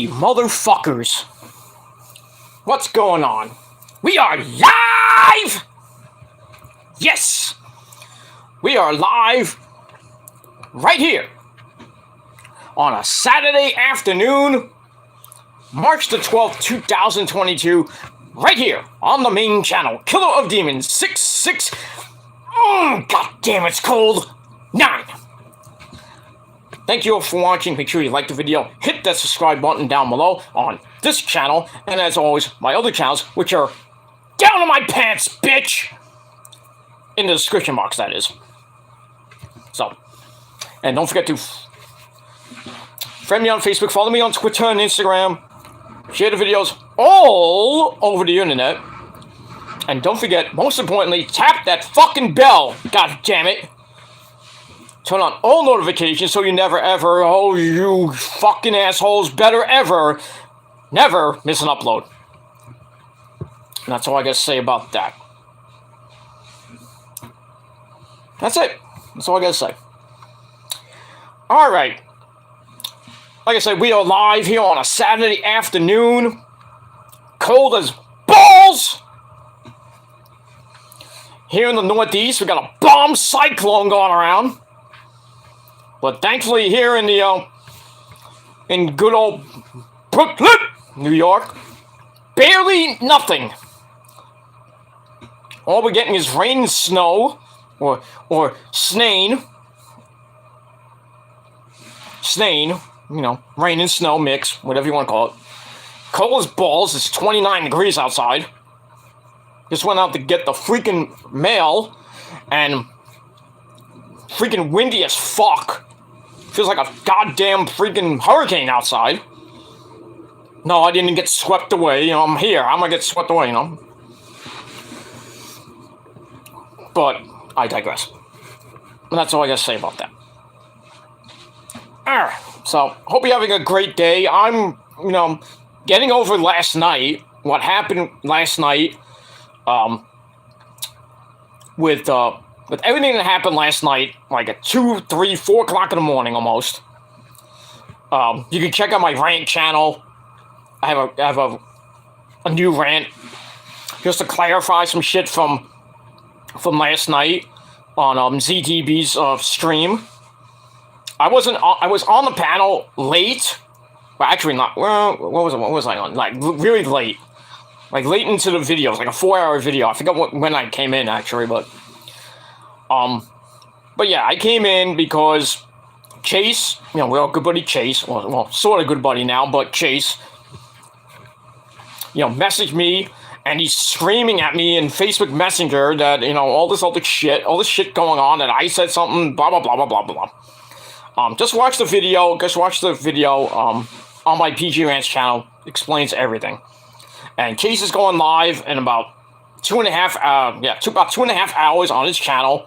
Motherfuckers, what's going on? We are live! Yes! We are live right here on a Saturday afternoon, March the 12th, 2022, right here on the main channel, Killer of Demons 66. God damn, it's cold. 9. Thank you all for watching. Make sure you like the video, hit that subscribe button down below on this channel, and as always, my other channels, which are down in my pants, bitch! In the description box, that is. So, and don't forget to friend me on Facebook, follow me on Twitter and Instagram, share the videos all over the internet, and don't forget, most importantly, tap that fucking bell, god damn it! Turn on all notifications so you never ever, oh you fucking assholes, better ever, never miss an upload. And that's all I gotta say about that. That's it. That's all I gotta say. Alright. Like I said, we are live here on a Saturday afternoon. Cold as balls! Here in the Northeast, we got a bomb cyclone going around. But thankfully here in the, in good old Brooklyn, New York, barely nothing. All we're getting is rain and snow, or snain. Snain, you know, rain and snow mix, whatever you want to call it. Cold as balls, it's 29 degrees outside. Just went out to get the freaking mail, and freaking windy as fuck. Feels like a goddamn freaking hurricane outside. No, I didn't get swept away. You know, I'm here. I'm gonna get swept away, you know. But I digress. And that's all I gotta say about that. Alright, so hope you're having a great day. I'm, you know, getting over last night. What happened last night, with everything that happened last night, like at 2, 3, 4 o'clock in the morning almost. You can check out my rant channel. I have a new rant just to clarify some shit from last night on ZTB's stream. I was on the panel late. Well, actually not. Well, what was I on? Like really late. Like late into the video. It was like a 4-hour video. I forgot when I came in actually, but yeah, I came in because Chase, you know, we're all good buddy Chase, well, sort of good buddy now, but Chase, you know, messaged me, and he's screaming at me in Facebook Messenger that, you know, all this shit going on, that I said something, blah, blah, blah, blah, blah, blah. Just watch the video, on my PG Ranch channel, explains everything. And Chase is going live in about 2.5 hours on his channel.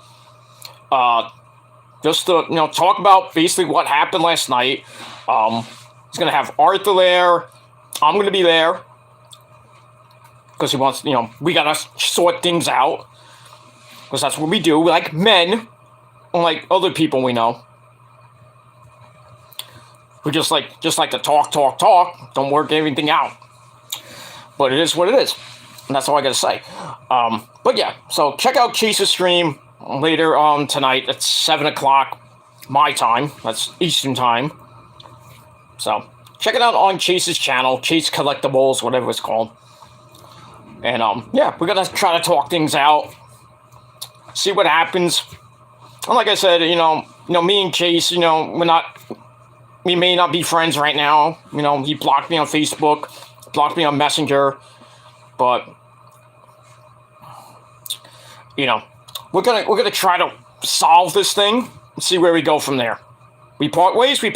Just to, you know, talk about basically what happened last night. He's gonna have Arthur there. I'm gonna be there. Because he wants, you know, we gotta sort things out. Because that's what we do. We like men. Unlike other people we know. We just like to talk. Don't work everything out. But it is what it is. And that's all I gotta say. But yeah, so check out Chase's stream later on tonight at 7 o'clock my time. That's Eastern time. So check it out on Chase's channel, Chase Collectibles, whatever it's called. And yeah, we're gonna try to talk things out, see what happens. And like I said, you know, me and Chase, you know, we may not be friends right now. You know, he blocked me on Facebook, blocked me on Messenger, but you know, we're gonna try to solve this thing and see where we go from there. We part ways. You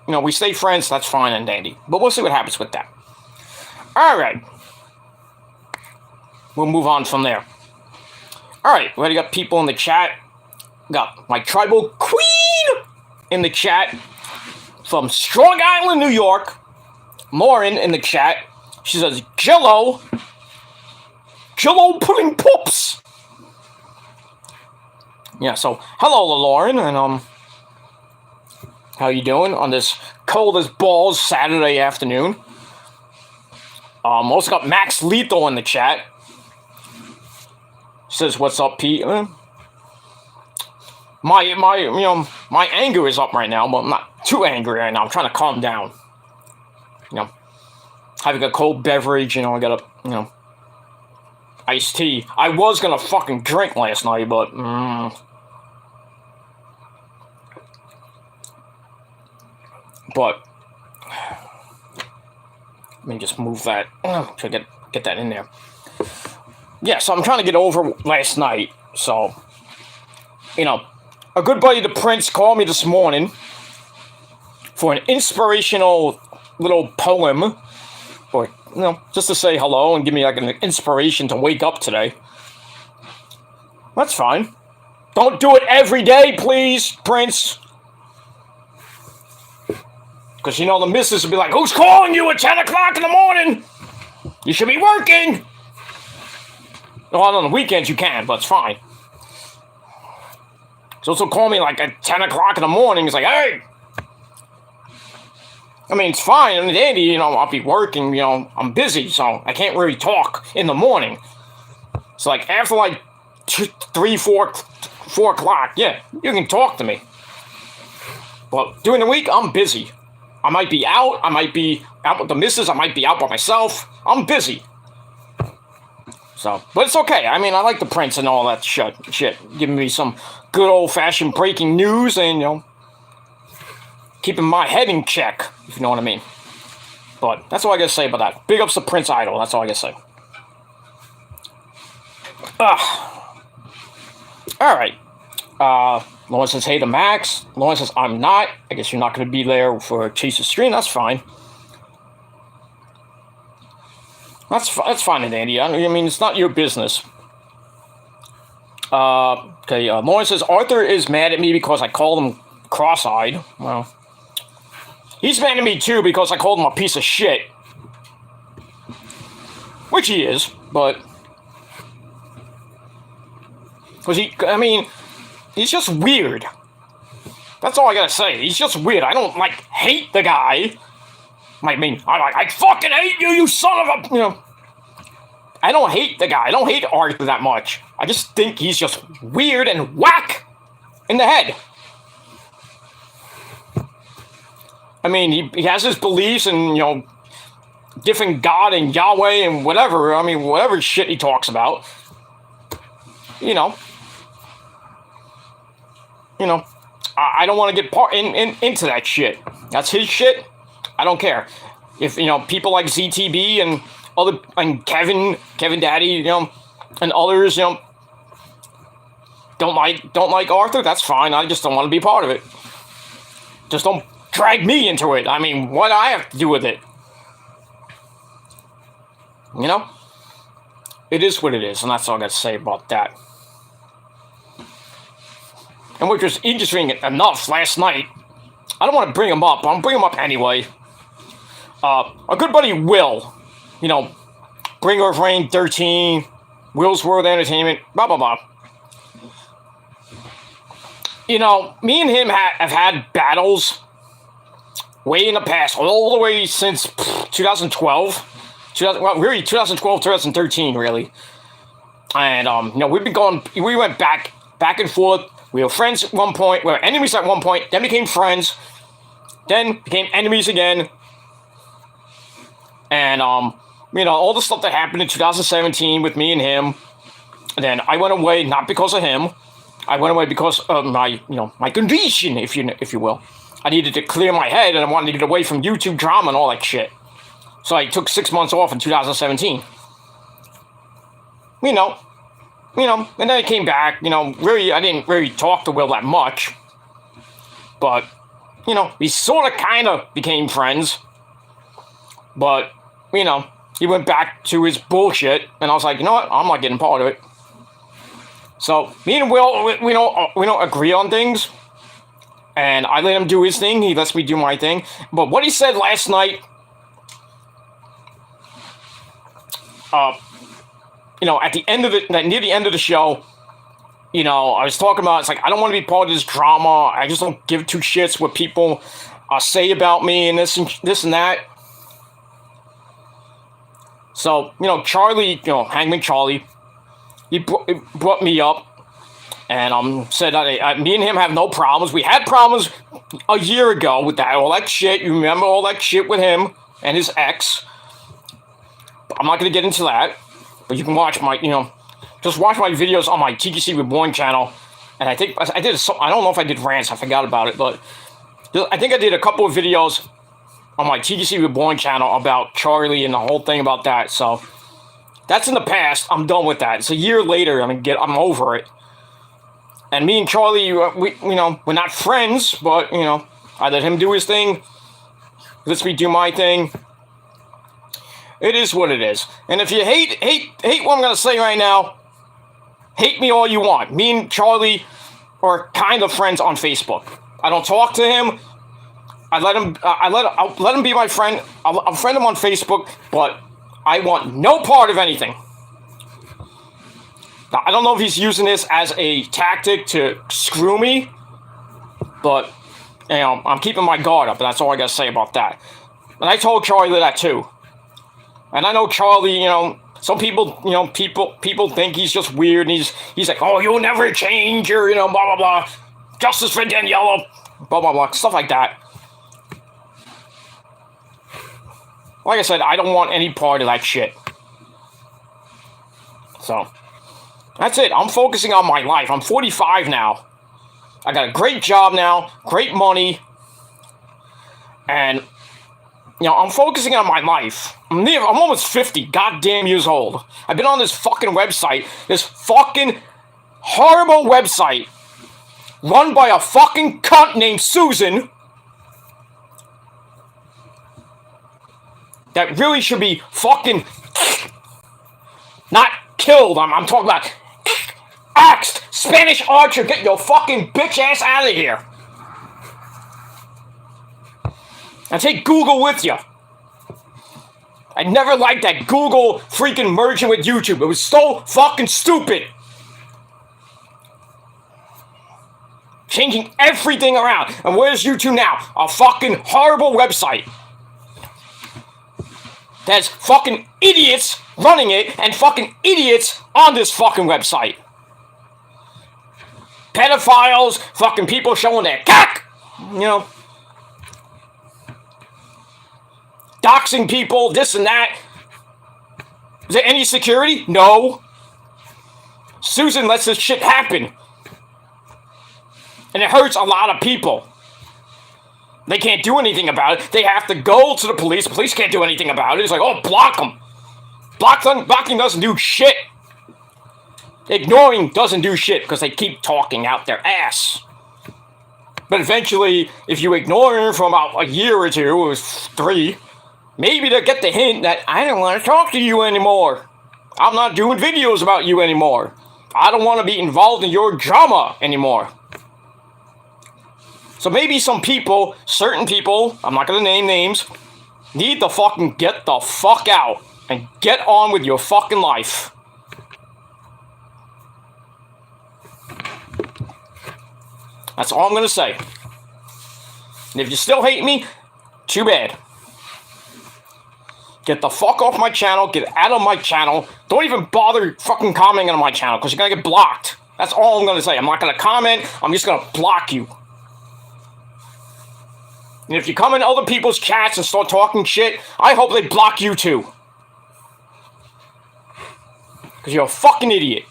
know, we stay friends. That's fine and dandy. But we'll see what happens with that. All right. We'll move on from there. All right. We already got people in the chat. Got my tribal queen in the chat from Strong Island, New York. Lauren in the chat. She says, Jello pudding poops. Yeah, so hello Lauren, and how you doing on this cold as balls Saturday afternoon. Also got Max Lethal in the chat. Says, "What's up, Pete?" My anger is up right now, but I'm not too angry right now. I'm trying to calm down. Having a cold beverage, I got a, iced tea. I was gonna fucking drink last night, but let me just move that to get that in there. Yeah, so I'm trying to get over last night. So, a good buddy, the Prince, called me this morning for an inspirational little poem, or just to say hello and give me like an inspiration to wake up today. That's fine. Don't do it every day, please, Prince. Because, the missus will be like, "Who's calling you at 10 o'clock in the morning? You should be working." Well, on the weekends you can, but it's fine. So also call me like at 10 o'clock in the morning. It's like, "Hey." I mean, it's fine. On the day, I'll be working, I'm busy, so I can't really talk in the morning. So like after like 2, 3, 4 o'clock, yeah, you can talk to me. But during the week, I'm busy. I might be out. I might be out with the missus. I might be out by myself. I'm busy. So, but it's okay. I mean, I like the Prince and all that shit. Giving me some good old-fashioned breaking news and, keeping my head in check, if you know what I mean. But that's all I gotta say about that. Big ups to Prince Idol. That's all I gotta say. Alright. Lauren says, "Hey to Max." Lauren says, "I'm not. I guess you're not going to be there for Chase's stream." That's fine. That's fine, Andy. I mean, it's not your business. Okay, Lauren says, "Arthur is mad at me because I called him cross-eyed." Well, he's mad at me too because I called him a piece of shit. Which he is, but... Because he's just weird. That's all I gotta say. He's just weird. I don't, hate the guy. I fucking hate you, you son of a... I don't hate the guy. I don't hate Arthur that much. I just think he's just weird and whack in the head. I mean, he has his beliefs and, different God and Yahweh and whatever. I mean, whatever shit he talks about. I don't want to get into that shit. That's his shit. I don't care. If, people like ZTB and Kevin Daddy, and others, don't like Arthur, that's fine. I just don't want to be part of it. Just don't drag me into it. I mean, what do I have to do with it? It is what it is, and that's all I got to say about that. And which was interesting enough last night. I don't want to bring him up, but I'm bringing him up anyway. A good buddy, Will. Bringer of Rain 13, Will's World Entertainment, blah, blah, blah. Me and him have had battles way in the past, all the way since 2012. 2012, 2013, really. And, we went back and forth. We were friends at one point, we were enemies at one point, then became friends, then became enemies again. And, all the stuff that happened in 2017 with me and him. And then I went away, not because of him. I went away because of my condition, if you will. I needed to clear my head, and I wanted to get away from YouTube drama and all that shit. So I took 6 months off in 2017. And then I came back, I didn't really talk to Will that much. But, we sort of kind of became friends. But, he went back to his bullshit, and I was like, you know what, I'm not getting part of it. So, me and Will, we don't agree on things. And I let him do his thing, he lets me do my thing. But what he said last night, at the end of it, near the end of the show, I was talking about, it's like, I don't want to be part of this drama. I just don't give two shits what people say about me and this and that. So, Charlie, Hangman Charlie, he brought me up and said that me and him have no problems. We had problems a year ago with all that shit. You remember all that shit with him and his ex. I'm not going to get into that, but you can watch just watch my videos on my TGC Reborn channel. And I think I did, I don't know if I did rants, I forgot about it, but I think I did a couple of videos on my TGC Reborn channel about Charlie and the whole thing about that. So that's in the past. I'm done with that. It's a year later. I'm over it. And me and Charlie, we're not friends, but I let him do his thing. Lets me do my thing. It is what it is. And if you hate what I'm gonna say right now, hate me all you want. Me and Charlie are kind of friends on Facebook. I don't talk to him. I'll let him be my friend. I'll friend him on Facebook, but I want no part of anything. Now, I don't know if he's using this as a tactic to screw me, but I'm keeping my guard up, and that's all I gotta say about that. And I told Charlie that too. And I know Charlie, some people, people think he's just weird, and he's like, oh, you'll never change, or blah blah blah, justice for Daniela, blah blah blah, stuff like that. Like I said, I don't want any part of that shit. So, that's it. I'm focusing on my life. I'm 45 now. I got a great job now, great money, and, I'm focusing on my life. I'm almost 50 goddamn years old. I've been on this fucking website, this fucking horrible website, run by a fucking cunt named Susan, that really should be fucking not killed. I'm talking about axed. Spanish Archer, get your fucking bitch ass out of here. And take Google with you. I never liked that Google freaking merging with YouTube. It was so fucking stupid. Changing everything around. And where's YouTube now? A fucking horrible website. There's fucking idiots running it and fucking idiots on this fucking website. Pedophiles, fucking people showing their cock, doxing people, this and that. Is there any security? No. Susan lets this shit happen. And it hurts a lot of people. They can't do anything about it. They have to go to the police. The police can't do anything about it. It's like, oh, block them. Blocking doesn't do shit. Ignoring doesn't do shit because they keep talking out their ass. But eventually, if you ignore her for about a year or two, or 3, maybe they'll get the hint that I don't want to talk to you anymore. I'm not doing videos about you anymore. I don't want to be involved in your drama anymore. So maybe some people, certain people, I'm not going to name names, need to fucking get the fuck out and get on with your fucking life. That's all I'm going to say. And if you still hate me, too bad. Get the fuck off my channel, get out of my channel. Don't even bother fucking commenting on my channel because you're going to get blocked. That's all I'm going to say. I'm not going to comment, I'm just going to block you. And if you come in other people's chats and start talking shit, I hope they block you too. Because you're a fucking idiot.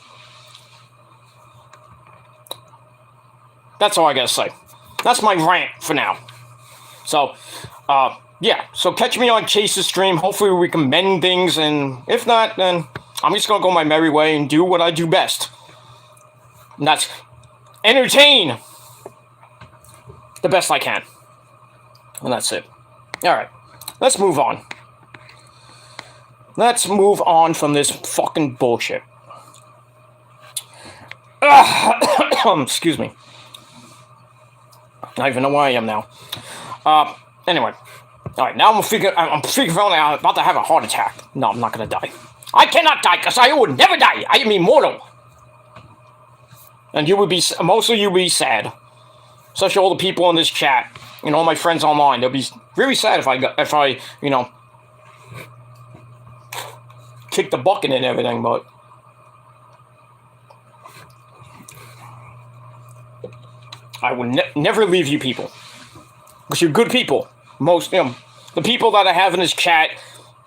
That's all I gotta say. That's my rant for now. So, yeah. So catch me on Chase's stream. Hopefully we can mend things. And if not, then I'm just gonna go my merry way and do what I do best. And that's entertain the best I can. And that's it. Alright, let's move on. Let's move on from this fucking bullshit. Excuse me. I don't even know where I am now. Anyway. Alright, now I'm figuring out I'm about to have a heart attack. No, I'm not gonna die. I cannot die, because I would never die. I am immortal. And you would be, most of you would be sad. Especially all the people in this chat. all my friends online. They'll be really sad if I kick the bucket and everything, but I will never leave you people. Because you're good people. Most, the people that I have in this chat,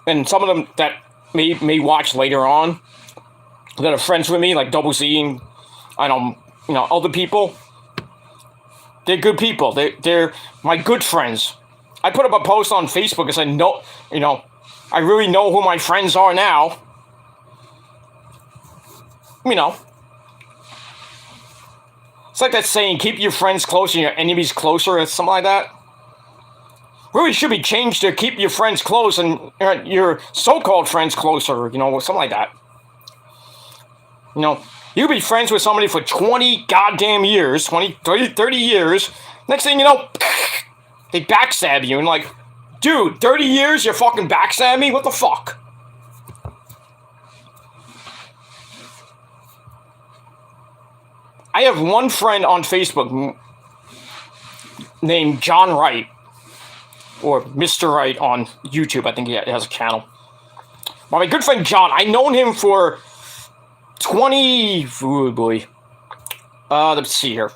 and some of them that may watch later on, that are friends with me, like Double Z and other people, they're good people. They're my good friends. I put up a post on Facebook and said, no, I really know who my friends are now. It's like that saying, keep your friends close and your enemies closer, or something like that. Really should be changed to keep your friends close and your so-called friends closer, something like that. You be friends with somebody for 20 goddamn years, 20, 30 years. Next thing you know, they backstab you and like, dude, 30 years, you're fucking backstab me? What the fuck? I have one friend on Facebook named John Wright, or Mr. Wright on YouTube. I think he has a channel. Well, my good friend John, I've known him for let's see here.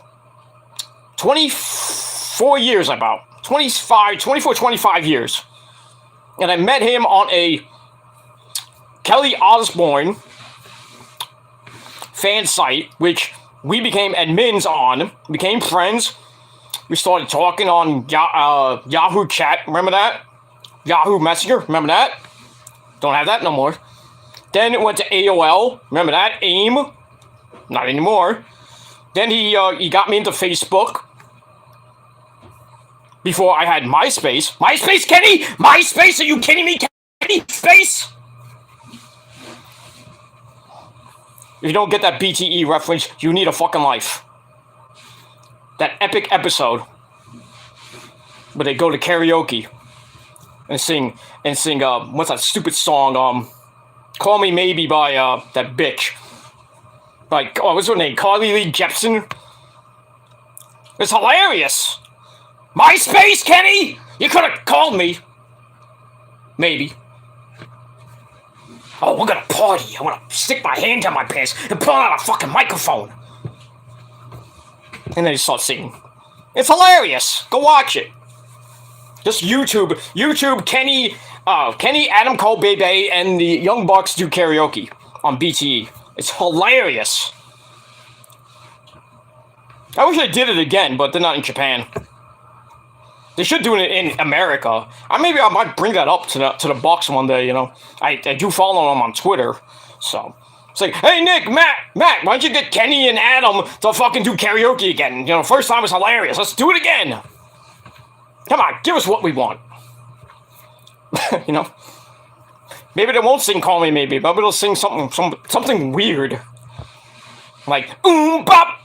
24 years about. 25 years. And I met him on a Kelly Osbourne fan site, which we became admins on, became friends. We started talking on Yahoo Chat, remember that? Yahoo Messenger, remember that? Don't have that no more. Then it went to AOL, remember that? AIM, not anymore. Then he got me into Facebook. Before I had MySpace. MySpace, Kenny? MySpace, are you kidding me, Kenny? Space? If you don't get that BTE reference, you need a fucking life. That epic episode where they go to karaoke and sing what's that stupid song, Call Me Maybe by that bitch. Like, what's her name? Carly Lee Jepsen? It's hilarious. MySpace, Kenny? You could have called me. Maybe. Oh, we're gonna party. I wanna stick my hand down my pants and pull out a fucking microphone. And then he starts singing. It's hilarious. Go watch it. Just YouTube Kenny, Adam Cole, Bebe, and the Young Bucks do karaoke on BTE. It's hilarious. I wish I did it again, but they're not in Japan. They should do it in America. Maybe I might bring that up to the Bucks one day, I do follow them on Twitter, so. It's like, hey, Nick, Matt, why don't you get Kenny and Adam to fucking do karaoke again? First time was hilarious. Let's do it again. Come on, give us what we want. Maybe they won't sing Call Me Maybe, but they'll sing something weird. Like, bop, bop.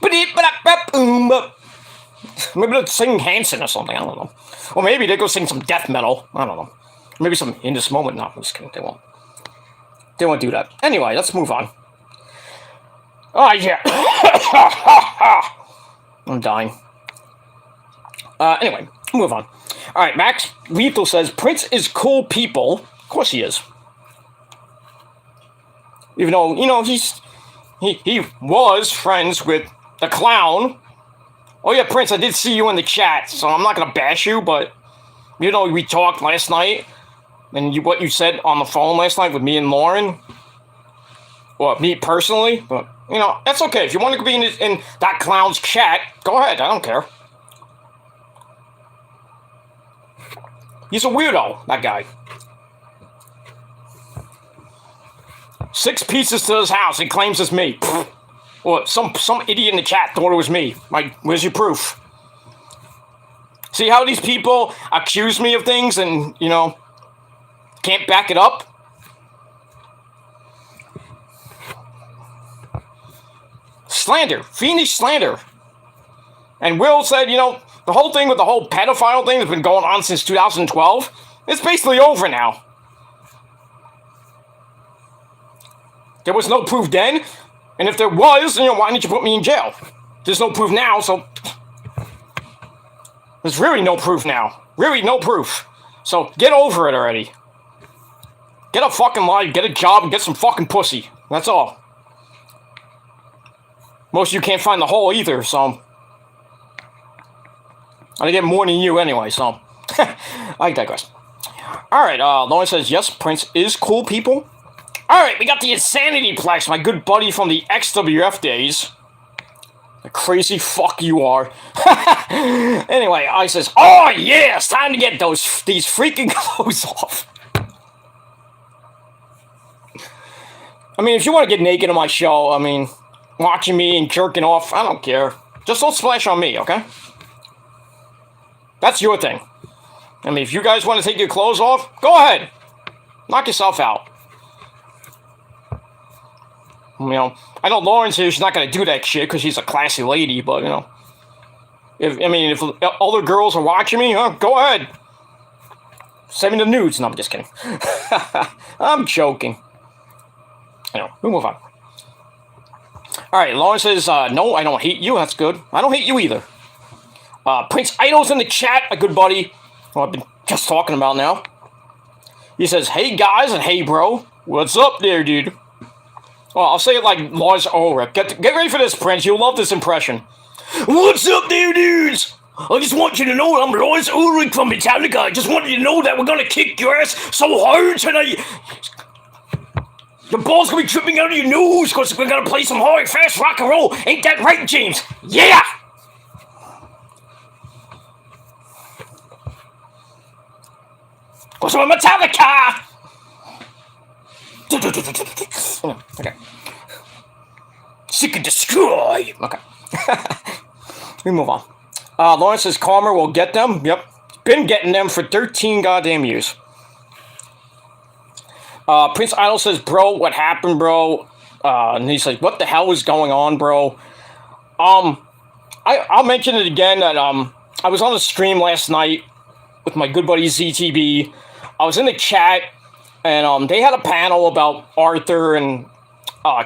Maybe they'll sing Hanson or something, I don't know. Or maybe they go sing some death metal, I don't know. Maybe some In This Moment, no, I'm just kidding, they won't. They won't do that. Anyway, let's move on. Oh, yeah. I'm dying. Anyway, move on. Alright, Max Lethal says, Prince is cool people. Of course he is. Even though, he was friends with the clown. Oh yeah, Prince, I did see you in the chat, so I'm not gonna bash you, but, we talked last night, and what you said on the phone last night with me and Lauren, or me personally, but, that's okay. If you want to be in that clown's chat, go ahead, I don't care. He's a weirdo, that guy. 6 pizzas to his house, he claims it's me. Or some idiot in the chat thought it was me. Where's your proof? See how these people accuse me of things and, can't back it up? Slander. Fiendish slander. And Will said, the whole thing with the whole pedophile thing that's been going on since 2012, it's basically over now. There was no proof then, and if there was, why didn't you put me in jail? There's no proof now, so... There's really no proof now. Really no proof. So get over it already. Get a fucking life, get a job, and get some fucking pussy. That's all. Most of you can't find the hole either, so... I get more than you anyway, so... I digress. Alright, Lauren says, yes, Prince is cool, people. Alright, we got the Insanity Plex, my good buddy from the XWF days. The crazy fuck you are. Anyway, I says, oh yeah, it's time to get these freaking clothes off. I mean, if you want to get naked on my show, I mean, watching me and jerking off, I don't care. Just don't splash on me, okay? That's your thing. I mean, if you guys want to take your clothes off, go ahead. Knock yourself out. You know, I know Lauren's here, she's not going to do that shit because she's a classy lady, but, you know. If other girls are watching me, go ahead. Send me the nudes. No, I'm just kidding. I'm joking. Anyway, we'll move on. Alright, Lauren says, no, I don't hate you. That's good. I don't hate you either. Prince Idol's in the chat, a good buddy. Who I've been just talking about now. He says, hey guys, and hey bro. What's up there, dude? Well, I'll say it like Lars Ulrich. Get ready for this, Prince. You'll love this impression. What's up there, dudes? I just want you to know I'm Lars Ulrich from Metallica. I just want you to know that we're gonna kick your ass so hard tonight. Your balls gonna be tripping out of your nose because we're gonna play some hard, fast rock and roll. Ain't that right, James? Yeah! Because we're Metallica! Okay. Seek and destroy! Okay. We move on. Lawrence says Karma will get them. Yep. Been getting them for 13 goddamn years. Prince Idol says, bro, what happened, bro? And he's like, what the hell is going on, bro? I'll mention it again that, I was on the stream last night with my good buddy ZTB. I was in the chat, and, they had a panel about Arthur and,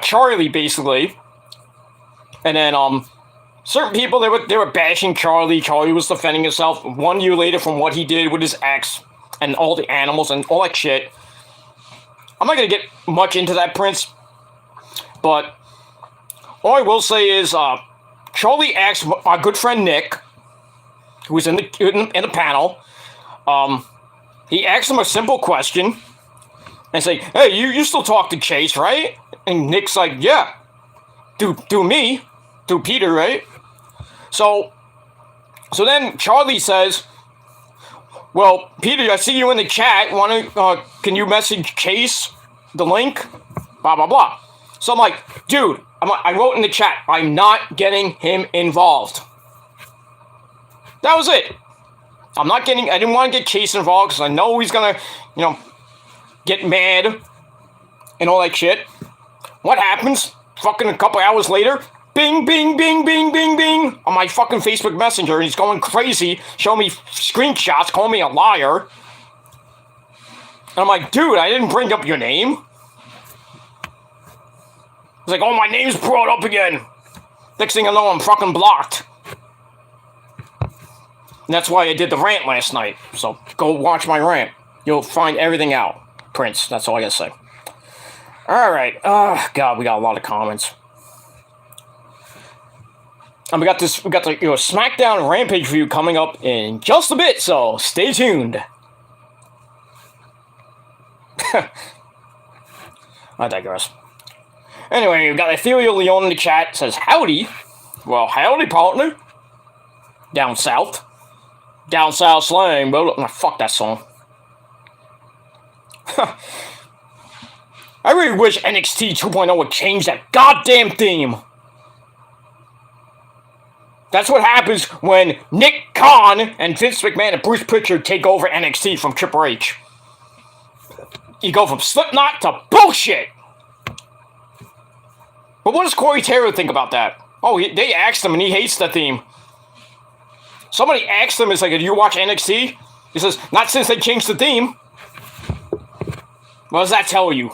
Charlie, basically. And then, certain people, they were bashing Charlie. Charlie was defending himself 1 year later from what he did with his ex and all the animals and all that shit. I'm not going to get much into that, Prince, but all I will say is Charlie asked our good friend Nick, who was in the panel, he asked him a simple question and say, hey, you still talk to Chase, right? And Nick's like, yeah, do me, do Peter, right? So then Charlie says, well, Peter, I see you in the chat. Can you message Chase the link? Blah, blah, blah. So I'm like, dude, I wrote in the chat, I'm not getting him involved. That was it. I didn't want to get Chase involved because I know he's going to, get mad and all that shit. What happens? Fucking a couple hours later, bing, bing, bing, bing, bing, bing, on my fucking Facebook Messenger, and he's going crazy, showing me screenshots, calling me a liar. And I'm like, dude, I didn't bring up your name. He's like, oh, my name's brought up again. Next thing I know, I'm fucking blocked. And that's why I did the rant last night. So go watch my rant. You'll find everything out, Prince. That's all I gotta say. All right. God, we got a lot of comments. And we got the Smackdown Rampage review coming up in just a bit, so stay tuned. I digress. Anyway, we got Ethereal Leon in the chat, says, howdy. Well, howdy, partner. Down south. Down south slang, bro. Fuck that song. I really wish NXT 2.0 would change that goddamn theme. That's what happens when Nick Khan and Vince McMahon and Bruce Pritchard take over NXT from Triple H. You go from Slipknot to bullshit. But what does Corey Taylor think about that? Oh, they asked him and he hates the theme. Somebody asked him, it's like, do you watch NXT? He says, not since they changed the theme. What does that tell you?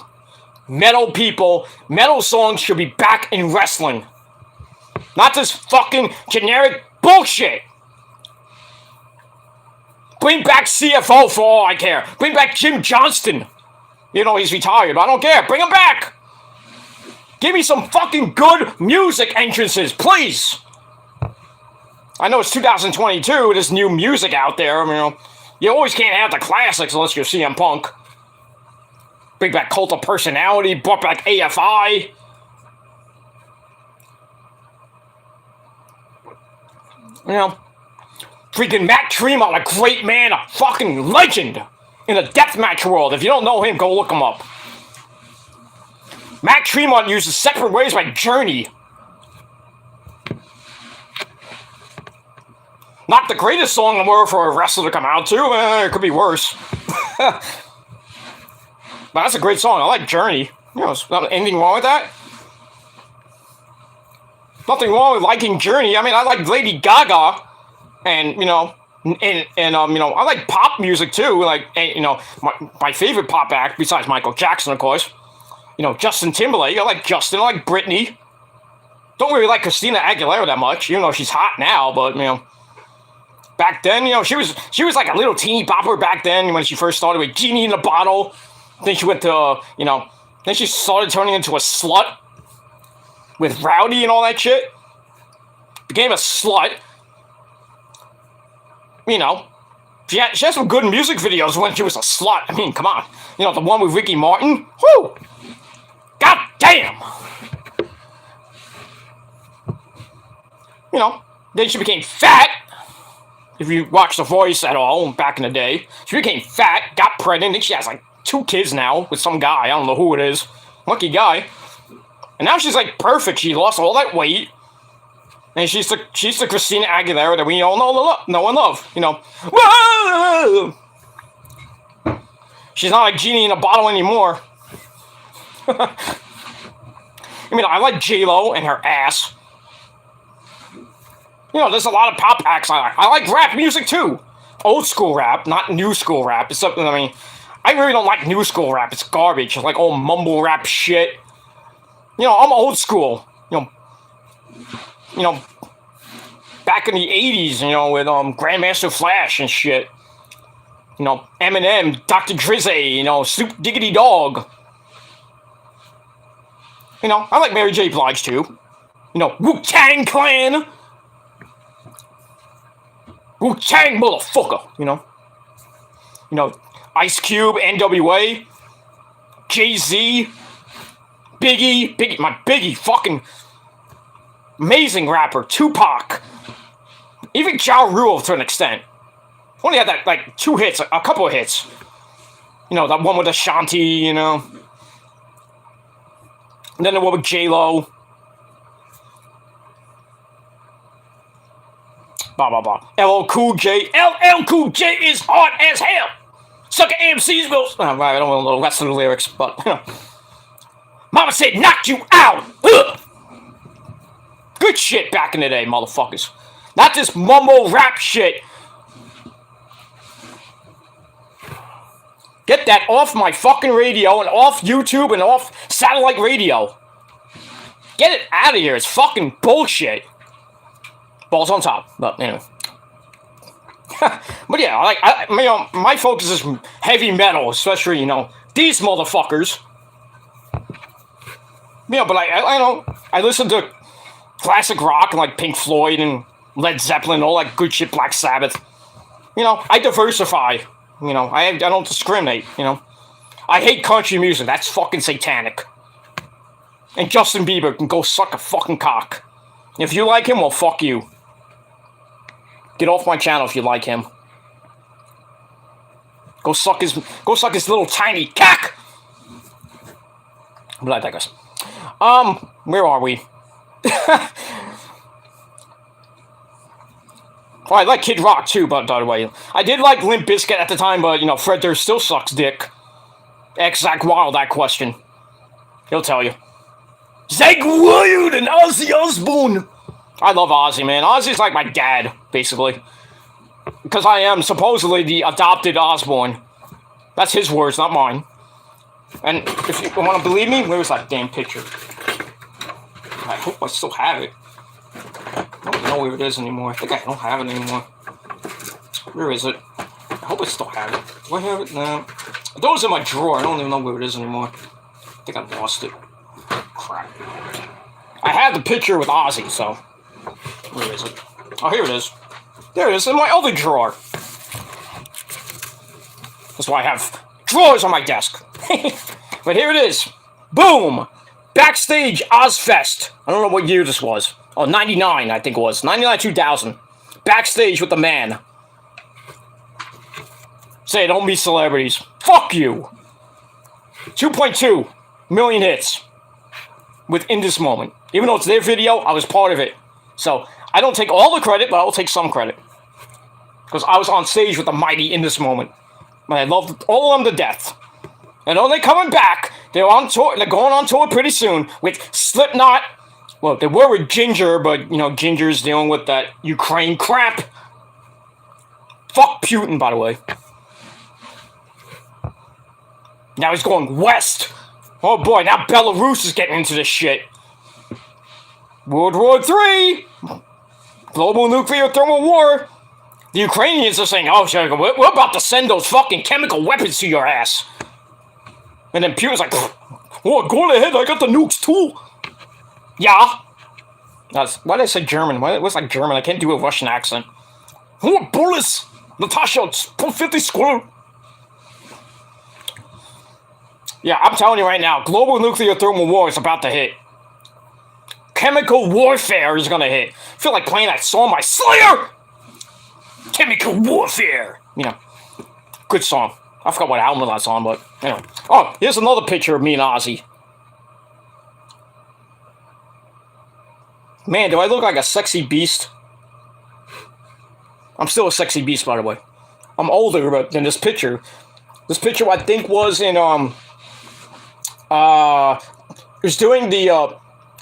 Metal people, metal songs should be back in wrestling. Not this fucking generic bullshit. Bring back CFO for all I care. Bring back Jim Johnston. You know, he's retired, but I don't care. Bring him back. Give me some fucking good music entrances, please. I know it's 2022, there's new music out there. I mean, you always can't have the classics unless you're CM Punk. Bring back Cult of Personality, brought back AFI. You know, freaking Matt Tremont, a great man, a fucking legend in the deathmatch world. If you don't know him, go look him up. Matt Tremont uses Separate Ways by Journey. Not the greatest song in the world for a wrestler to come out to. It could be worse. But that's a great song. I like Journey. You know, there's not anything wrong with that. Nothing wrong with liking Journey. I mean, I like Lady Gaga, and you know, I like pop music too. Like, you know, my favorite pop act besides Michael Jackson, of course. You know, Justin Timberlake. I like Justin. I like Britney. Don't really like Christina Aguilera that much, even though she's hot now. But you know, back then, you know, she was like a little teeny bopper back then when she first started with Genie in a Bottle. Then she went to, you know, then she started turning into a slut with Rowdy and all that shit. Became a slut. You know, she had some good music videos when she was a slut. I mean, come on. You know, the one with Ricky Martin? Whoo! God damn! You know, then she became fat. If you watch The Voice at all back in the day, she became fat, got pregnant, and she has like 2 kids now with some guy. I don't know who it is. Lucky guy. And now she's like perfect. She lost all that weight. And she's the Christina Aguilera that we all know and love. You know. Whoa! She's not like Genie in a Bottle anymore. I mean, I like J-Lo and her ass. You know, there's a lot of pop acts I like. I like rap music too. Old school rap, not new school rap. It's something, I mean, I really don't like new school rap. It's garbage. It's like old mumble rap shit. You know, I'm old school. You know, back in the 80s, you know, with Grandmaster Flash and shit. You know, Eminem, Dr. Drizzy, you know, Snoop Diggity Dog. You know, I like Mary J. Blige too. You know, Wu-Tang Clan. Wu-Tang motherfucker, you know. You know, Ice Cube, NWA, Jay-Z, Biggie, fucking amazing rapper, Tupac, even Ja Rule to an extent. Only had that, like, 2 hits, a couple of hits. You know, that one with Ashanti, you know. And then the one with J-Lo. Blah, blah, blah. LL Cool J. LL Cool J is hard as hell. Sucker MCs will... Oh, right, I don't want to listen to the lyrics, but... You know. Mama said, knocked you out. Ugh. Good shit back in the day, motherfuckers. Not this mumble rap shit. Get that off my fucking radio and off YouTube and off satellite radio. Get it out of here. It's fucking bullshit. Balls on top. But anyway. But yeah, you know, my focus is heavy metal, especially, you know, these motherfuckers. You know, but I listen to classic rock and like Pink Floyd and Led Zeppelin, all that good shit, Black Sabbath. You know, I diversify. You know, I don't discriminate, you know. I hate country music. That's fucking satanic. And Justin Bieber can go suck a fucking cock. If you like him, well, fuck you. Get off my channel if you like him. Go suck his little tiny cock. But I digress. Where are we? Oh, I like Kid Rock too, but by the way, I did like Limp Bizkit at the time, but you know, Fred Durst still sucks dick. Ask Zach Wild that question. He'll tell you. Zach Wild and Ozzy Osbourne. I love Ozzy, man. Ozzy's like my dad, basically. Because I am supposedly the adopted Osbourne. That's his words, not mine. And if you want to believe me, where was that damn picture? I hope I still have it. I don't know where it is anymore. I think I don't have it anymore. Where is it? hope I still have it. Do I have it? No. Those in my drawer. I don't even know where it is anymore. I think I lost it. Crap. I had the picture with Ozzy, so... Where is it? Oh, here it is. There it is, in my other drawer. That's why I have drawers on my desk. But here it is. Boom! Backstage Ozfest. I don't know what year this was. Oh, 99, I think it was. 99, 2000. Backstage with the man. Say, don't meet celebrities. Fuck you! 2.2 million hits. Within this moment. Even though it's their video, I was part of it. So, I don't take all the credit, but I will take some credit. Because I was on stage with the mighty in this moment. And I loved all of them to death. And when they're coming back, they're on tour. They're going on tour pretty soon with Slipknot. Well, they were with Ginger, but, you know, Ginger's dealing with that Ukraine crap. Fuck Putin, by the way. Now he's going west. Oh boy, now Belarus is getting into this shit. World War III. Global nuclear thermal war. The Ukrainians are saying, oh, we're about to send those fucking chemical weapons to your ass. And then Putin's like, oh, go ahead, I got the nukes too. Yeah. Why did I say German? Why was like German? I can't do a Russian accent. Oh, bullets. Natasha, 50 squirrel. Yeah, I'm telling you right now, global nuclear thermal war is about to hit. Chemical warfare is gonna hit. I feel like playing that song by Slayer! Chemical warfare! You know, good song. I forgot what album that's on, but anyway. Oh, here's another picture of me and Ozzy. Man, do I look like a sexy beast? I'm still a sexy beast, by the way. I'm older than this picture. This picture, I think, was in, it was doing the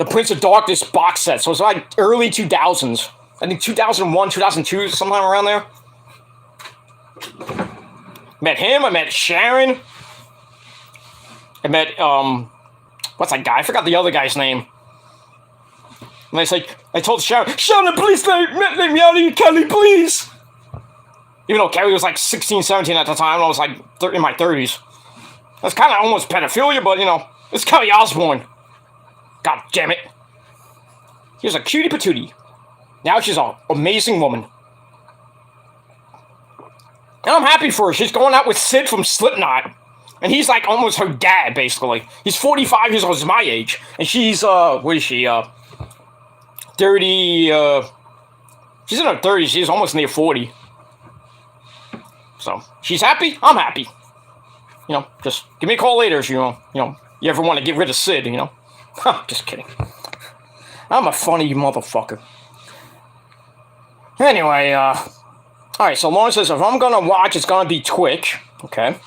Prince of Darkness box set, so it was like early 2000s. I think 2001, 2002, sometime around there. Met him, I met Sharon. I met, what's that guy? I forgot the other guy's name. And I told Sharon, please let me out of here, Kelly, please! Even though Kelly was like 16, 17 at the time, and I was like in my 30s. That's kind of almost pedophilia, but, you know, it's Kelly Osbourne. God damn it. She was a cutie patootie. Now she's an amazing woman. And I'm happy for her. She's going out with Sid from Slipknot. And he's like almost her dad, basically. He's 45 years old, he's my age. And she's, what is she, 30, she's in her 30s. She's almost near 40. So, she's happy, I'm happy. You know, just give me a call later if you ever want to get rid of Sid, you know. Just kidding. I'm a funny motherfucker. Anyway, alright, so Lauren says, if I'm gonna watch, it's gonna be Twitch. Okay.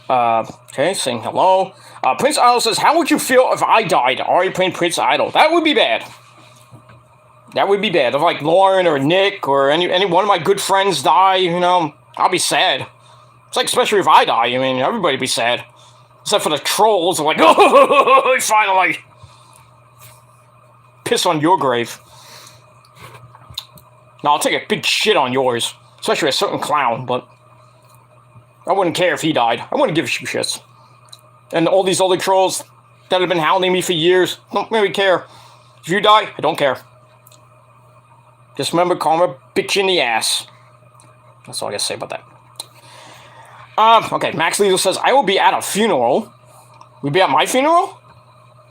Okay, saying hello. Prince Idol says, how would you feel if I died? Are you playing Prince Idol? That would be bad. That would be bad. If like Lauren or Nick or any one of my good friends die, you know, I'll be sad. It's like, especially if I die, I mean, everybody be sad. Except for the trolls, they're like, oh, finally. Piss on your grave. No, I'll take a big shit on yours. Especially a certain clown, but I wouldn't care if he died. I wouldn't give a shits. And all these other trolls that have been hounding me for years, don't really care. If you die, I don't care. Just remember, karma, bitch in the ass. That's all I gotta say about that. Okay, Max Liesel says, I will be at a funeral. Will be at my funeral?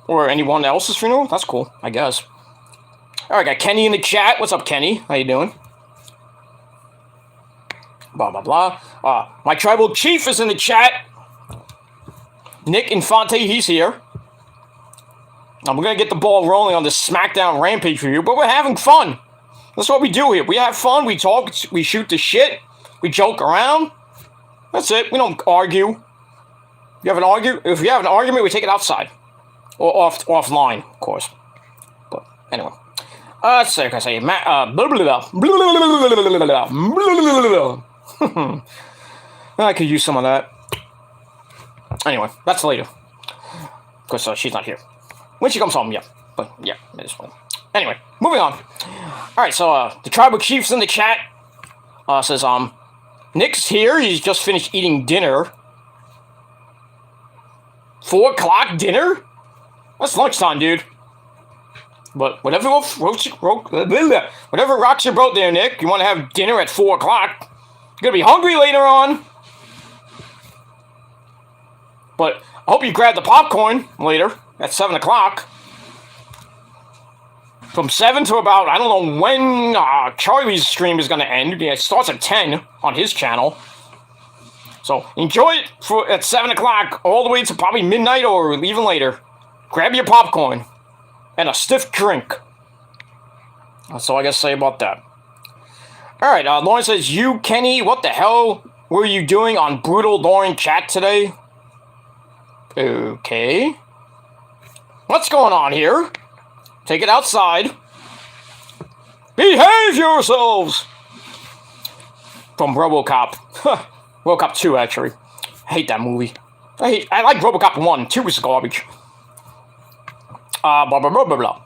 Or anyone else's funeral? That's cool, I guess. Alright, got Kenny in the chat. What's up, Kenny? How you doing? Blah, blah, blah. My tribal chief is in the chat. Nick Infante, he's here. We're gonna get the ball rolling on this Smackdown Rampage review, but we're having fun. That's what we do here. We have fun, we talk, we shoot the shit, we joke around. That's it. We don't argue. If you have an argument, we take it outside. Or offline, of course. But anyway. Let's see, like I say, I could use some of that. Anyway, that's later. Of course, she's not here. When she comes home, yeah. But yeah, it is fun. Anyway, moving on. Alright, so the tribal chief's in the chat. Says, Nick's here. He's just finished eating dinner. 4 o'clock dinner? That's lunchtime, dude. But whatever rocks your boat there, Nick. You want to have dinner at 4 o'clock. You're going to be hungry later on. But I hope you grab the popcorn later at 7 o'clock. From 7 to about, I don't know when Charlie's stream is going to end. Yeah, it starts at 10 on his channel. So enjoy it at 7 o'clock all the way to probably midnight or even later. Grab your popcorn and a stiff drink. That's all I got to say about that. Alright, Lauren says, you, Kenny, what the hell were you doing on Brutal Lauren chat today? Okay. What's going on here? Take it outside. Behave yourselves! From RoboCop. RoboCop 2, actually. I hate that movie. I like RoboCop 1. 2 is garbage. Blah, blah, blah, blah, blah.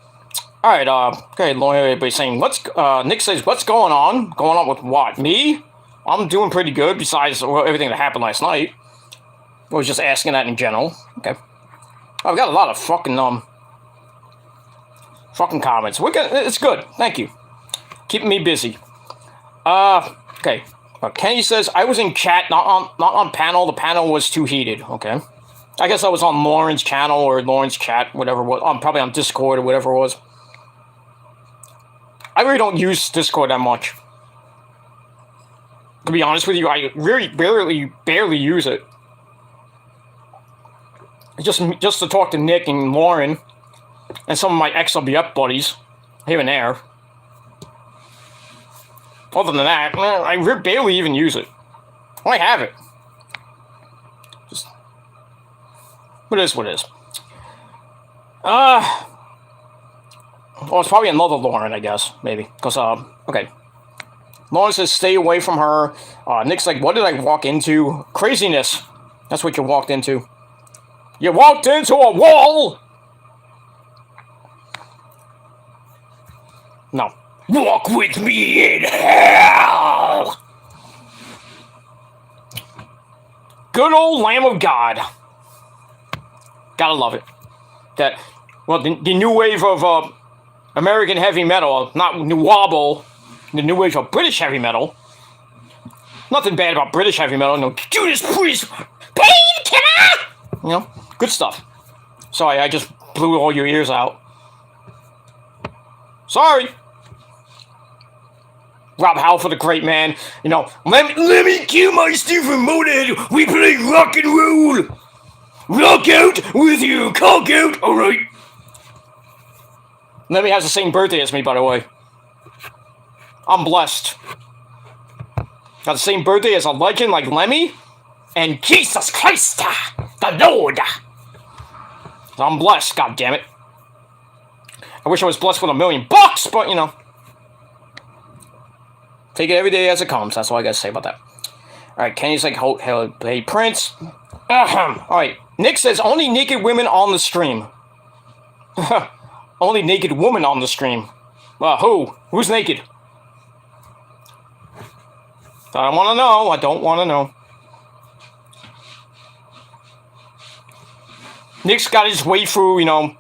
Alright, okay, everybody's saying, Nick says, what's going on? Going on with what? Me? I'm doing pretty good, besides everything that happened last night. I was just asking that in general. Okay. I've got a lot of fucking comments. It's good. Thank you. Keeping me busy. Okay. Kenny says, I was in chat, not on panel. The panel was too heated. Okay. I guess I was on Lauren's channel or Lauren's chat, whatever it was. I'm probably on Discord or whatever it was. I really don't use Discord that much. To be honest with you, I really barely use it. Just to talk to Nick and Lauren and some of my XWF buddies here and there. Other than that, I barely even use it. I have it. Just what is what is. Well, it's probably another Lauren, I guess, maybe. Because, okay. Lauren says, stay away from her. Nick's like, what did I walk into? Craziness. That's what you walked into. You walked into a wall! No. Walk with me in hell! Good old Lamb of God. Gotta love it. The new wave of American heavy metal, not new wobble, the new wave of British heavy metal. Nothing bad about British heavy metal. No, Judas Priest, painkiller! You know, good stuff. Sorry, I just blew all your ears out. Sorry. Rob Halford, the great man. You know, let me kill my Stephen Motorhead. We play rock and roll. Rock out with you, cock out. All right. Lemmy has the same birthday as me, by the way. I'm blessed. Got the same birthday as a legend like Lemmy. And Jesus Christ, the Lord. I'm blessed, goddammit. I wish I was blessed with $1 million, but, you know. Take it every day as it comes. That's all I gotta say about that. Alright, Kenny's like, hey, Prince. Alright, Nick says, only naked women on the stream. Only naked woman on the stream. Who? Who's naked? I don't want to know. I don't want to know. Nick's got his way through, you know,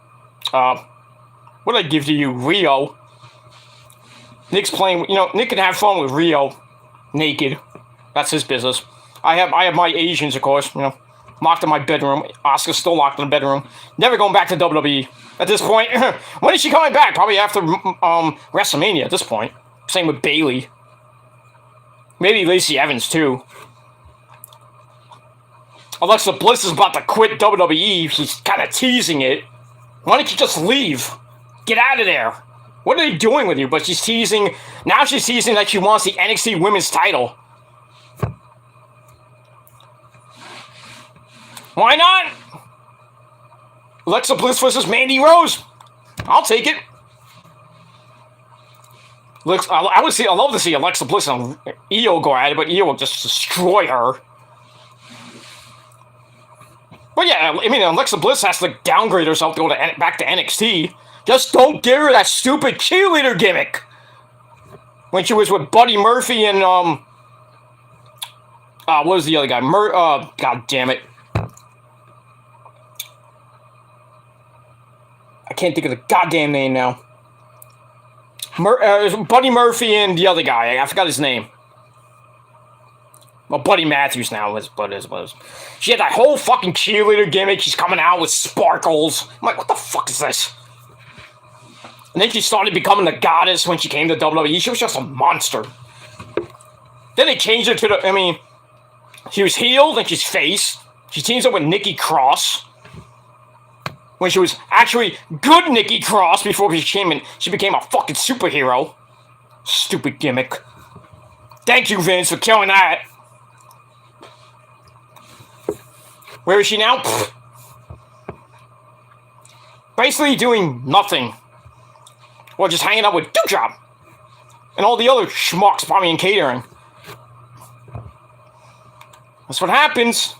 what did I give to you? Rio. Nick's playing, you know, Nick can have fun with Rio. Naked. That's his business. I have my Asians, of course, you know, locked in my bedroom. Oscar's still locked in the bedroom. Never going back to WWE. At this point, when is she coming back? Probably after WrestleMania at this point. Same with Bayley. Maybe Lacey Evans, too. Alexa Bliss is about to quit WWE. She's kind of teasing it. Why don't you just leave? Get out of there. What are they doing with you? But she's teasing. Now she's teasing that she wants the NXT Women's title. Why not? Alexa Bliss versus Mandy Rose. I'll take it. I love to see Alexa Bliss and Aew go at it, but Aew will just destroy her. But yeah, I mean, Alexa Bliss has to downgrade herself to go back to NXT. Just don't give her that stupid cheerleader gimmick. When she was with Buddy Murphy and What was the other guy? God damn it. I can't think of the goddamn name now. Buddy Murphy and the other guy. I forgot his name. Well, Buddy Matthews now was. She had that whole fucking cheerleader gimmick. She's coming out with sparkles. I'm like, what the fuck is this? And then she started becoming the goddess when she came to WWE. She was just a monster. Then they changed her to the... she was healed and she's face. She teams up with Nikki Cross. When she was actually good Nikki Cross before she became a fucking superhero. Stupid gimmick. Thank you, Vince, for killing that. Where is she now? Pfft. Basically doing nothing. Or just hanging out with Duke Job. And all the other schmucks probably in catering. That's what happens.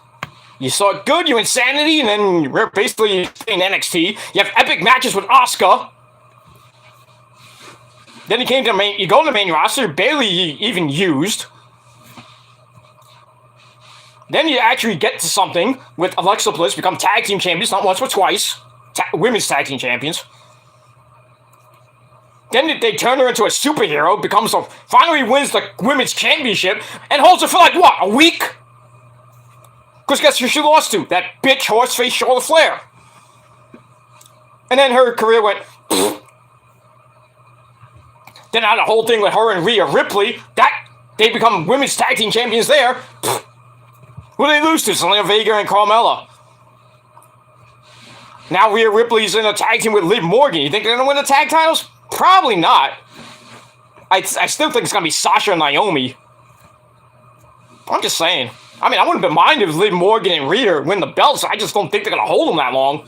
You start good, you Insanity, and then you're basically in NXT. You have epic matches with Asuka. Then you go to the main roster, barely even used. Then you actually get to something with Alexa Bliss, become tag team champions, not once but twice. Women's tag team champions. Then they turn her into a superhero, finally wins the women's championship, and holds it for like, what, a week? Because guess who she lost to? That bitch horseface Charlotte Flair. And then her career went, pfft. Then out of the whole thing with her and Rhea Ripley, they become women's tag team champions there. Pfft. Who did they lose to? Zelina Vega and Carmella. Now Rhea Ripley's in a tag team with Liv Morgan. You think they're going to win the tag titles? Probably not. I still think it's going to be Sasha and Naomi. I'm just saying. I wouldn't mind if Liv Morgan and Rhea win the belts. I just don't think they're going to hold them that long.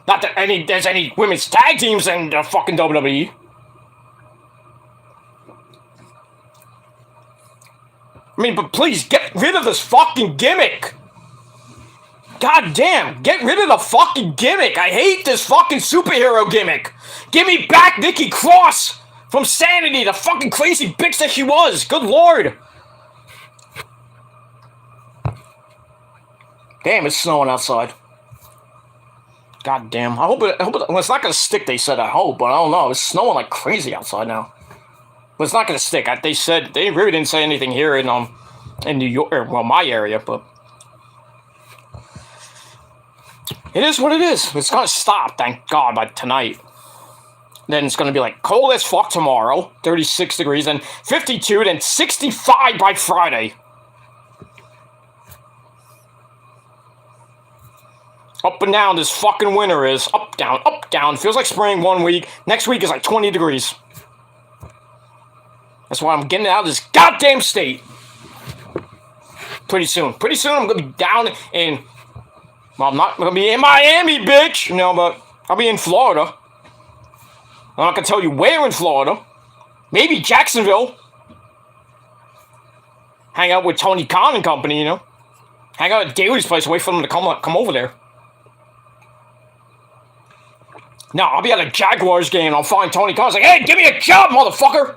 Not that there's any women's tag teams in the fucking WWE. But please, get rid of this fucking gimmick. God damn, get rid of the fucking gimmick. I hate this fucking superhero gimmick. Give me back Nikki Cross from Sanity, the fucking crazy bitch that she was. Good lord. Damn, it's snowing outside. God damn. I hope it's not gonna stick, they said, I hope, but I don't know. It's snowing like crazy outside now. But it's not gonna stick. They really didn't say anything here in New York, well, my area, but it is what it is. It's gonna stop, thank God, by tonight. Then it's gonna be like cold as fuck tomorrow, 36 degrees, then 52, then 65 by Friday. Up and down this fucking winter is. Up, down, up, down. Feels like spring 1 week. Next week is like 20 degrees. That's why I'm getting out of this goddamn state. Pretty soon. Pretty soon I'm going to be down in... Well, I'm not going to be in Miami, bitch. But I'll be in Florida. I'm not going to tell you where in Florida. Maybe Jacksonville. Hang out with Tony Khan and company, Hang out at Daly's place. Wait for them to come over there. No, I'll be at a Jaguars game and I'll find Tony Khan. Like, hey, give me a job, motherfucker!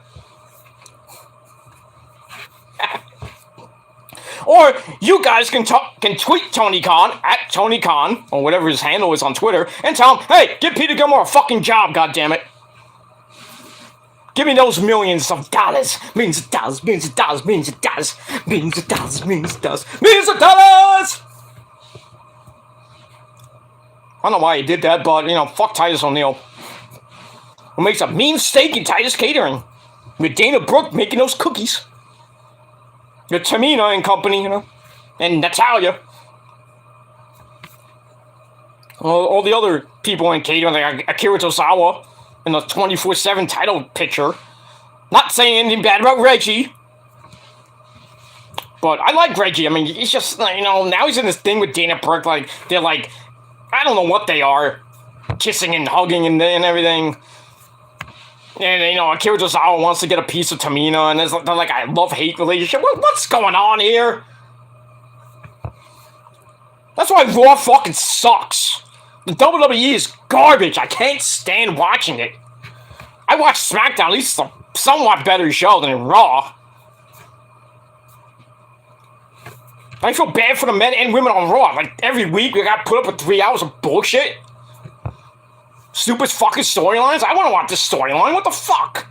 Or you guys can tweet Tony Khan at Tony Khan or whatever his handle is on Twitter and tell him, hey, give Peter Gilmore a fucking job, goddammit. Give me those millions of dollars. Millions of dollars, millions of dollars, millions of dollars, millions of dollars, millions of dollars, millions of dollars! I don't know why he did that, but, fuck Titus O'Neil. Who makes a mean steak in Titus Catering. With Dana Brooke making those cookies. With Tamina and company, And Natalia. All the other people in catering, like Akira Tozawa. In the 24/7 title picture. Not saying anything bad about Reggie. But I like Reggie. He's just, now he's in this thing with Dana Brooke. Like, they're like... I don't know what they are. Kissing and hugging and everything. And, Akira Tozawa wants to get a piece of Tamina. And they're like a love-hate relationship. What's going on here? That's why Raw fucking sucks. The WWE is garbage. I can't stand watching it. I watch Smackdown. At least it's a somewhat better show than Raw. I feel bad for the men and women on Raw. Like, every week we got put up with 3 hours of bullshit. Stupid fucking storylines. I want to watch this storyline. What the fuck?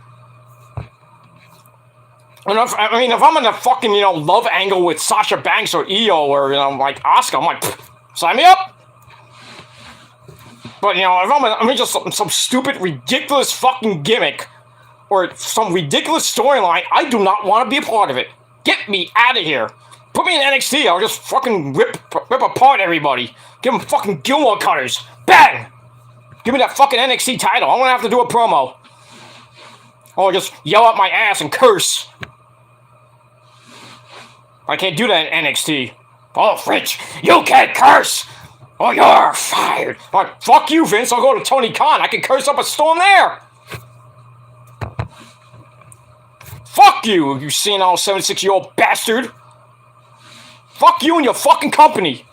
And if I'm in a fucking, love angle with Sasha Banks or Aew or, like, Asuka, I'm like, sign me up. But, if I'm in just some stupid, ridiculous fucking gimmick or some ridiculous storyline, I do not want to be a part of it. Get me out of here. Put me in NXT, I'll just fucking rip apart everybody. Give them fucking Gilmore cutters. Bang! Give me that fucking NXT title. I'm gonna have to do a promo. Or just yell at my ass and curse. I can't do that in NXT. Oh, Fritz, you can't curse! Oh, you're fired. Like, fuck you, Vince. I'll go to Tony Khan. I can curse up a storm there. Fuck you, you senile 76-year-old bastard. Fuck you and your fucking company.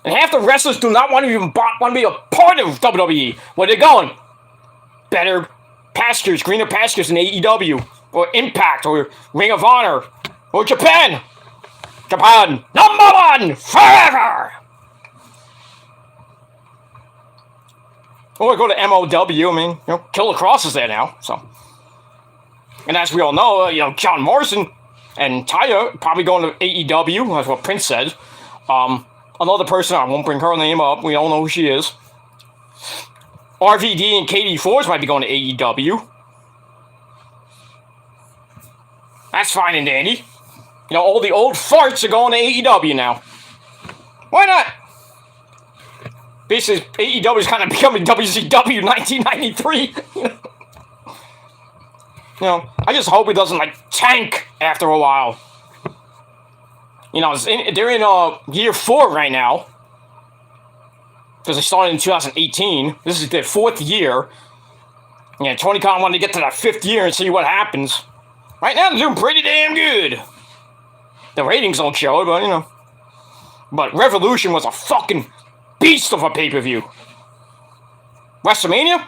And half the wrestlers do not want to be a part of WWE. Where they're going? Better pastures, greener pastures in AEW, or Impact, or Ring of Honor, or Japan. Japan, #1 forever. Or go to MOW. I mean, Killer Cross is there now. So, and as we all know, John Morrison and Taya probably going to AEW. That's what Prince said. Another person, I won't bring her name up. We all know who she is. RVD and Katie Forbes might be going to AEW. That's fine and dandy. All the old farts are going to AEW now. Why not? Basically, AEW is kind of becoming WCW 1993. I just hope it doesn't, tank after a while. They're in year 4 right now. Because they started in 2018. This is their 4th year. Yeah, Tony Khan wanted to get to that 5th year and see what happens. Right now, they're doing pretty damn good. The ratings don't show it, but, But Revolution was a fucking beast of a pay-per-view. Wrestlemania?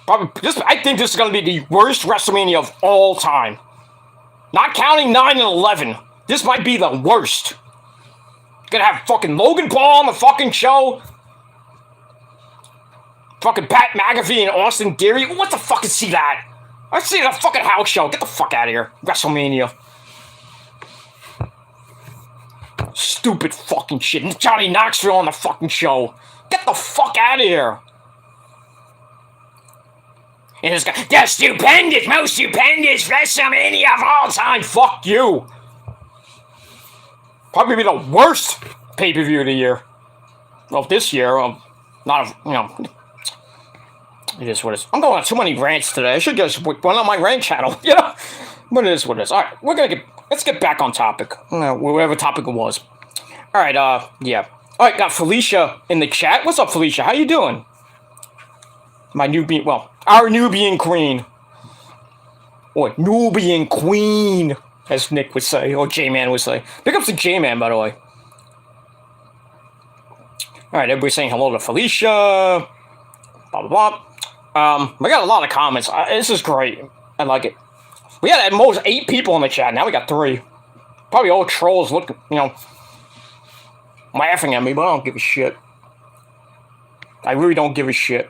Probably, I think this is going to be the worst Wrestlemania of all time. Not counting 9 and 11. This might be the worst. Gonna have fucking Logan Paul on the fucking show. Fucking Pat McAfee and Austin Theory. What the fuck is that? I see the fucking house show. Get the fuck out of here. WrestleMania. Stupid fucking shit. Johnny Knoxville on the fucking show. Get the fuck out of here. And this guy, the stupendous, most stupendous WrestleMania of all time. Fuck you. Probably be the worst pay-per-view of the year. Well, this year, it is what it is. I'm going on too many rants today. I should just run on my rant channel, But it is what it is. All right, let's get back on topic. Whatever topic it was. All right, yeah. All right, got Felicia in the chat. What's up, Felicia? How you doing? Our Nubian queen. Or Nubian queen, as Nick would say, or J-Man would say. Pick up to J-Man, by the way. Alright, everybody's saying hello to Felicia. Blah, blah, blah. We got a lot of comments. This is great. I like it. We had at most 8 people in the chat. Now we got 3. Probably all trolls looking, laughing at me, but I don't give a shit. I really don't give a shit.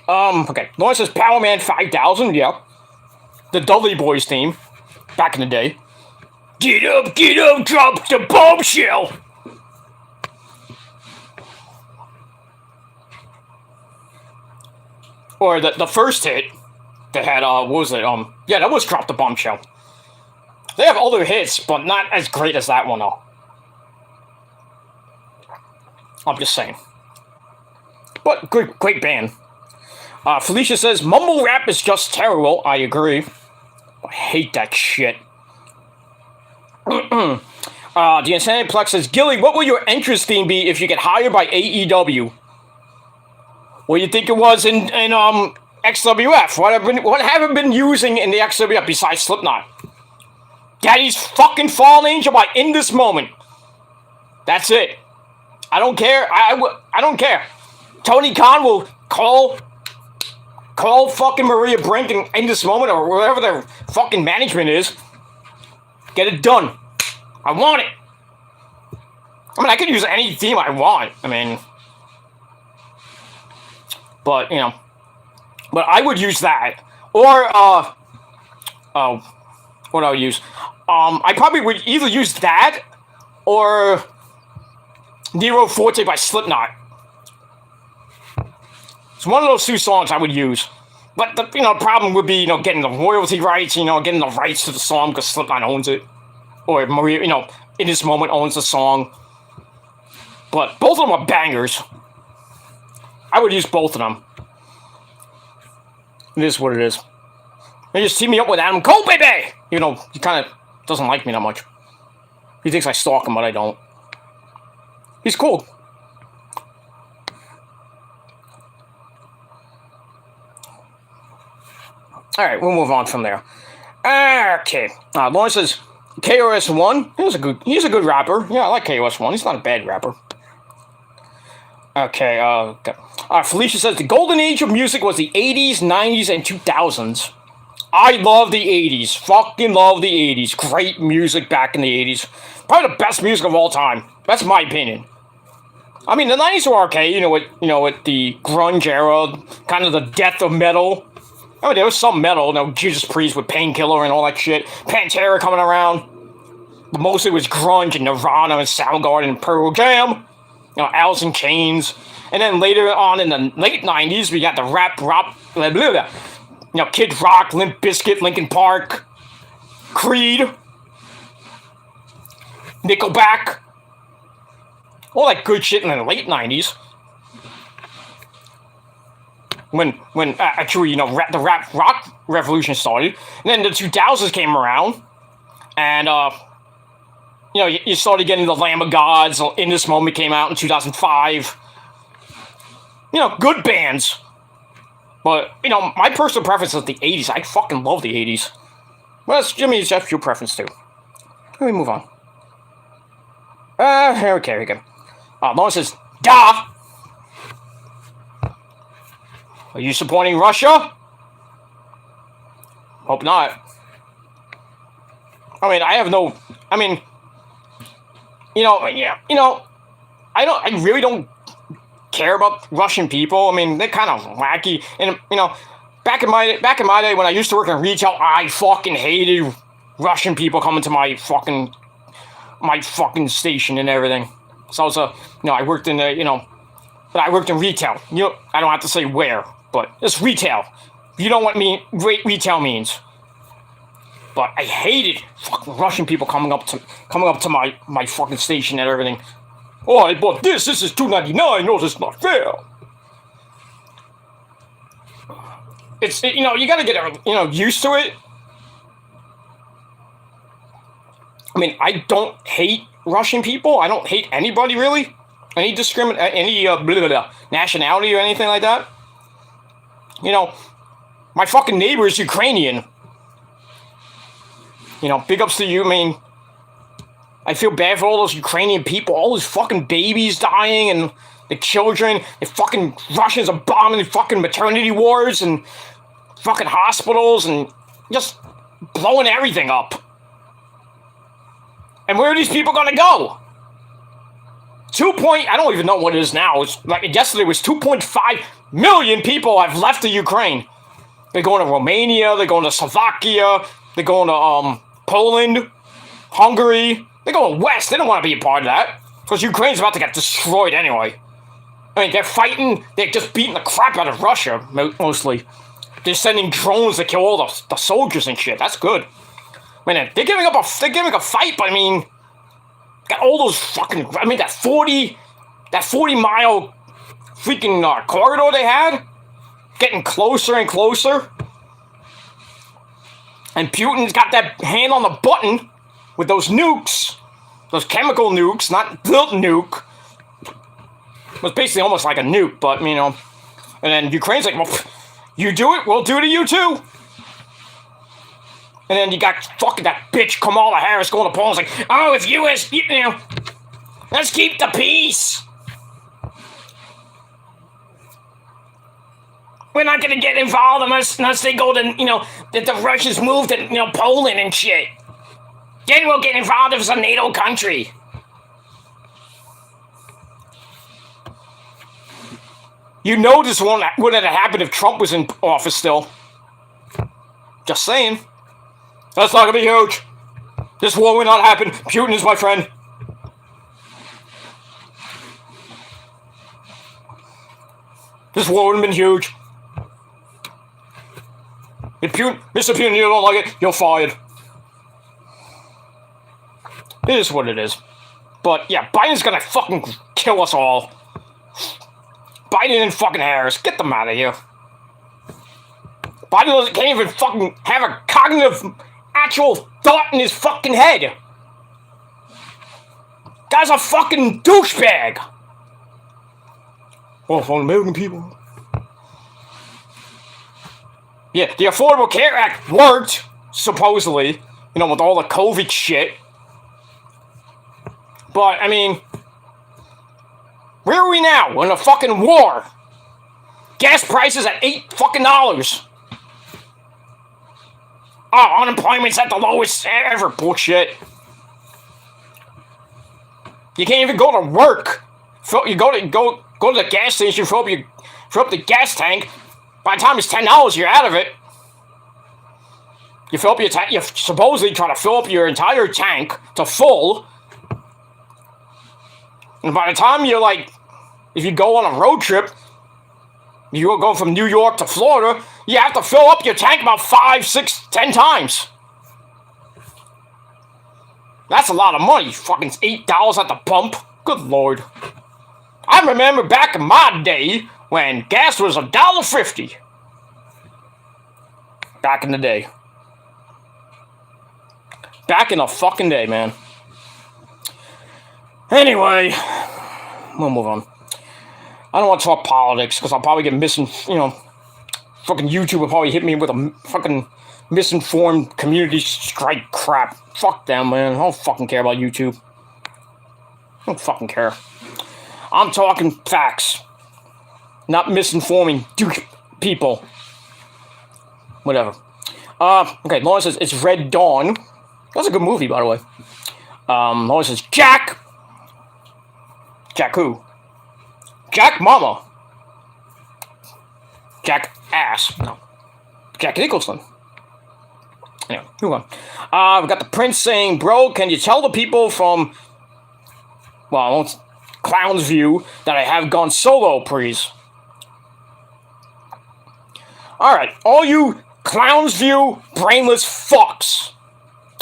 Okay. Lawrence says Power Man 5000, yeah. The Dudley Boys team. Back in the day. Get up, drop the bombshell! Or the first hit that had, what was it? Yeah, that was Drop the Bombshell. They have other hits, but not as great as that one, though. I'm just saying. But great band. Felicia says, mumble rap is just terrible. I agree. I hate that shit. The Insanity Plex says, Gilly, what will your entrance theme be if you get hired by AEW? What do you think it was in XWF? What haven't been using in the XWF besides Slipknot? Daddy's fucking fallen angel by In This Moment. That's it. I don't care. I don't care. Tony Khan will call fucking Maria Brink in This Moment or whatever their fucking management is. Get it done. I want it. I mean, I could use any theme I want. I mean, but, you know, but I would use that. Or, what I would use? I probably would either use that or Nero Forte by Slipknot. It's one of those two songs I would use. But the problem would be, getting the royalty rights, getting the rights to the song because Slipknot owns it. Or Maria, in this moment owns the song. But both of them are bangers. I would use both of them. It is what it is. They just team me up with Adam Cole, baby! He kind of doesn't like me that much. He thinks I stalk him, but I don't. He's cool. Alright, we'll move on from there. Okay. Lawrence says, KOS1, he's a good rapper. Yeah, I like KOS1. He's not a bad rapper. Okay, Felicia says, the golden age of music was the 80s, 90s, and 2000s. I love the 80s. Fucking love the 80s. Great music back in the 80s. Probably the best music of all time. That's my opinion. I mean, the 90s were okay, with the grunge era, kind of the death of metal. I mean, there was some metal, Judas Priest with Painkiller and all that shit. Pantera coming around. But mostly it was grunge and Nirvana and Soundgarden and Pearl Jam. Alice in Chains. And then later on in the late 90s, we got the rap, blah, blah, blah. Kid Rock, Limp Bizkit, Linkin Park, Creed, Nickelback. All that good shit in the late 90s. When actually, the rap rock revolution started. And then the 2000s came around. And, you started getting the Lamb of Gods. In This Moment came out in 2005. Good bands. But, my personal preference is the 80s. I fucking love the 80s. Well, that's your preference too. Let me move on. Okay, here we go. Lawrence says, duh! Are you supporting Russia? Hope not. I mean, I really don't care about Russian people. I mean, they're kind of wacky. And, back in my day when I used to work in retail, I fucking hated Russian people coming to my fucking station and everything. So I was I worked in I worked in retail. I don't have to say where, but it's retail. You know what retail means. But I hated fucking Russian people coming up to my fucking station and everything. Oh, I bought this. This is $2.99. No, this is not fair. You gotta get used to it. I mean, I don't hate Russian people. I don't hate anybody really. Any nationality or anything like that. My fucking neighbor is Ukrainian. Big ups to you. I mean, I feel bad for all those Ukrainian people, all those fucking babies dying and the children. The fucking Russians are bombing the fucking maternity wards and fucking hospitals and just blowing everything up. And where are these people gonna go? I don't even know what it is now. It's like yesterday was 2.5 million people have left the Ukraine. They're going to Romania, they're going to Slovakia, they're going to Poland, Hungary. They're going west. They don't want to be a part of that. Because Ukraine's about to get destroyed anyway. I mean, they're fighting. They're just beating the crap out of Russia, mostly. They're sending drones to kill all the soldiers and shit. That's good. I mean, they're giving a fight, but I mean, got all those fucking, that 40-mile freaking corridor they had, getting closer and closer. And Putin's got that hand on the button with those nukes, those chemical nukes, not the nuke. It was basically almost like a nuke, but, And then Ukraine's like, well, you do it, we'll do it to you too. And then you got fucking that bitch Kamala Harris going to Poland, like, oh, if U.S., let's keep the peace. We're not going to get involved unless they go to, that the Russians move to, Poland and shit. Then we'll get involved if it's a NATO country. You know this wouldn't have happened if Trump was in office still. Just saying. That's not gonna be huge. This war will not happen. Putin is my friend. This war would have been huge. If Mr. Putin, you don't like it, you're fired. It is what it is. But yeah, Biden's gonna fucking kill us all. Biden and fucking Harris, get them out of here. Biden can't even fucking have a cognitive, actual thought in his fucking head. Guy's a fucking douchebag. Oh, for American people. Yeah, the Affordable Care Act worked, supposedly, you know, with all the COVID shit. But, I mean, where are we now? We're in a fucking war. Gas prices at $8 fucking dollars. Oh, unemployment's at the lowest ever. Bullshit. You can't even go to work. You go to the gas station, fill up the gas tank. By the time it's $10, you're out of it. You fill up your tank. You supposedly try to fill up your entire tank to full. And by the time you're like, if you go on a road trip, you go from New York to Florida, you have to fill up your tank about 5, 6, 10 times. That's a lot of money. Fucking $8 at the pump. Good Lord. I remember back in my day when gas was $1.50. Back in the day. Back in the fucking day, man. Anyway, we'll move on. I don't want to talk politics because I'll probably get fucking YouTube will probably hit me with a fucking misinformed community strike crap. Fuck them, man. I don't fucking care about YouTube. I don't fucking care. I'm talking facts. Not misinforming people. Whatever. Okay, Lauren says it's Red Dawn. That's a good movie, by the way. Lauren says Jack. Jack who? Jack Mama. Jack Ass. No. Jack Nicholson. Anyway, move on. We got the Prince saying, bro, can you tell the people from, well, Clown's View that I have gone solo, please? Alright, all you Clown's View brainless fucks.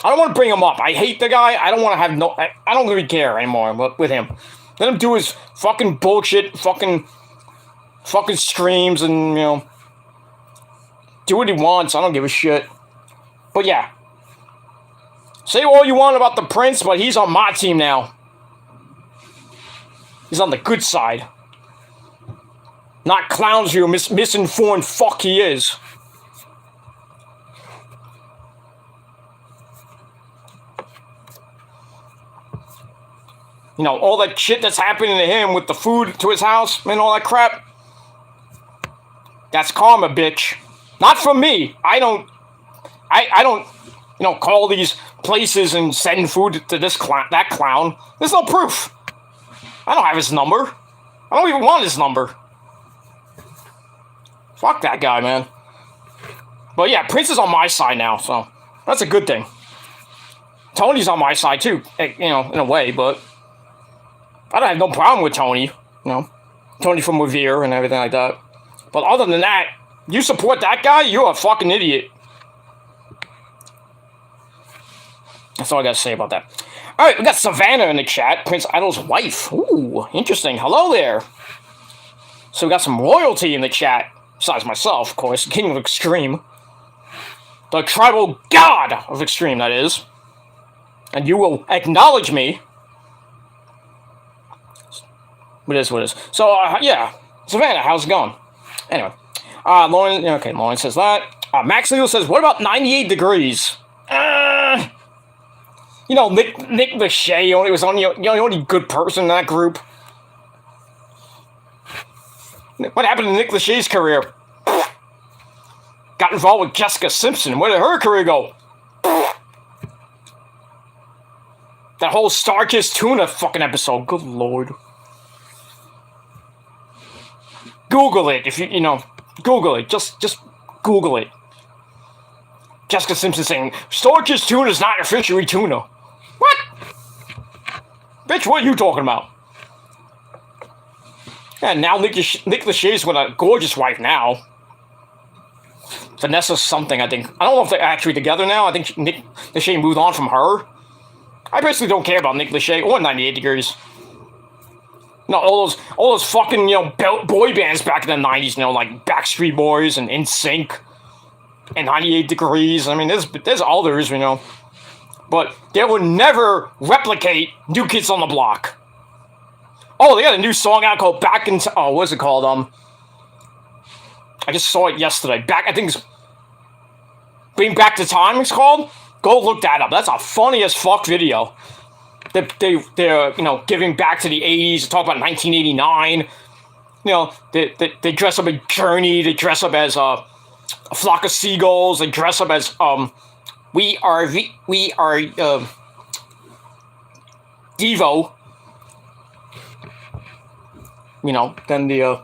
I don't want to bring him up. I hate the guy. I don't want to have I don't really care anymore with him. Let him do his fucking bullshit, fucking streams and, do what he wants. I don't give a shit. But yeah. Say all you want about the Prince, but he's on my team now. He's on the good side. Not Clown's View, misinformed fuck he is. All that shit that's happening to him with the food to his house and all that crap. That's karma, bitch. Not from me. I don't, call these places and send food to that clown. There's no proof. I don't have his number. I don't even want his number. Fuck that guy, man. But yeah, Prince is on my side now, so that's a good thing. Tony's on my side too, in a way, but I don't have no problem with Tony, Tony from Revere and everything like that. But other than that, you support that guy, you're a fucking idiot. That's all I gotta say about that. Alright, we got Savannah in the chat, Prince Idol's wife. Ooh, interesting. Hello there. So we got some royalty in the chat. Besides myself, of course, King of Extreme. The tribal god of Extreme, that is. And you will acknowledge me. What is. So, yeah. Savannah, how's it going? Anyway. Lauren says that. Max Legal says, what about 98 degrees? Nick Lachey was only the only good person in that group. What happened to Nick Lachey's career? Got involved with Jessica Simpson. Where did her career go? That whole Starkist Tuna fucking episode. Good lord. Google it if you know. Google it. Just Google it. Jessica Simpson saying, Starkist Tuna is not your fishery tuna. What? Bitch, what are you talking about? And now Nick Lachey's with a gorgeous wife now. Vanessa something, I think. I don't know if they're actually together now. I think Nick Lachey moved on from her. I basically don't care about Nick Lachey or 98 Degrees. No, all those fucking, you know, boy bands back in the 90s, you know, like Backstreet Boys and NSYNC and 98 Degrees. I mean, there's others, you know. But they will never replicate New Kids on the Block. Oh, they got a new song out called Back in... Oh, what is it called? I just saw it yesterday. I think it's... Bring Back to Time, it's called? Go look that up. That's a funny as fuck video. They're you know, giving back to the 80s. They talk about 1989. You know, they dress up as Journey. They dress up as a flock of seagulls. They dress up as we are Devo. You know, then the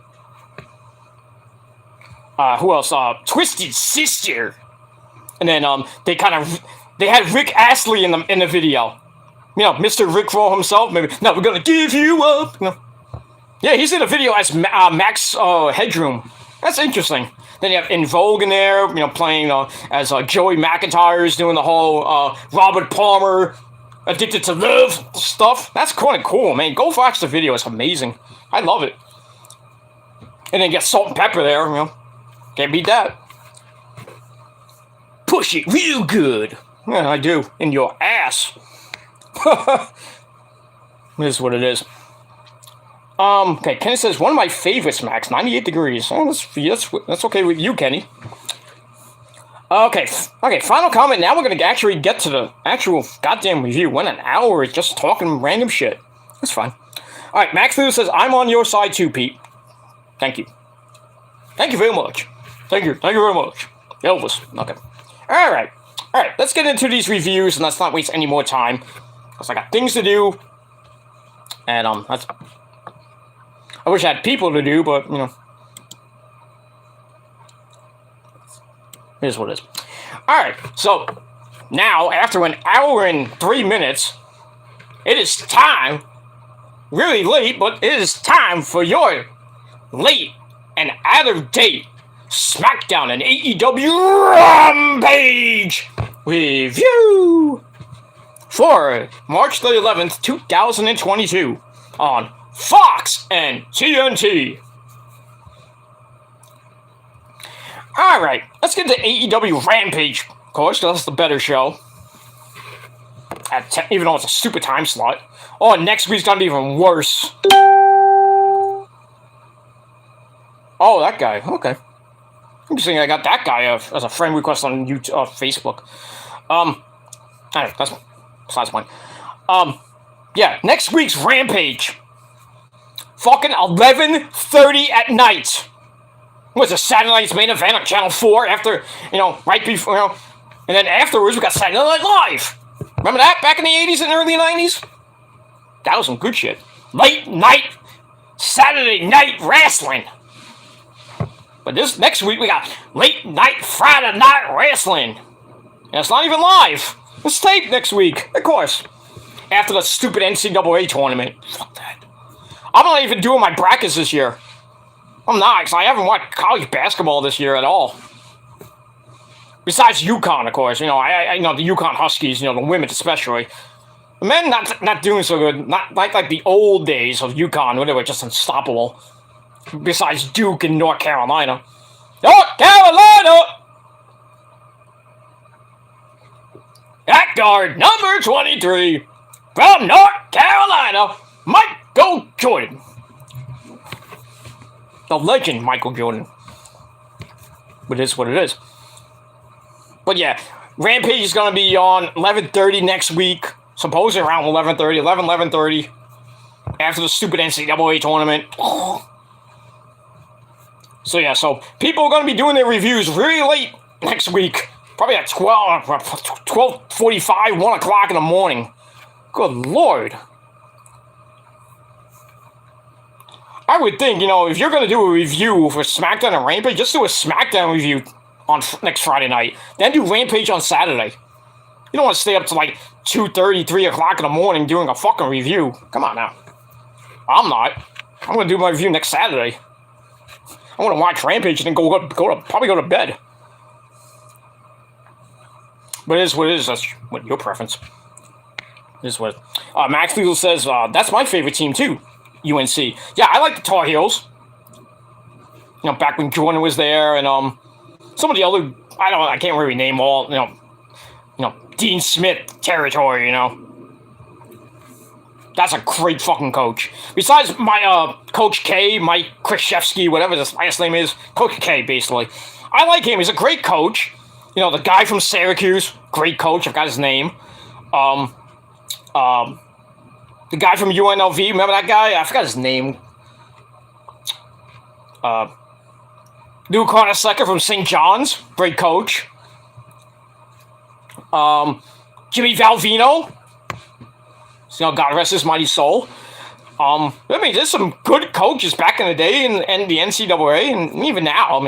who else? Twisted Sister. And then they had Rick Astley in the video. You know, Mr. Rick Roll himself. Maybe no, we're gonna give you up. No. Yeah, he's in a video as Max Headroom. That's interesting. Then you have In Vogue in there. You know, playing as Joey McIntyre's doing the whole Robert Palmer Addicted to Love stuff. That's kind of cool, man. Go watch the video. It's amazing. I love it. And then get Salt and Pepper there. You know, can't beat that. Push it real good. Yeah, I do. In your ass. This is what it is. Okay, Kenny says, one of my favorites, Max, 98 Degrees. Oh, that's okay with you, Kenny. Okay, final comment. Now we're going to actually get to the actual goddamn review. Went an hour just talking random shit. That's fine. Alright, Max Lewis says, I'm on your side too, Pete. Thank you. Thank you very much. Thank you very much. Elvis. Okay. Alright, let's get into these reviews and let's not waste any more time. Because I got things to do. And, that's... I wish I had people to do, but, you know. It is what it is. Alright, so, now, after an hour and 3 minutes, it is time, really late, but it is time for your late and out-of-date Smackdown and Aew Rampage review for March the 11th, 2022 on Fox and TNT. Alright, let's get to Aew Rampage, of course, because that's the better show. Even though it's a stupid time slot. Oh, next week's gonna be even worse. Oh, that guy. Okay. Interesting, I got that guy as a friend request on YouTube, Facebook. Alright, that's besides the point. Yeah, next week's Rampage. Fucking 11:30 at night. Was a Saturday Night's main event on Channel 4 after, you know, right before, you know, and then afterwards we got Saturday Night Live. Remember that back in the 80s and early 90s? That was some good shit. Late night, Saturday night wrestling. But this next week we got late night Friday night wrestling. And it's not even live. It's taped next week, of course. After the stupid NCAA tournament. Fuck that. I'm not even doing my brackets this year. I'm not, because I haven't watched college basketball this year at all. Besides UConn, of course. You know, I know the UConn Huskies, you know, the women especially. The men not doing so good. Not like the old days of UConn, where they were just unstoppable. Besides Duke and North Carolina. North Carolina! At guard number 23 from North Carolina, Michael Jordan. The legend Michael Jordan. But it is what it is. But yeah, Rampage is going to be on 11:30 next week. Supposedly around 11:30. After the stupid NCAA tournament. So yeah, so people are going to be doing their reviews really late next week. Probably at 12:45, 1 o'clock in the morning. Good Lord. I would think, if you're going to do a review for Smackdown and Rampage, just do a Smackdown review on next Friday night. Then do Rampage on Saturday. You don't want to stay up to like 2:30, 3 o'clock in the morning doing a fucking review. Come on now. I'm not. I'm going to do my review next Saturday. I want to watch Rampage and then probably go to bed. But it is what it is. That's what your preference. It is what. Max Legal says that's my favorite team too. UNC. Yeah, I like the Tar Heels. Back when Jordan was there, and some of the other. I can't really name all. Dean Smith territory. That's a great fucking coach. Besides my Coach K, Mike Krzyzewski, whatever his last name is, Coach K, basically. I like him. He's a great coach. The guy from Syracuse, great coach. I've got his name. The guy from UNLV, remember that guy? I forgot his name. Lou Carnesecca from St. John's, great coach. Jimmy Valvino. God rest his mighty soul. There's some good coaches back in the day in the NCAA, and even now,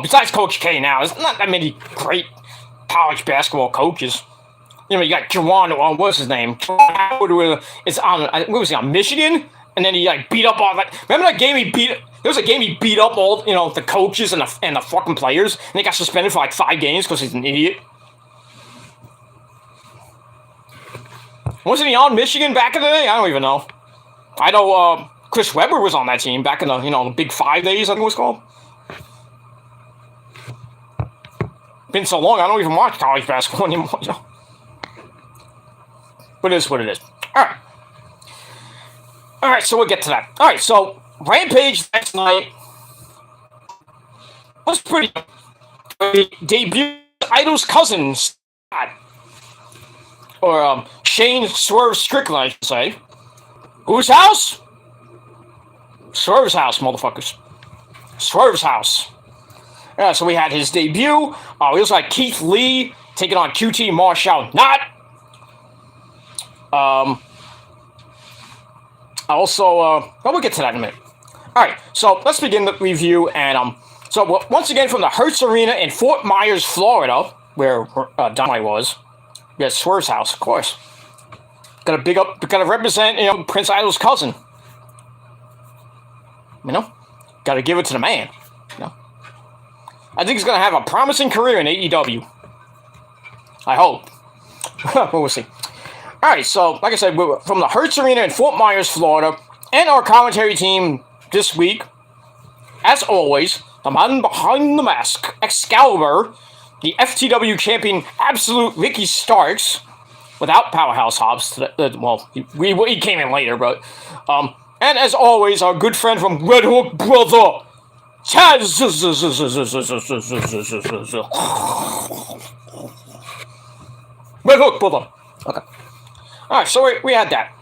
besides Coach K now, there's not that many great college basketball coaches. You got Juwan, what's his name? It's on Michigan? And then he beat up all that. Remember that game there was a game he beat up all, the coaches and the fucking players, and he got suspended for 5 games because he's an idiot. Wasn't he on Michigan back in the day? I don't even know. I know Chris Webber was on that team back in the, the Big 5 days, I think it was called. Been so long, I don't even watch college basketball anymore, But it is what it is. Alright, so we'll get to that. Alright, so Rampage last night was pretty good. Debut Idol's cousin, or Shane Swerve Strickland, I should say. Whose house? Swerve's house, motherfuckers. Swerve's house. Yeah, so we had his debut. We also had Keith Lee taking on QT Marshall Not. We'll get to that in a minute. Alright, so let's begin the review. And once again from the Hertz Arena in Fort Myers, Florida, where Dynamite was. We had Swerve's house, of course. Gotta represent, Prince Idol's cousin. Gotta give it to the man. I think he's gonna have a promising career in AEW. I hope. We'll see. Alright, so, like I said, we're from the Hertz Arena in Fort Myers, Florida, and our commentary team this week, as always, the man behind the mask, Excalibur, the FTW champion, Absolute Ricky Starks, without Powerhouse Hobbs. He came in later, but, and as always, our good friend from Red Hook Brother, Chaz. Red Hook Brother. Okay. Alright, so we had that.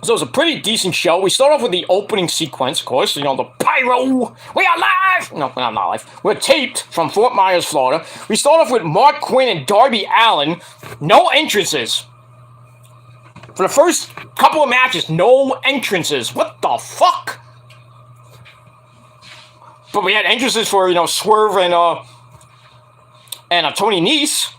So it was a pretty decent show. We start off with the opening sequence, of course. The pyro. We are live! No, we're not live. We're taped from Fort Myers, Florida. We start off with Mark Quinn and Darby Allin. No entrances. For the first couple of matches, no entrances. What the fuck? But we had entrances for, Swerve and Tony Nese.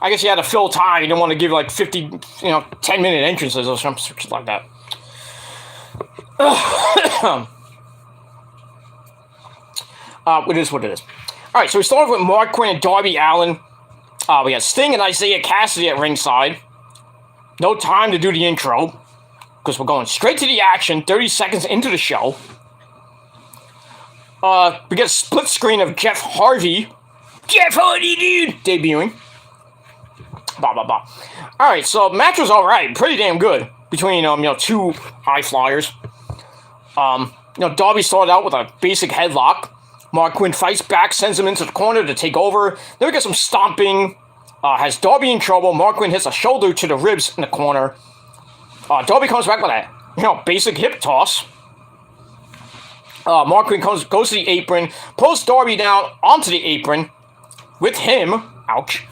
I guess you had to fill time. You didn't want to give 50, 10-minute entrances or something like that. It is what it is. All right, so we started with Mark Quinn and Darby Allin. We had Sting and Isaiah Cassidy at ringside. No time to do the intro because we're going straight to the action. 30 seconds into the show. We get a split screen of Jeff Hardy. Jeff Hardy, dude! Debuting. Blah, blah, blah. Alright, so match was alright. Pretty damn good. Between, two high flyers. Darby started out with a basic headlock. Mark Quinn fights back, sends him into the corner to take over. Then we get some stomping. Has Darby in trouble. Mark Quinn hits a shoulder to the ribs in the corner. Darby comes back with a, basic hip toss. Mark Quinn goes to the apron, pulls Darby down onto the apron with him. Ouch.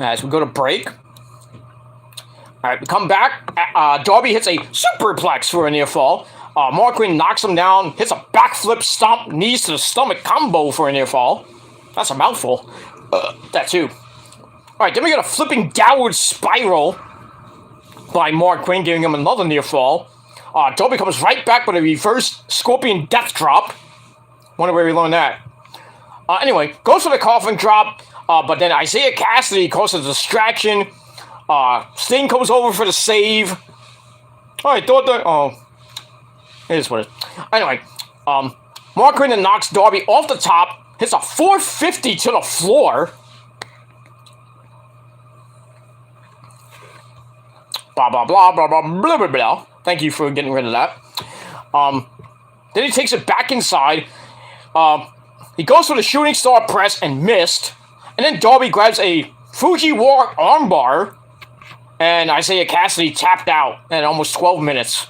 as we go to break. Alright, we come back. Darby hits a superplex for a near fall. Mark Quinn knocks him down, hits a backflip stomp, knees to the stomach combo for a near fall. That's a mouthful. That too. Alright, then we got a flipping downward spiral by Mark Quinn, giving him another near fall. Darby comes right back with a reverse scorpion death drop. Wonder where we learned that. Anyway, goes for the coffin drop, but then Isaiah Cassidy causes a distraction. Sting comes over for the save. Alright, thought that. Oh. It is what it is. Anyway, Mark Quinn then knocks Darby off the top, hits a 450 to the floor. Blah, blah, blah, blah, blah, blah, blah, blah. Thank you for getting rid of that. Then he takes it back inside. He goes for the shooting star press and missed. And then Darby grabs a Fujiwara armbar. And Isaiah Cassidy tapped out at almost 12 minutes.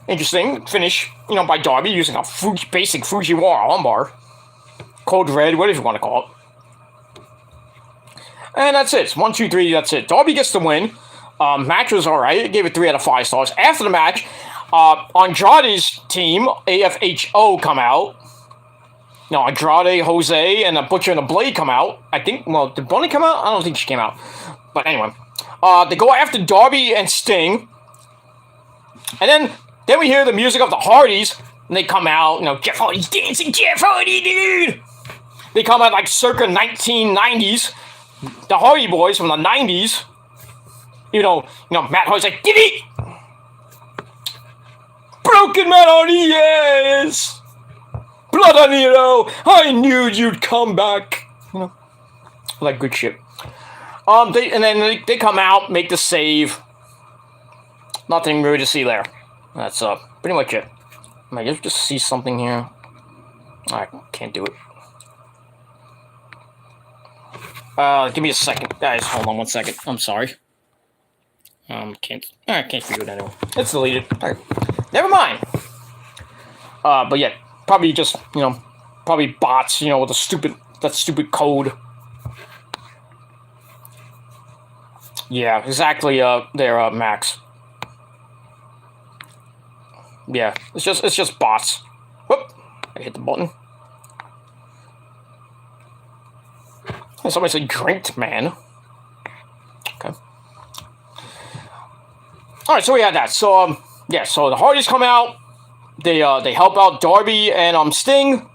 Interesting finish, by Darby using a basic Fujiwara armbar. Code Red, whatever you want to call it. And that's it. 1, 2, 3, that's it. Darby gets the win. Match was alright. Gave it 3 out of 5 stars. After the match, Andrade's team, AFHO, come out. No, Andrade, Jose, and the Butcher and the Blade come out. I think, did Bunny come out? I don't think she came out. But anyway. They go after Darby and Sting. And then we hear the music of the Hardys, and they come out, Jeff Hardy's dancing, Jeff Hardy, dude! They come out like circa 1990s. The Hardy Boys from the 90s. Matt Hardy's like, Diddy! Broken Matt Hardy, yes! Blood on Nero, I knew you'd come back. Like good shit. They come out, make the save. Nothing really to see there. That's pretty much it. I just see something here. I can't do it. Give me a second, guys. Hold on 1 second. I'm sorry. I can't figure it anyway. It's deleted. All right. Never mind. But yeah, probably just probably bots. With that stupid code. Yeah, exactly. There, Max. Yeah, it's just bots. Whoop! I hit the button. And somebody said drinked, man. Okay. Alright, so we had that. So yeah, so the Hardys come out. They help out Darby and Sting.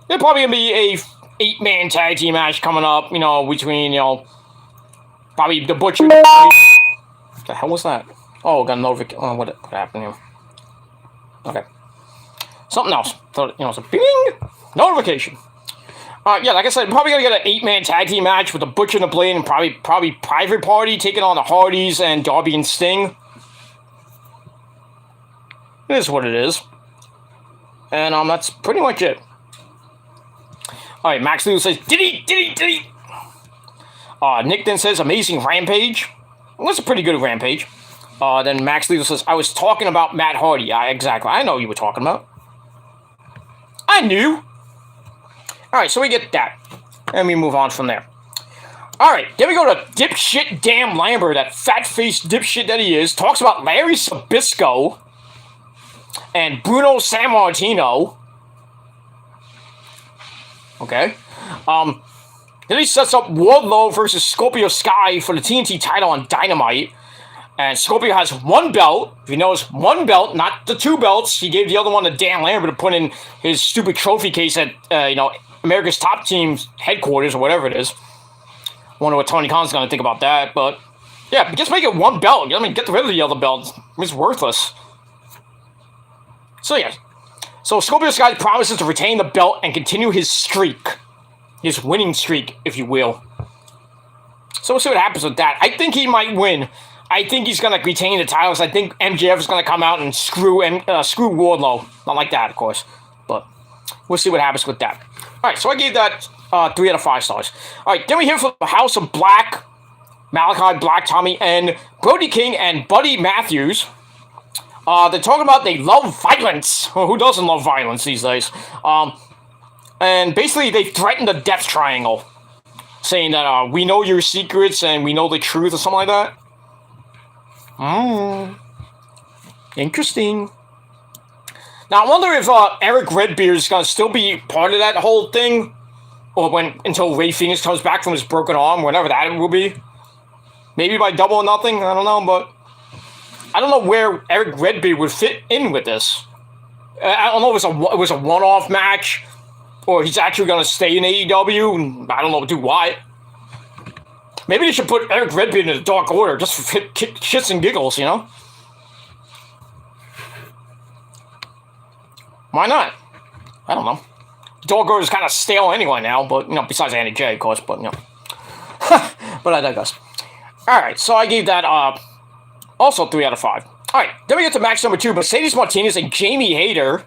There's probably gonna be a 8-man tag team match coming up, between probably the Butcher. What the hell was that? Oh, got a notification. Oh, what happened here? Okay. Something else. So, it's a bing! Notification. Yeah, like I said, probably gonna get an 8-man tag team match with the Butcher and the Blade and probably Private Party taking on the Hardys and Darby and Sting. It is what it is. And that's pretty much it. Alright, Max Lewis says, Diddy! Nick then says, amazing Rampage. Well, that's a pretty good Rampage. Then Max Lewis says, I was talking about Matt Hardy. Yeah, exactly. I know you were talking about. I knew. Alright, so we get that. And we move on from there. Alright, then we go to dipshit Dan Lambert, that fat-faced dipshit that he is. Talks about Larry Sabisco and Bruno Sammartino. Okay. Then he sets up Wardlow versus Scorpio Sky for the TNT title on Dynamite. And Scorpio has 1 belt. If you notice, 1 belt, not the 2 belts. He gave the other one to Dan Lambert to put in his stupid trophy case at, America's Top Team's headquarters or whatever it is. Wonder what Tony Khan's going to think about that. But, yeah, just make it 1 belt. Get rid of the other belts. It's worthless. So, yeah. So, Scorpio Sky promises to retain the belt and continue his streak. His winning streak, if you will. So, we'll see what happens with that. I think he might win. I think he's going to retain the titles. I think MJF is going to come out and screw Wardlow. Not like that, of course. But we'll see what happens with that. Alright, so I gave that 3 out of 5 stars. Alright, then we hear from the House of Black, Malachi Black, Tommy, and Brody King and Buddy Matthews. They're talking about they love violence. Well, who doesn't love violence these days? And basically, they threaten the Death Triangle. saying that we know your secrets and we know the truth or something like that. Interesting. Now I wonder if Eric Redbeard is gonna still be part of that whole thing, or until Ray Phoenix comes back from his broken arm, whenever that will be. Maybe by Double or Nothing. I don't know, but I don't know where Eric Redbeard would fit in with this. I don't know if it was a one-off match, or he's actually gonna stay in AEW. And I don't know do what. Maybe they should put Eric Redbeard in the Dark Order just for shits and giggles, you know. Why not? I don't know. Dark Order is kind of stale anyway now, but, you know, besides Andy J, of course, but, you know. But I digress. Alright, so I gave that, also 3 out of 5. Alright, then we get to match number 2, Mercedes Martinez and Jamie Hayter.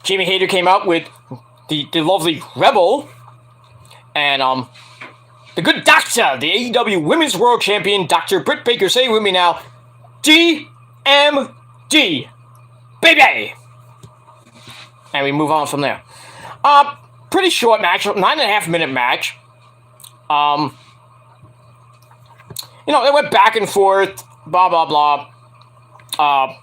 Jamie Hayter came out with the lovely Rebel, and, the good doctor, the AEW Women's World Champion, Dr. Britt Baker, say with me now, DMD. Baby! And we move on from there. Pretty short match, 9.5-minute match. You know, they went back and forth, blah, blah, blah.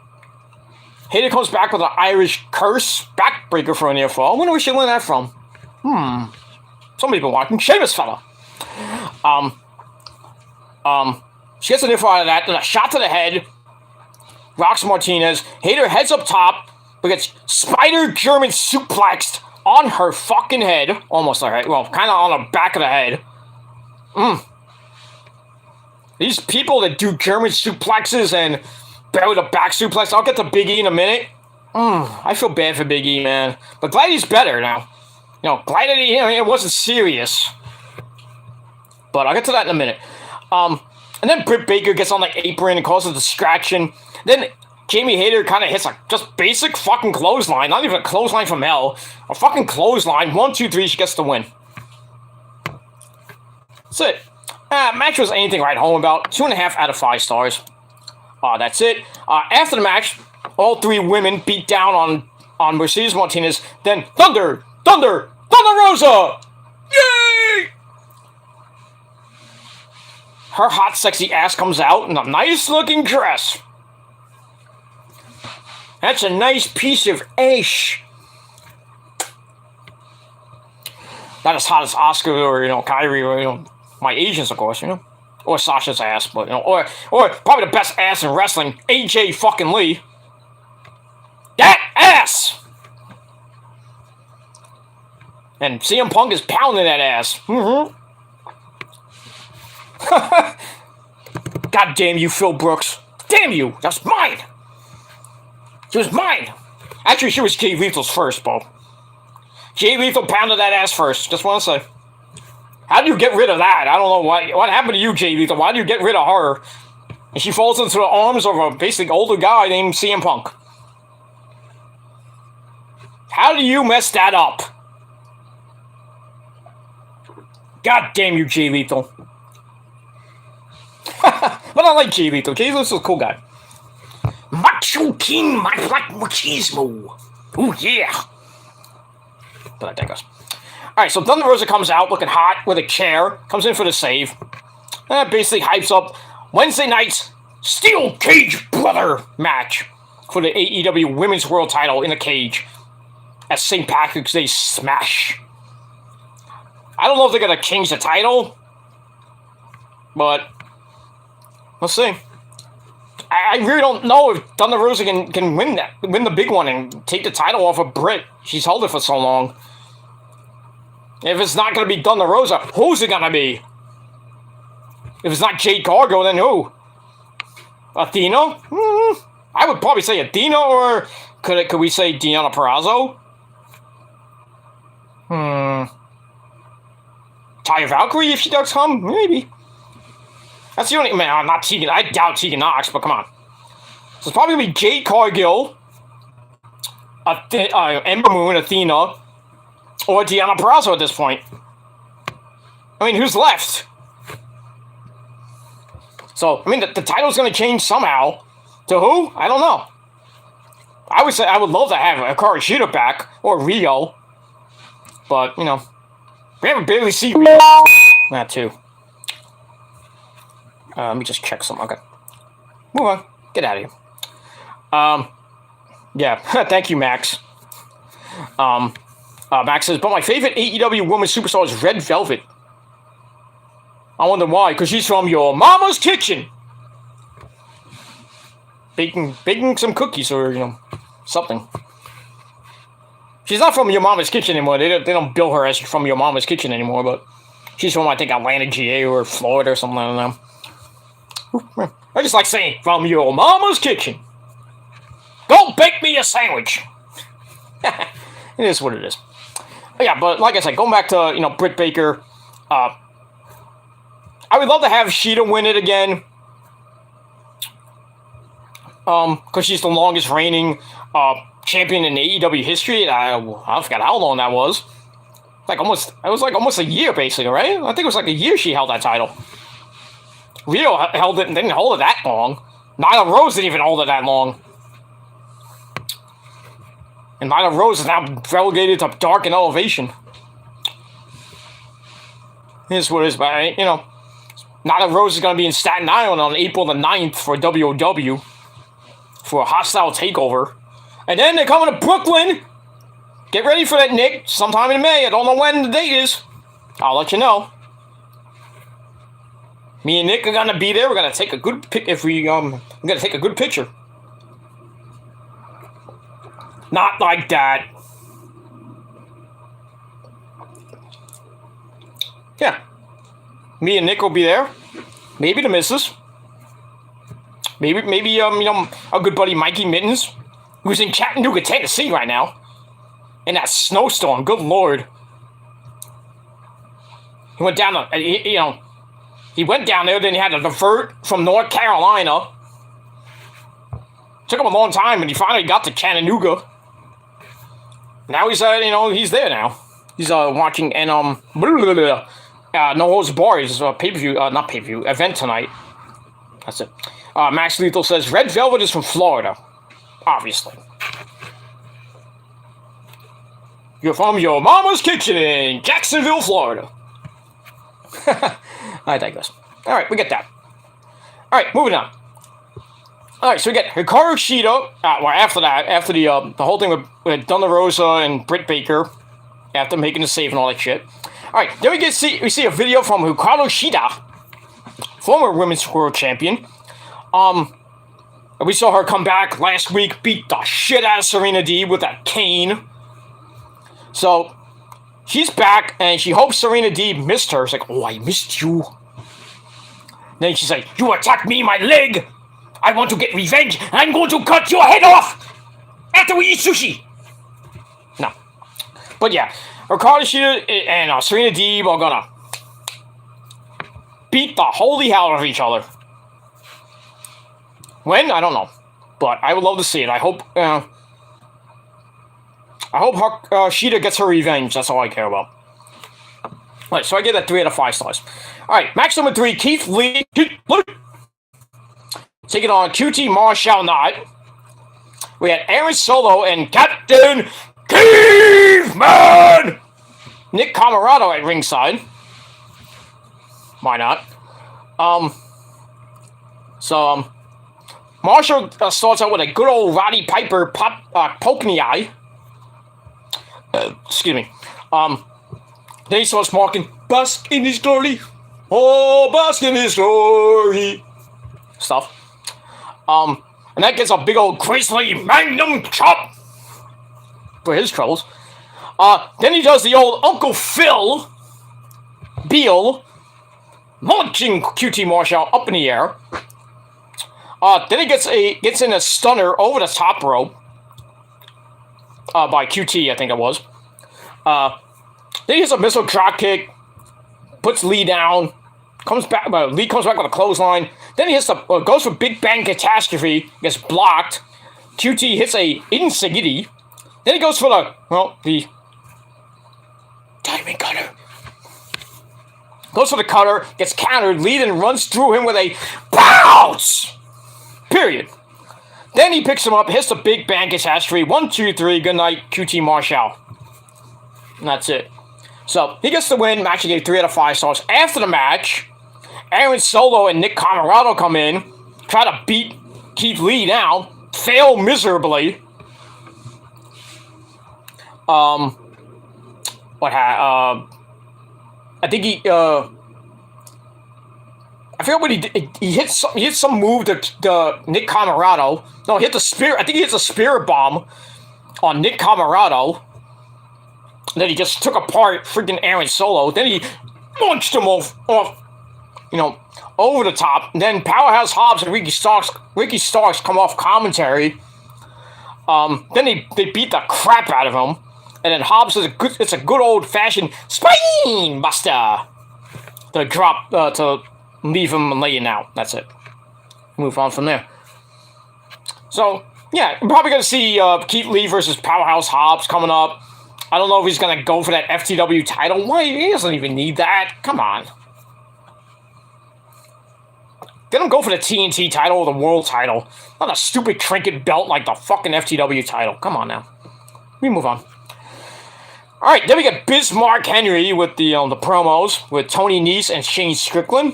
Hayter comes back with an Irish curse, backbreaker for a near fall. I wonder where she learned that from. Somebody's been watching. Sheamus fella. She gets a near fall out of that, then a shot to the head. Rocks Martinez. Hayter heads up top, but gets Spider German suplexed on her fucking head. Almost her head. Well, kind of on the back of the head. These people that do German suplexes and belly to back suplex. I'll get to Big E in a minute. I feel bad for Big E, man. But glad he's better now. You know, glad that it wasn't serious. But I'll get to that in a minute. And then Britt Baker gets on the apron and causes a distraction. Then Jamie Hayter kind of hits a just basic fucking clothesline. Not even a clothesline from hell. A fucking clothesline. 1, 2, 3. She gets the win. That's it. Match was anything to write home about. 2.5 out of 5 stars. That's it. After the match, all 3 women beat down on Mercedes Martinez. Then Thunder Rosa! Yay! Her hot, sexy ass comes out in a nice-looking dress. That's a nice piece of ash. Not as hot as Oscar or, you know, Kyrie or, you know, my Asians, of course, you know. Or Sasha's ass, but, you know, or probably the best ass in wrestling, AJ fucking Lee. That ass! And CM Punk is pounding that ass. God damn you, Phil Brooks. Damn you, that's mine! She was mine! Actually, she was Jay Lethal's first, Bo. Jay Lethal pounded that ass first, just want to say. How do you get rid of that? I don't know what happened to you, Jay Lethal. Why do you get rid of her? And she falls into the arms of a basically older guy named CM Punk. How do you mess that up? God damn you, Jay Lethal. But I like Jay Lethal. Jay Lethal's a cool guy. Macho King, my black machismo. Ooh, yeah. But I digress. Alright, so Thunder Rosa comes out looking hot with a chair. Comes in for the save. That basically hypes up Wednesday night's Steel Cage Brother match for the AEW Women's World title in a cage at St. Patrick's Day Smash. I don't know if they're going to change the title, but we'll see. I really don't know if Thunder Rosa can win the big one and take the title off of Britt. She's held it for so long. If it's not going to be Thunder Rosa, who's it going to be? If it's not Jade Cargill, then who? Athena? I would probably say Athena, or could we say Deonna Purrazzo? Taya Valkyrie, if she does come? Maybe. That's the only... Man, not Tegan. I doubt Tegan Knox, but come on. So it's probably going to be Jade Cargill, Ember Moon, Athena, or Deonna Purrazzo at this point. I mean, who's left? So, I mean, the title's going to change somehow. To who? I don't know. I would say I would love to have Hikaru Shida back, or Rio. But, you know, We haven't barely seen that too. Let me just check something. Okay. Move on. Get out of here. Yeah. Thank you, Max. Max says, but my favorite AEW woman superstar is Red Velvet. I wonder why. Because she's from your mama's kitchen. Baking some cookies or, something. She's not from your mama's kitchen anymore. They don't bill her as from your mama's kitchen anymore, but she's from, I think, Atlanta, GA or Florida or something, I don't know. I just like saying, from your mama's kitchen. Go bake me a sandwich. It is what it is. But yeah, but like I said, going back to, Britt Baker, I would love to have Sheeta win it again. Because she's the longest reigning champion in AEW history. I forgot how long that was. It was almost a year, basically, right? I think it was like a year she held that title. Rio held it and didn't hold it that long. Nyla Rose didn't even hold it that long. And Nyla Rose is now relegated to Dark and Elevation. Here's what it is, but, Nyla Rose is going to be in Staten Island on April the 9th for WOW. For a hostile takeover. And then they're coming to Brooklyn. Get ready for that, Nick. Sometime in May. I don't know when the date is. I'll let you know. Me and Nick are gonna be there. We're gonna take a good pic. We're gonna take a good picture. Not like that. Yeah. Me and Nick will be there. Maybe the missus. Maybe our good buddy Mikey Mittens, who's in Chattanooga, Tennessee right now, in that snowstorm. Good Lord. He went down, he went down there, then he had to divert from North Carolina. Took him a long time, and he finally got to Chattanooga. Now he's, he's there now. He's watching No Holds Barred, pay-per-view, not pay-per-view, event tonight. That's it. Max Lethal says, Red Velvet is from Florida. Obviously. You're from your mama's kitchen in Jacksonville, Florida. I digress. Alright, we get that. Alright, moving on. Alright, so we get Hikaru Shida. After that, after the whole thing with Thunder Rosa and Britt Baker, after making the save and all that shit. Alright, then we see a video from Hikaru Shida, former Women's World Champion. We saw her come back last week, beat the shit out of Serena Deeb with that cane. So, she's back, and she hopes Serena Deeb missed her. It's like, oh, I missed you. Then she's like, you attacked me, my leg! I want to get revenge, and I'm going to cut your head off! After we eat sushi! No. But yeah, Hikaru Shida and Serena Deeb are gonna beat the holy hell out of each other. When? I don't know. But I would love to see it. I hope Shida gets her revenge. That's all I care about. Alright, so I give that 3 out of 5 stars. Alright, match number 3, Keith Lee. Taking on QT Marshall Knott. We had Aaron Solo and Captain Caveman! Nick Camarado at ringside. Why not? Marshall starts out with a good old Roddy Piper poke in the eye. Excuse me. Then he starts marking, bask in his glory. Oh, bask in his glory. Stuff. And that gets a big old Grizzly Magnum chop for his troubles. Then he does the old Uncle Phil Beal, launching QT Marshall up in the air. Then he gets in a stunner over the top rope by QT, I think it was. Then he hits a missile drop kick, puts Lee down, Lee comes back with a clothesline. Then he hits goes for Big Bang Catastrophe, gets blocked. QT hits a Insigity. Then he goes for the Diamond Cutter. Goes for the cutter, gets countered. Lee then runs through him with a bounce. Period. Then he picks him up, hits the Big Bang Catastrophe. 1, 2, 3. Good night, QT Marshall. And that's it. So he gets the win. Match gave 3 out of 5 stars. After the match, Aaron Solo and Nick Comoroto come in, try to beat Keith Lee down, fail miserably. I think he I forget what he did. He hit some move to Nick Comoroto. No, he hit the spirit. I think he hit the spirit bomb on Nick Comoroto. Then he just took apart freaking Aaron Solo. Then he launched him off, over the top. And then Powerhouse Hobbs and Ricky Starks come off commentary. Then they beat the crap out of him. And then Hobbs is it's a good old fashioned spine buster to drop to leave him laying out. That's it. Move on from there. So yeah, we're probably gonna see Keith Lee versus Powerhouse Hobbs coming up. I don't know if he's gonna go for that FTW title. Why? He doesn't even need that. Come on. Let him go for the TNT title or the world title. Not a stupid trinket belt like the fucking FTW title. Come on now. We move on. Alright, then we got Bismarck Henry with the promos with Tony Nese and Shane Strickland.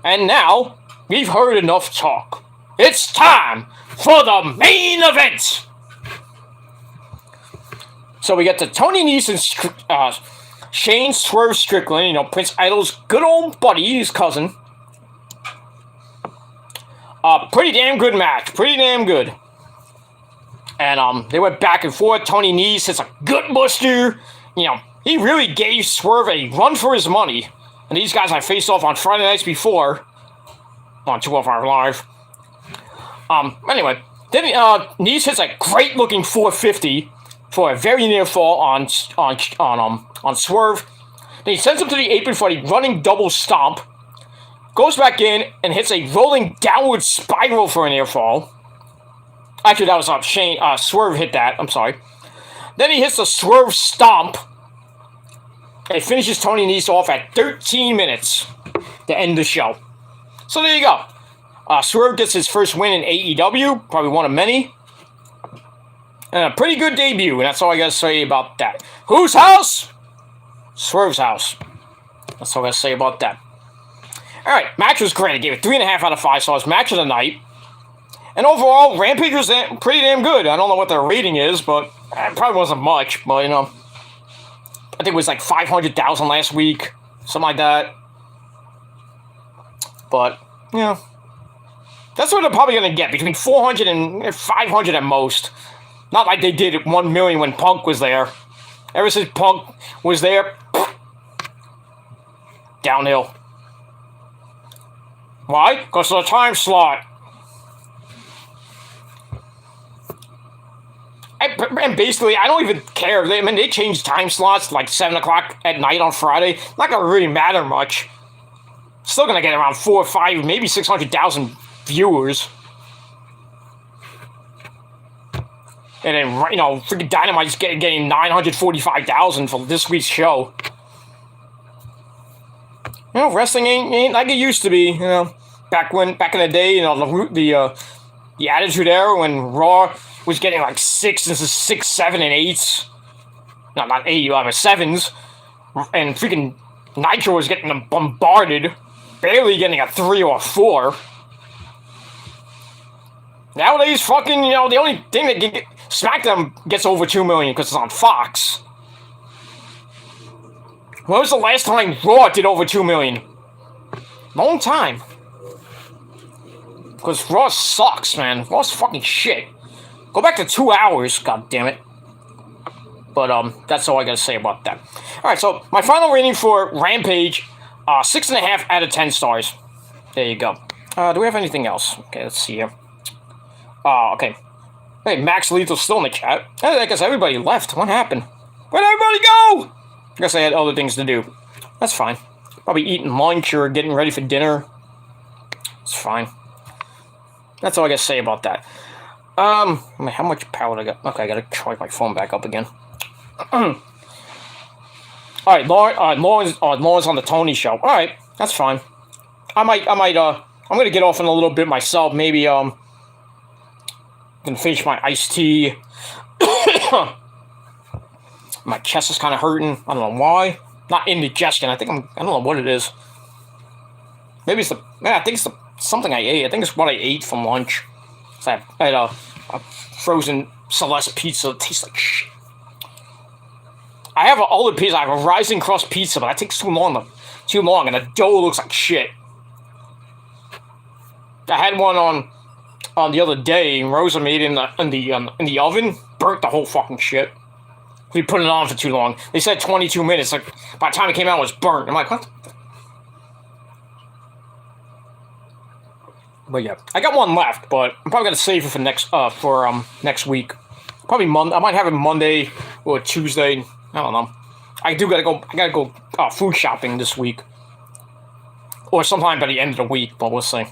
And now, we've heard enough talk. It's time for the main event! So we got the Tony Nese and Shane Swerve Strickland, Prince Idol's good old buddy, his cousin. Pretty damn good match. Pretty damn good. And they went back and forth. Tony Nese hits a gut buster. He really gave Swerve a run for his money. And these guys I faced off on Friday nights before on 205 Live. Anyway, then Nese hits a great looking 450 for a very near fall on Swerve. Then he sends him to the apron for a running double stomp. Goes back in and hits a rolling downward spiral for a near fall. Actually, that was Swerve hit that. I'm sorry. Then he hits the Swerve Stomp. And it finishes Tony Nese off at 13 minutes to end the show. So there you go. Swerve gets his first win in AEW. Probably one of many. And a pretty good debut. And that's all I got to say about that. Whose house? Swerve's house. That's all I got to say about that. Alright, match was great. I gave it 3.5 out of 5 stars. Match of the night. And overall, Rampage was pretty damn good. I don't know what their rating is, but it probably wasn't much. But, I think it was like 500,000 last week. Something like that. But, that's what they're probably going to get. Between 400 and 500 at most. Not like they did at 1 million when Punk was there. Ever since Punk was there, downhill. Why? Because of the time slot. And basically, I don't even care. They changed time slots like 7 o'clock at night on Friday. Not going to really matter much. Still going to get around 4 or 5, maybe 600,000 viewers. And then, freaking Dynamite's getting 945,000 for this week's show. Wrestling ain't like it used to be, Back in the day, the Attitude Era when Raw was getting like 6, 7, and 8s. No, not 8, 7s. And freaking Nitro was getting them bombarded. Barely getting a 3 or a 4. Nowadays, fucking, the only thing that can get... Smackdown gets over 2 million because it's on Fox. When was the last time Raw did over 2 million? Long time. Because Raw sucks, man. Raw's fucking shit. Go back to 2 hours, god damn it. But, that's all I gotta say about that. Alright, so, my final rating for Rampage, 6.5 out of 10 stars. There you go. Do we have anything else? Okay, let's see here. Okay. Hey, Max Lethal's still in the chat. I guess everybody left. What happened? Where'd everybody go? I guess I had other things to do. That's fine. Probably eating lunch or getting ready for dinner. It's fine. That's all I gotta say about that. How much power did I got? Okay, I gotta charge my phone back up again. Alright, Lauren's on the Tony show. Alright, that's fine. I'm gonna get off in a little bit myself. Maybe, gonna finish my iced tea. My chest is kind of hurting. I don't know why. Not indigestion. I don't know what it is. Maybe it's I think it's something I ate. I think it's what I ate from lunch. So I had a frozen Celeste pizza that tastes like shit. I have an older pizza. I have a rising crust pizza, but that takes too long, and the dough looks like shit. I had one on the other day, and Rosa made it in the oven, burnt the whole fucking shit. We put it on for too long. They said 22 minutes. Like by the time it came out, it was burnt. I'm like, what? But yeah, I got one left, but I'm probably gonna save it for next week. Probably Monday. I might have it Monday or Tuesday. I don't know. I gotta go food shopping this week, or sometime by the end of the week. But we'll see.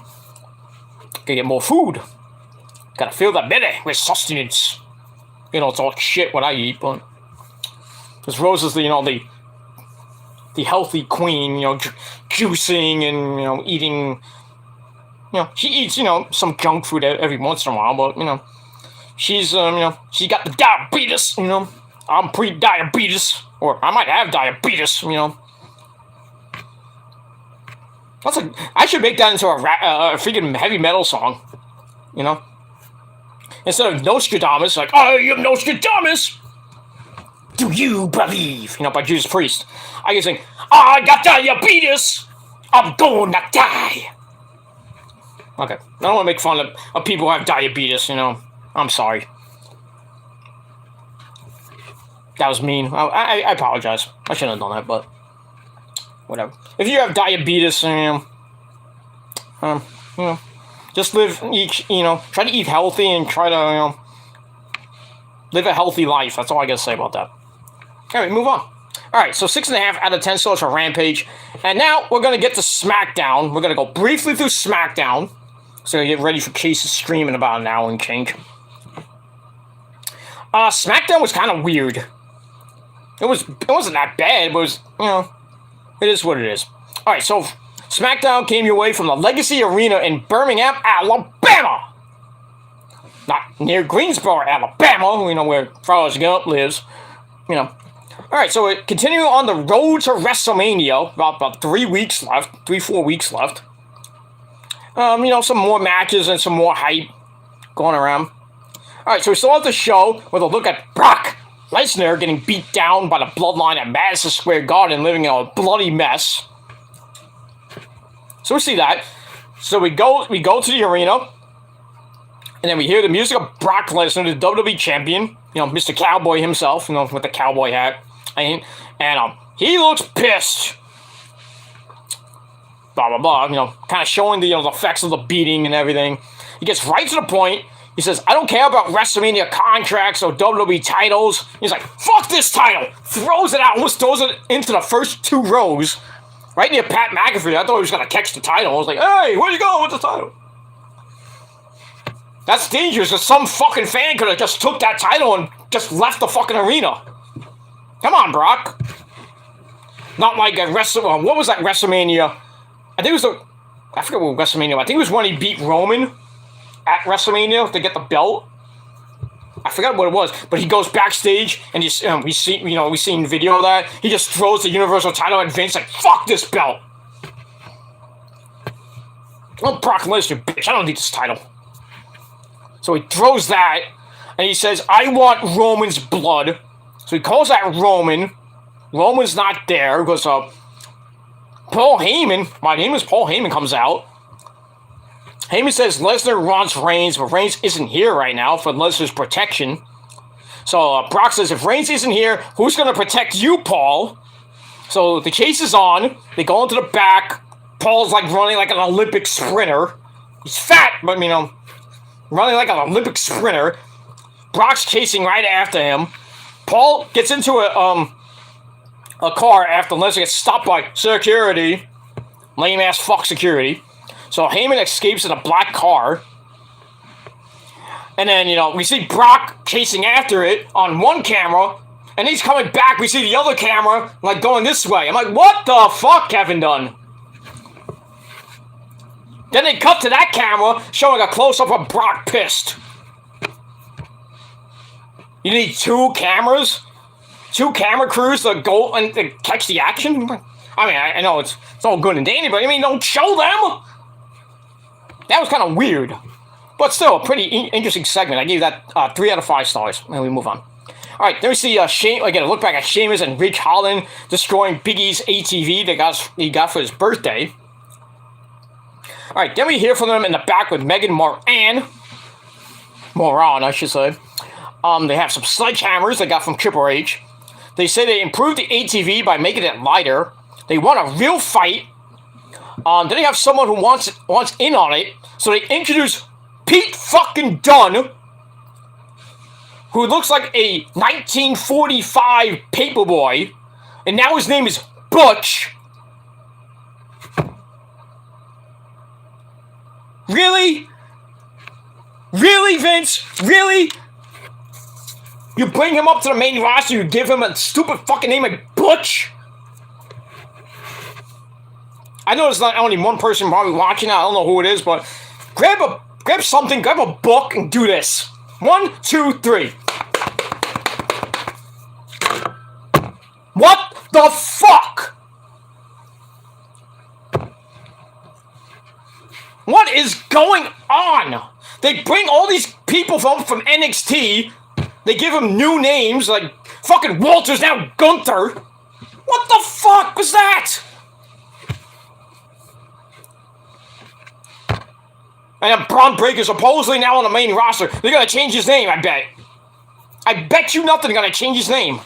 Gotta get more food. Gotta fill the belly with sustenance. You know, it's all shit what I eat, but because Rose is the healthy queen. You know, juicing and eating. She eats, some junk food every once in a while, but, she's, she got the diabetes, I'm pre-diabetes, or I might have diabetes, I should make that into a freaking heavy metal song, Instead of Nostradamus, like, I am Nostradamus, do you believe, by Judas Priest. I can sing, I got diabetes, I'm gonna die. Okay, I don't want to make fun of people who have diabetes, I'm sorry. That was mean. I apologize. I shouldn't have done that, but whatever. If you have diabetes, just try to eat healthy and try to, live a healthy life. That's all I gotta say about that. Alright, move on. Alright, so 6.5 out of 10 stars for Rampage. And now we're gonna get to Smackdown. We're gonna go briefly through Smackdown. So get ready for Case's stream in about an hour and change. Smackdown was kind of weird. It wasn't that bad, but it was, it is what it is. Alright, so Smackdown came your way from the Legacy Arena in Birmingham, Alabama. Not near Greensboro, Alabama, where Forrest Gump lives, Alright, so continuing on the road to Wrestlemania, about 4 weeks left. Some more matches and some more hype going around. Alright, so we start the show with a look at Brock Lesnar getting beat down by the Bloodline at Madison Square Garden, living in a bloody mess. So we see that. So we go to the arena, and then we hear the music of Brock Lesnar, the WWE champion, Mr. Cowboy himself, with the cowboy hat. And he looks pissed. Blah, blah, blah, kind of showing the effects of the beating and everything. He gets right to the point. He says, I don't care about WrestleMania contracts or WWE titles. He's like, fuck this title. Throws it out, almost throws it into the first 2 rows. Right near Pat McAfee. I thought he was going to catch the title. I was like, hey, where you going with the title? That's dangerous, because some fucking fan could have just took that title and just left the fucking arena. Come on, Brock. Not like a what was that WrestleMania? I think it was I forget what WrestleMania was. I think it was when he beat Roman at WrestleMania to get the belt. I forgot what it was, but he goes backstage and we seen video of that. He just throws the Universal title at Vince like, fuck this belt. Oh, Brock Lesnar, bitch, I don't need this title. So he throws that, and he says, I want Roman's blood. So he calls that Roman. Roman's not there, because Paul Heyman, my name is Paul Heyman, comes out. Heyman says Lesnar wants Reigns, but Reigns isn't here right now for Lesnar's protection. So Brock says, if Reigns isn't here, who's going to protect you, Paul? So the chase is on. They go into the back. Paul's like running like an Olympic sprinter. He's fat, but running like an Olympic sprinter. Brock's chasing right after him. Paul gets into a car after Lesnar gets stopped by security. Lame ass fuck security. So Heyman escapes in a black car. And then, we see Brock chasing after it on one camera. And he's coming back. We see the other camera, like, going this way. I'm like, what the fuck, Kevin Dunn? Then they cut to that camera, showing a close-up of Brock pissed. You need 2 cameras? 2 camera crews to go and to catch the action? I mean, I know it's all good and dandy, but I mean, don't show them! That was kind of weird. But still, a pretty interesting segment. I gave that 3 out of 5 stars. And we move on. Alright, then we see again, a look back at Sheamus and Ridge Holland destroying Big E's ATV that he got for his birthday. Alright, then we hear from them in the back with Megan Moran, I should say. They have some sledgehammers they got from Triple H. They say they improved the ATV by making it lighter. They want a real fight. Then they have someone who wants in on it. So they introduce Pete fucking Dunne, who looks like a 1945 paperboy, and now his name is Butch. Really? Really, Vince? Really? You bring him up to the main roster, you give him a stupid fucking name like Butch? I know there's not only one person probably watching. I don't know who it is, but grab something, grab a book, and do this. 1, 2, 3. What the fuck? What is going on? They bring all these people from NXT. They give them new names, like fucking Walter's now Gunther. What the fuck was that? And then Braun Breaker supposedly now on the main roster. They're gonna change his name, I bet. I bet you nothing they're gonna change his name.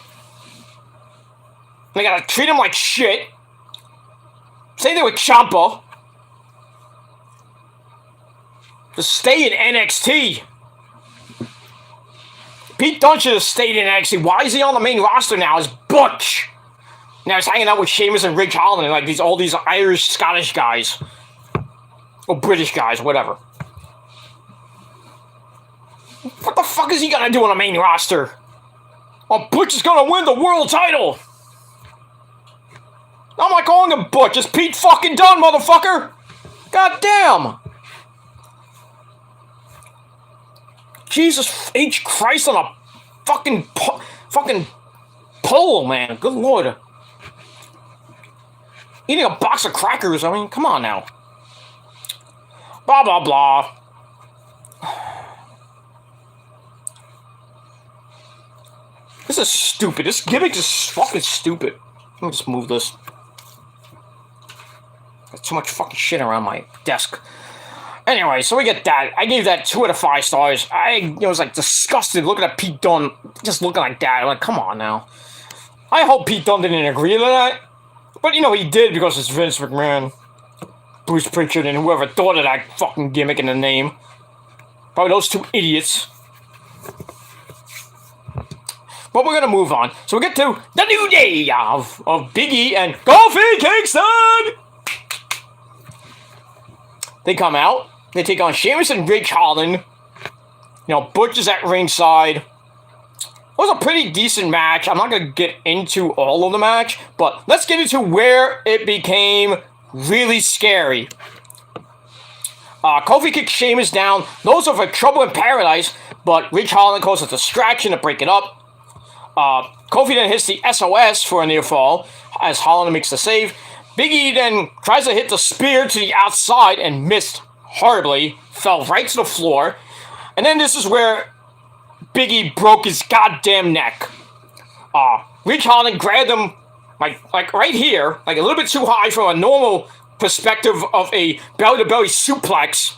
They gotta treat him like shit. Same thing with Ciampa. Just stay in NXT. Pete Dunne should have stayed in NXT. Why is he on the main roster now as Butch? Now he's hanging out with Sheamus and Ridge Holland and like all these Irish, Scottish guys. Or British guys, whatever. What the fuck is he gonna do on the main roster? Oh, Butch is gonna win the world title! I'm not calling him Butch, it's Pete fucking Dunne, motherfucker! God damn! Jesus H. Christ on a fucking pole, man. Good lord. Eating a box of crackers, I mean, come on now. Blah, blah, blah. This is stupid. This gimmick is fucking stupid. Let me just move this. Got too much fucking shit around my desk. Anyway, so we get that. I gave that 2 out of 5 stars. I was like disgusted looking at Pete Dunne just looking like that. I'm like, come on now. I hope Pete Dunne didn't agree to that. But he did because it's Vince McMahon, Bruce Pritchard, and whoever thought of that fucking gimmick in the name. Probably those 2 idiots. But we're gonna move on. So we get to the new day of Big E and Kofi Kingston! They come out. They take on Sheamus and Ridge Holland. Butch is at ringside. It was a pretty decent match. I'm not going to get into all of the match, but let's get into where it became really scary. Kofi kicks Sheamus down. Those are for Trouble in Paradise, but Ridge Holland causes a distraction to break it up. Kofi then hits the SOS for a near fall as Holland makes the save. Big E then tries to hit the spear to the outside and missed horribly, fell right to the floor. And then this is where Big E broke his goddamn neck. Ridge Holland grabbed him like right here, like a little bit too high from a normal perspective of a belly-to-belly suplex.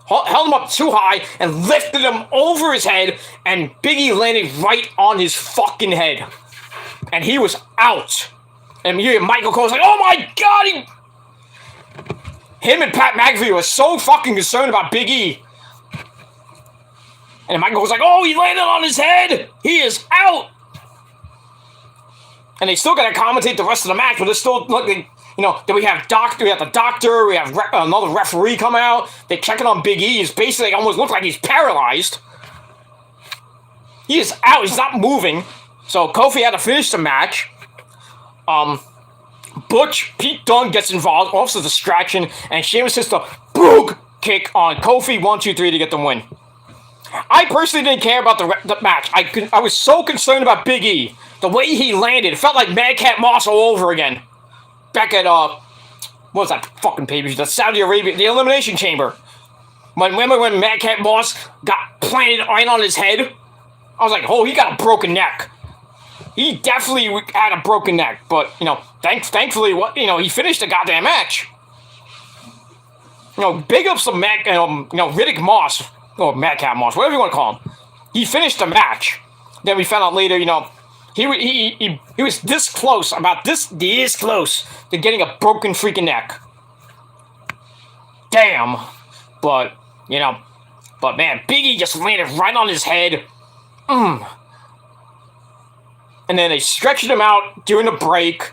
Held him up too high and lifted him over his head, and Big E landed right on his fucking head. And he was out. And you hear Michael Cole's like, oh my god! Him and Pat McAfee were so fucking concerned about Big E. And Michael was like, oh, he landed on his head! He is out! And they still gotta commentate the rest of the match, but they're still looking, then we have the doctor, we have another referee come out, they're checking on Big E, he's basically almost looked like he's paralyzed. He is out, he's not moving. So Kofi had to finish the match. Butch, Pete Dunne gets involved, offs the distraction, and Sheamus hits the boog kick on Kofi, 1, 2, 3 to get the win. I personally didn't care about the match. I was so concerned about Big E. The way he landed, it felt like Madcap Moss all over again. Back at, what was that fucking pay-per-view? The Saudi Arabia, the Elimination Chamber. Remember when Madcap Moss got planted right on his head? I was like, oh, he got a broken neck. He definitely had a broken neck, but, thankfully, he finished the goddamn match. Big ups to Riddick Moss, or Madcap Moss, whatever you want to call him. He finished the match. Then we found out later, he was this close, about this close to getting a broken freaking neck. Damn. But, but man, Big E just landed right on his head. And then they stretched him out during the break.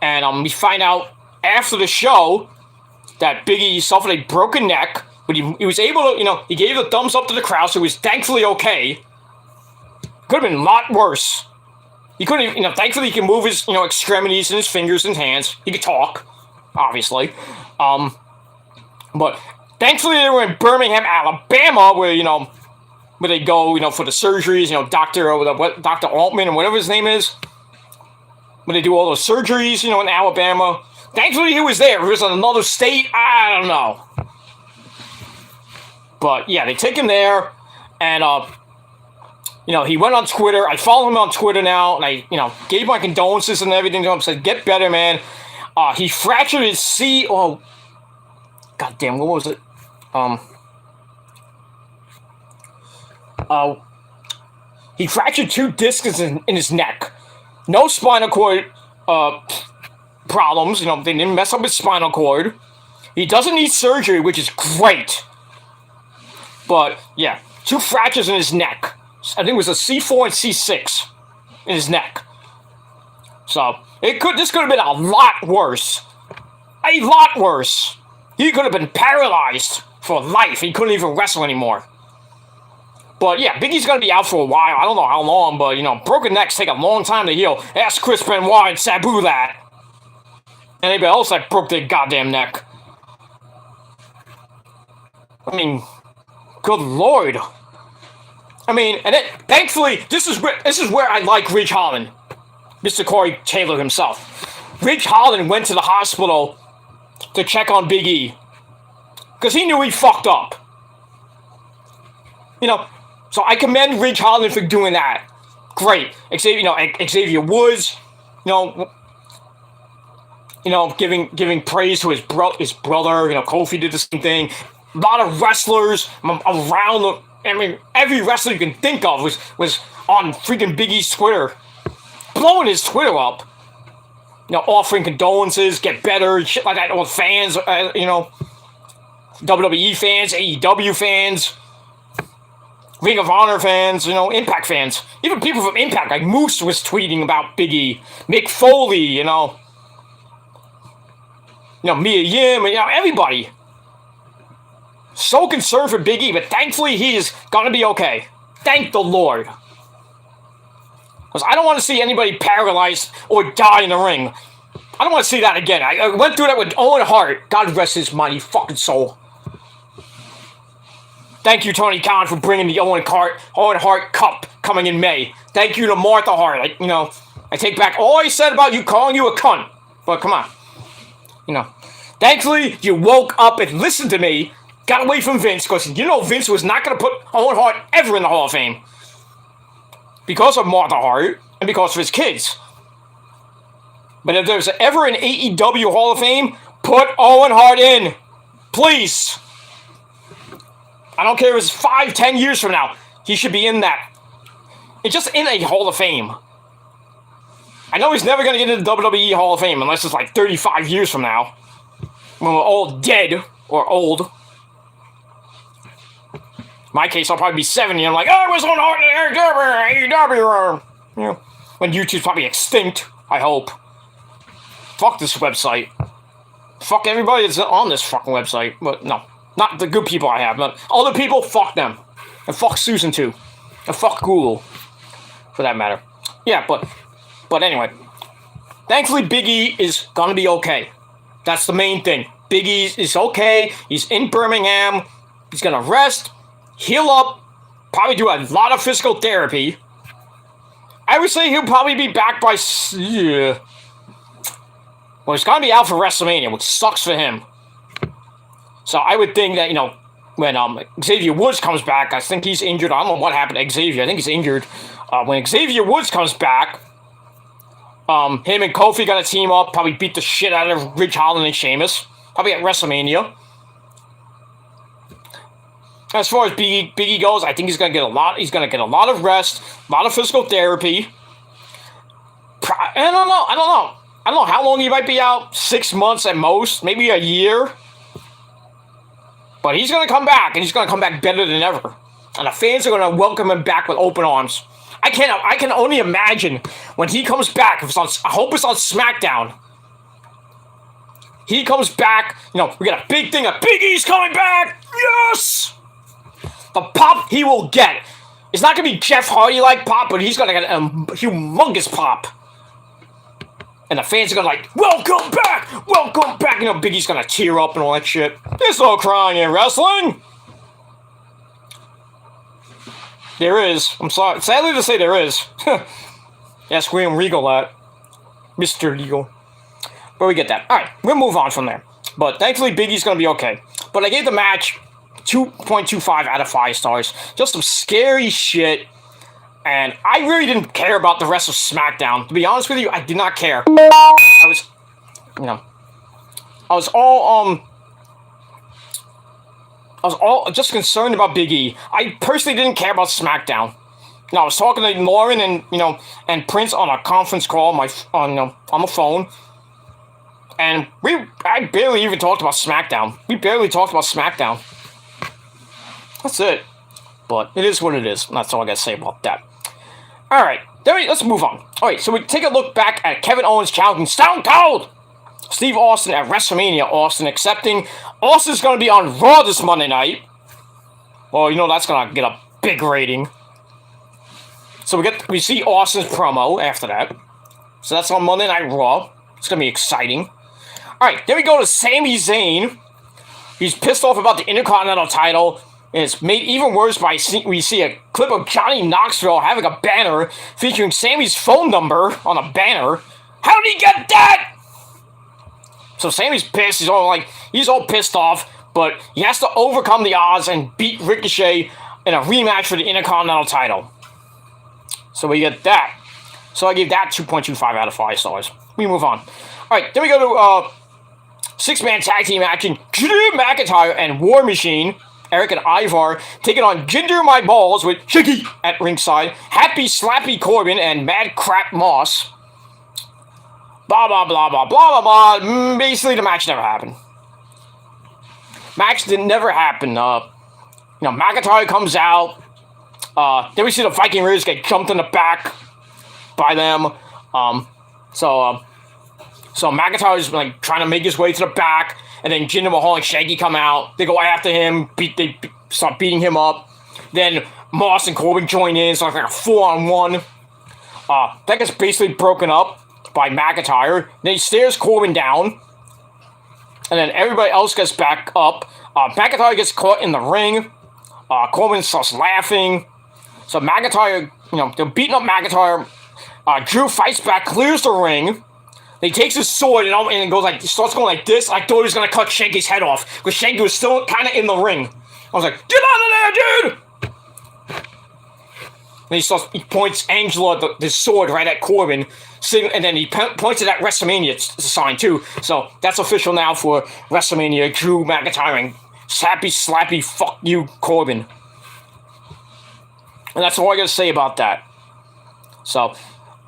And we find out after the show that Big E suffered a broken neck. But he was able to, he gave a thumbs up to the crowd, so he was thankfully okay. Could have been a lot worse. He couldn't even, thankfully he can move his, extremities and his fingers and hands. He could talk, obviously. But thankfully they were in Birmingham, Alabama, where, where they go, for the surgeries, Dr. Altman, or whatever his name is. When they do all those surgeries, in Alabama. Thankfully he was there. If it was in another state, I don't know. But, yeah, they take him there, and, he went on Twitter. I follow him on Twitter now, and I, gave my condolences and everything to him. Said, get better, man. He fractured his goddamn, what was it? He fractured 2 discs in his neck. No spinal cord problems. They didn't mess up his spinal cord. He doesn't need surgery, which is great. But, yeah, 2 fractures in his neck. I think it was a C4 and C6 in his neck. So, this could have been a lot worse. A lot worse. He could have been paralyzed for life. He couldn't even wrestle anymore. But, yeah, Big E's going to be out for a while. I don't know how long, but, broken necks take a long time to heal. Ask Chris Benoit and Sabu that. And anybody else that broke their goddamn neck. I mean, good lord. I mean, and thankfully, this is where I like Ridge Holland. Mr. Corey Taylor himself. Ridge Holland went to the hospital to check on Big E. Because he knew he fucked up. So I commend Ridge Holland for doing that. Great. Xavier Woods, giving praise to his brother. Kofi did the same thing. A lot of wrestlers around every wrestler you can think of was on freaking Big E's Twitter. Blowing his Twitter up. Offering condolences, get better, shit like that with fans, WWE fans, AEW fans, Ring of Honor fans, Impact fans. Even people from Impact, like Moose was tweeting about Big E. Mick Foley, Mia Yim, and everybody. So concerned for Big E, but thankfully he is gonna be okay. Thank the Lord. Because I don't want to see anybody paralyzed or die in the ring. I don't want to see that again. I went through that with Owen Hart. God rest his mighty fucking soul. Thank you, Tony Khan, for bringing the Owen Hart Cup coming in May. Thank you to Martha Hart. I take back all I said about you calling you a cunt. But come on. Thankfully, you woke up and listened to me. Got away from Vince, because Vince was not going to put Owen Hart ever in the Hall of Fame. Because of Martha Hart, and because of his kids. But if there's ever an AEW Hall of Fame, put Owen Hart in. Please. I don't care if it's 5, 10 years from now. He should be in that. It's just in a Hall of Fame. I know he's never going to get into the WWE Hall of Fame unless it's like 35 years from now. When we're all dead or old. In my case, I'll probably be 70 and I'm like, I was on Hart and AEW. When YouTube's probably extinct, I hope. Fuck this website. Fuck everybody that's on this fucking website. But no, not the good people I have. But other people, fuck them. And fuck Susan too. And fuck Google. For that matter. Yeah, but anyway. Thankfully, Big E is gonna be okay. That's the main thing. Big E is okay. He's in Birmingham. He's gonna rest. heal up, probably do a lot of physical therapy. I would say he'll probably be back by... Yeah. Well, he's going to be out for WrestleMania, which sucks for him. So I would think that, when Xavier Woods comes back, I think he's injured. I don't know what happened to Xavier. I think he's injured. When Xavier Woods comes back, him and Kofi going to team up, probably beat the shit out of Ridge Holland and Sheamus. Probably at WrestleMania. As far as Big E goes, I think he's going to get a lot. He's going to get a lot of rest, a lot of physical therapy. I don't know. I don't know how long he might be out. 6 months at most, maybe a year. But he's going to come back, and he's going to come back better than ever. And the fans are going to welcome him back with open arms. I can only imagine when he comes back. If it's on, I hope it's on Smackdown. He comes back. We got a big thing of Big E's coming back. Yes. The pop he will get. It's not going to be Jeff Hardy-like pop, but he's going to get a humongous pop. And the fans are going to welcome back! Welcome back! Big E's going to tear up and all that shit. There's no crying in wrestling. There is. I'm sorry. Sadly to say there is. Ask William Regal that. Mr. Regal. But we get that. Alright, we'll move on from there. But thankfully, Big E's going to be okay. But I gave the match 2.25 out of 5 stars. Just some scary shit. And I really didn't care about the rest of SmackDown. To be honest with you, I did not care. I was all just concerned about Big E. I personally didn't care about SmackDown. I was talking to Lauren and Prince on a conference call on the phone. And I barely even talked about SmackDown. We barely talked about SmackDown. That's it. But it is what it is. That's all I gotta say about that. Alright, let's move on. Alright, so we take a look back at Kevin Owens challenging Stone Cold Steve Austin at WrestleMania. Austin accepting. Austin's gonna be on Raw this Monday night. Well, that's gonna get a big rating. So we see Austin's promo after that. So that's on Monday Night Raw. It's gonna be exciting. Alright, then we go to Sami Zayn. He's pissed off about the Intercontinental title. And it's made even worse by we see a clip of Johnny Knoxville having a banner featuring Sammy's phone number on a banner. How did he get that? So Sammy's pissed. He's all pissed off, but he has to overcome the odds and beat Ricochet in a rematch for the Intercontinental title. So we get that. So I give that 2.25 out of 5 stars. We move on. All right, then we go to 6-man tag team action. Drew McIntyre and War Machine. Eric and Ivar taking on Jinder My Balls with Shiggy at ringside, Happy Slappy Corbin, and Mad Crap Moss. Blah, blah, blah, blah, blah, blah, blah. Basically, the match never happened. Match didn't never happen. McIntyre comes out. Then we see the Viking Raiders get jumped in the back by them. So McIntyre's trying to make his way to the back. And then Jinder Mahal and Shaggy come out. They go after him. They start beating him up. Then Moss and Corbin join in. So it's like a 4-on-1. That gets basically broken up by McIntyre. Then he stares Corbin down. And then everybody else gets back up. McIntyre gets caught in the ring. Corbin starts laughing. So McIntyre, they're beating up McIntyre. Drew fights back, clears the ring. He takes his sword and goes starts going like this. I thought he was going to cut Shanky's head off. Because Shanky was still kind of in the ring. I was like, get out of there, dude! And he points Angela the sword right at Corbin. And then he points it at WrestleMania. It's a sign too. So that's official now for WrestleMania. Drew McIntyre and Happy Slappy Fuck You Corbin. And that's all I got to say about that. So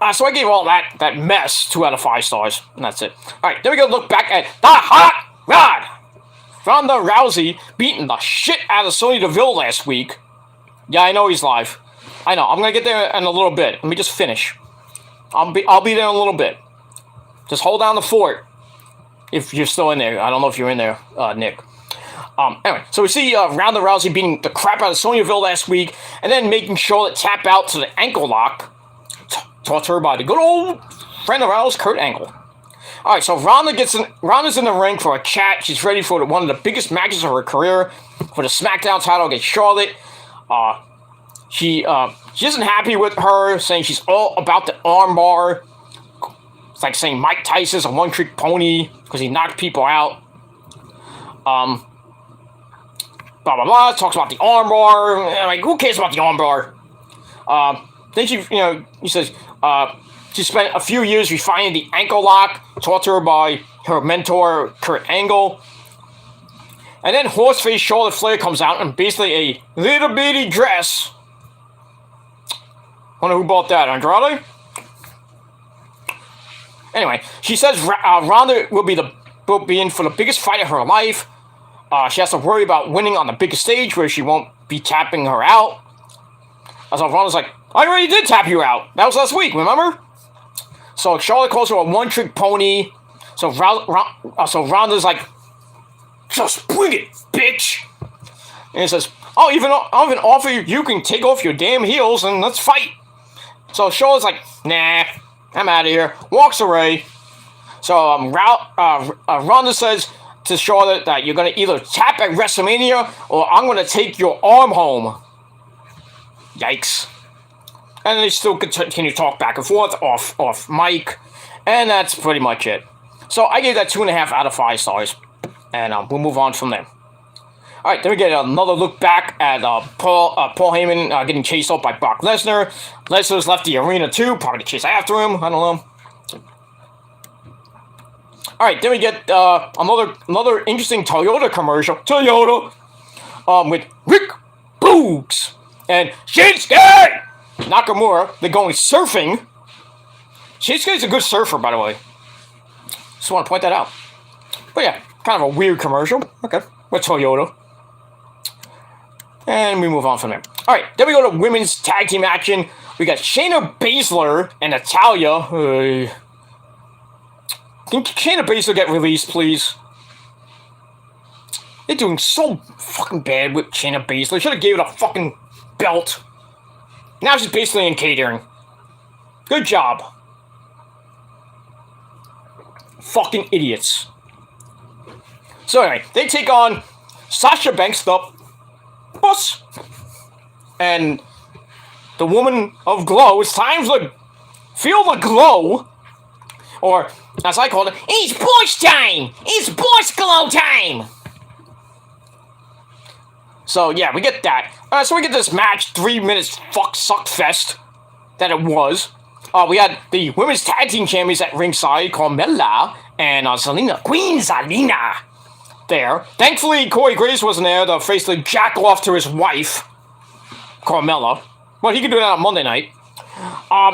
I gave all that mess 2 out of 5 stars, and that's it. All right, then we go look back at the Hot Rod. Ronda Rousey beating the shit out of Sonya Deville last week. Yeah, I know he's live. I know. I'm gonna get there in a little bit. Let me just finish. I'll be there in a little bit. Just hold down the fort if you're still in there. I don't know if you're in there, Nick. Anyway, so we see Ronda Rousey beating the crap out of Sonya Deville last week, and then making Charlotte tap out to the ankle lock. Taught her by the good old friend of ours, Kurt Angle. Alright, so Ronda's in the ring for a chat. She's ready for one of the biggest matches of her career for the Smackdown title against Charlotte. She isn't happy with her, saying she's all about the armbar. It's like saying Mike Tyson's a one-trick pony because he knocked people out. Blah blah blah. Talks about the armbar. Like, who cares about the armbar? Then he says she spent a few years refining the ankle lock, taught to her by her mentor Kurt Angle. And then Horseface Charlotte Flair comes out in basically a little bitty dress. Wonder who bought that, Andrade? Anyway, she says Ronda will be in for the biggest fight of her life. She has to worry about winning on the biggest stage where she won't be tapping her out. So Ronda's like, I already did tap you out. That was last week, remember? So Charlotte calls her a one-trick pony. So Ronda's like, just bring it, bitch. And he says, I'll even offer you can take off your damn heels and let's fight. So Charlotte's like, nah, I'm out of here. Walks away. So Ronda says to Charlotte that you're going to either tap at WrestleMania or I'm going to take your arm home. Yikes. And they still continue to talk back and forth off mic. And that's pretty much it. So I gave that 2.5 out of 5 stars. And we'll move on from there. Alright, then we get another look back at Paul Heyman getting chased off by Brock Lesnar. Lesnar's left the arena too, probably to chase after him, I don't know. Alright, then we get another interesting Toyota commercial. With Rick Boogs and Shinsuke Nakamura. They're going surfing. Shinsuke's a good surfer, by the way. Just want to point that out. But yeah, kind of a weird commercial. Okay, with Toyota. And we move on from there. Alright, then we go to women's tag team action. We got Shayna Baszler and Natalya. Can Shayna Baszler get released, please? They're doing so fucking bad with Shayna Baszler. Should have gave it a fucking belt. Now she's basically in catering. Good job. Fucking idiots. So anyway, they take on Sasha Banks, the boss, and the woman of glow. It's time to feel the glow, or as I call it, it's boss time. It's boss glow time. So yeah, we get that. So we get this match, 3 minutes suck fest that it was. We had the women's tag team champions at ringside, Carmella and Queen Zelina. There. Thankfully, Corey Graves wasn't there to basically jack off to his wife, Carmella. Well, he could do that on Monday night.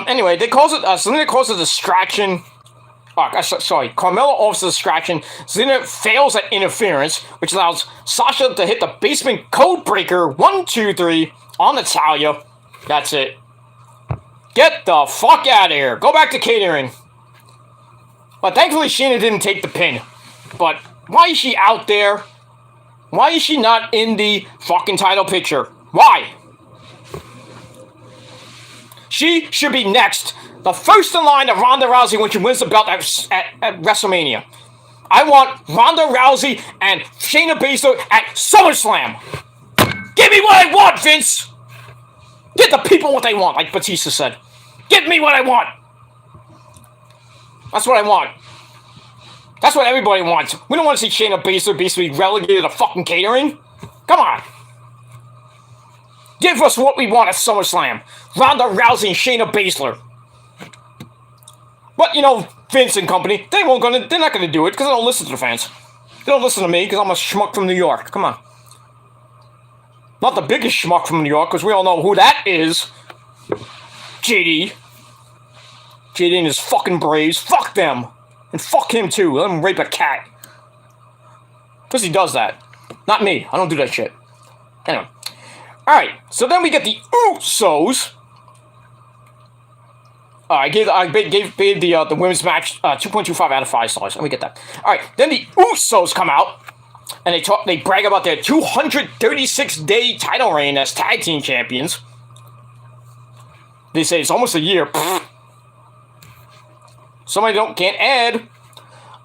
Anyway, they calls it, Zelina calls it a distraction. Sorry, Carmella offers a distraction. Zelina fails at interference, which allows Sasha to hit the basement code breaker 1, 2, 3 on Natalya. That's it. Get the fuck out of here. Go back to catering. But thankfully, Shayna didn't take the pin. But why is she out there? Why is she not in the fucking title picture? Why? She should be next. The first in line of Ronda Rousey when she wins the belt at WrestleMania. I want Ronda Rousey and Shayna Baszler at SummerSlam. Give me what I want, Vince. Get the people what they want, like Batista said. Give me what I want. That's what I want. That's what everybody wants. We don't want to see Shayna Baszler basically relegated to fucking catering. Come on. Give us what we want at SummerSlam. Ronda Rousey and Shayna Baszler. But, Vince and company, they're not going to do it because they don't listen to the fans. They don't listen to me because I'm a schmuck from New York. Come on. Not the biggest schmuck from New York because we all know who that is. JD. JD and his fucking Braves. Fuck them. And fuck him too. Let him rape a cat. Because he does that. Not me. I don't do that shit. Anyway. Alright. So then we get the Usos. I gave the women's match 2.25 out of 5 stars. Let me get that. Alright. Then the Usos come out. And they brag about their 236-day title reign as tag team champions. They say it's almost a year. Somebody can't add.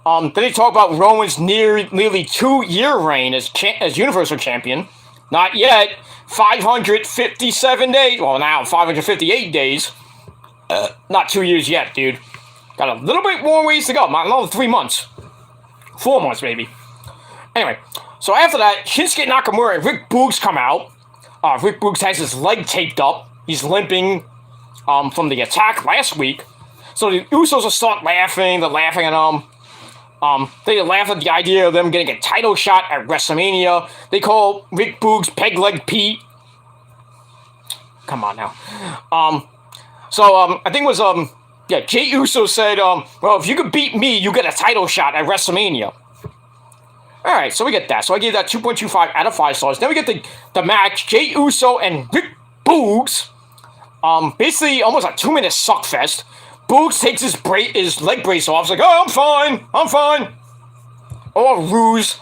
Then they talk about Roman's nearly 2-year reign as Universal Champion. Not yet. 557 days. Well, now 558 days. Not 2 years yet, dude. Got a little bit more ways to go. Another 3 months. 4 months, maybe. Anyway, so after that, Shinsuke Nakamura and Rick Boogs come out. Rick Boogs has his leg taped up. He's limping from the attack last week. So the Usos will start laughing. They're laughing at him. They laugh at the idea of them getting a title shot at WrestleMania. They call Rick Boogs Peg Leg Pete. Come on now. I think it was, Jey Uso said, well, if you could beat me, you get a title shot at WrestleMania. Alright, so we get that. So I gave that 2.25 out of 5 stars. Then we get the match, Jey Uso and Rick Boogs. Basically, almost a 2-minute suckfest. Boogs takes his leg brace off. He's like, oh, I'm fine. Oh, ruse.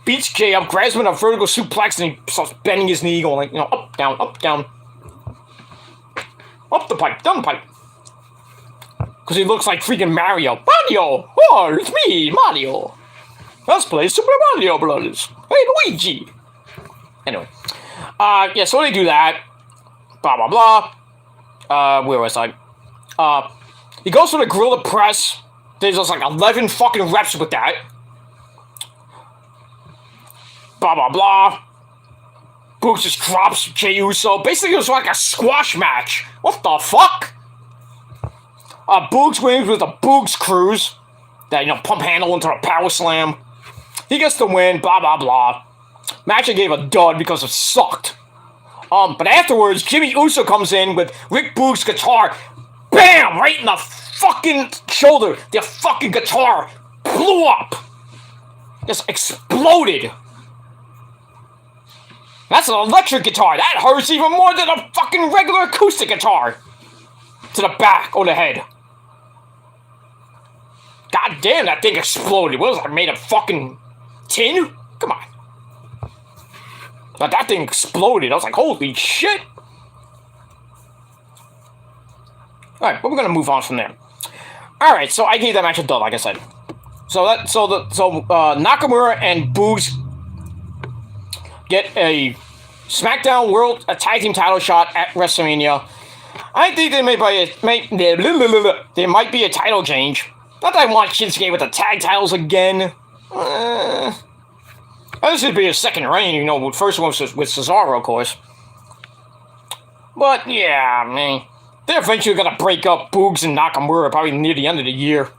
Beats Jay up, grabs him in a vertical suplex, and he starts bending his knee, going like, up, down. Up the pipe, down the pipe. Because he looks like freaking Mario. Mario! Oh, it's me, Mario. Let's play Super Mario Brothers. Hey, Luigi. Anyway. So they do that. Blah, blah, blah. Where was I? He goes for the Gorilla Press. There's just like 11 fucking reps with that. Blah, blah, blah. Boogs just drops Jey Uso. Basically, it was like a squash match. What the fuck? Boogs wins with a Boogs Cruise. That, pump handle into a power slam. He gets the win, blah, blah, blah. Match I gave a dud because it sucked. But afterwards, Jimmy Uso comes in with Rick Boogs' guitar. Bam! Right in the fucking shoulder. The fucking guitar blew up. Just exploded. That's an electric guitar. That hurts even more than a fucking regular acoustic guitar. To the back or the head. God damn, that thing exploded. What was it, made of fucking tin? Come on. But that thing exploded. I was like, holy shit. Alright, but we're gonna move on from there. Alright, so I gave that match a dud, like I said. So Nakamura and Boogs get a Smackdown World Tag Team title shot at WrestleMania. I think there might be a title change. Not that I want Shinsuke with the tag titles again. This should be a second reign, first one was with Cesaro, of course. But yeah, I mean, they're eventually gonna break up Boogs and Nakamura probably near the end of the year.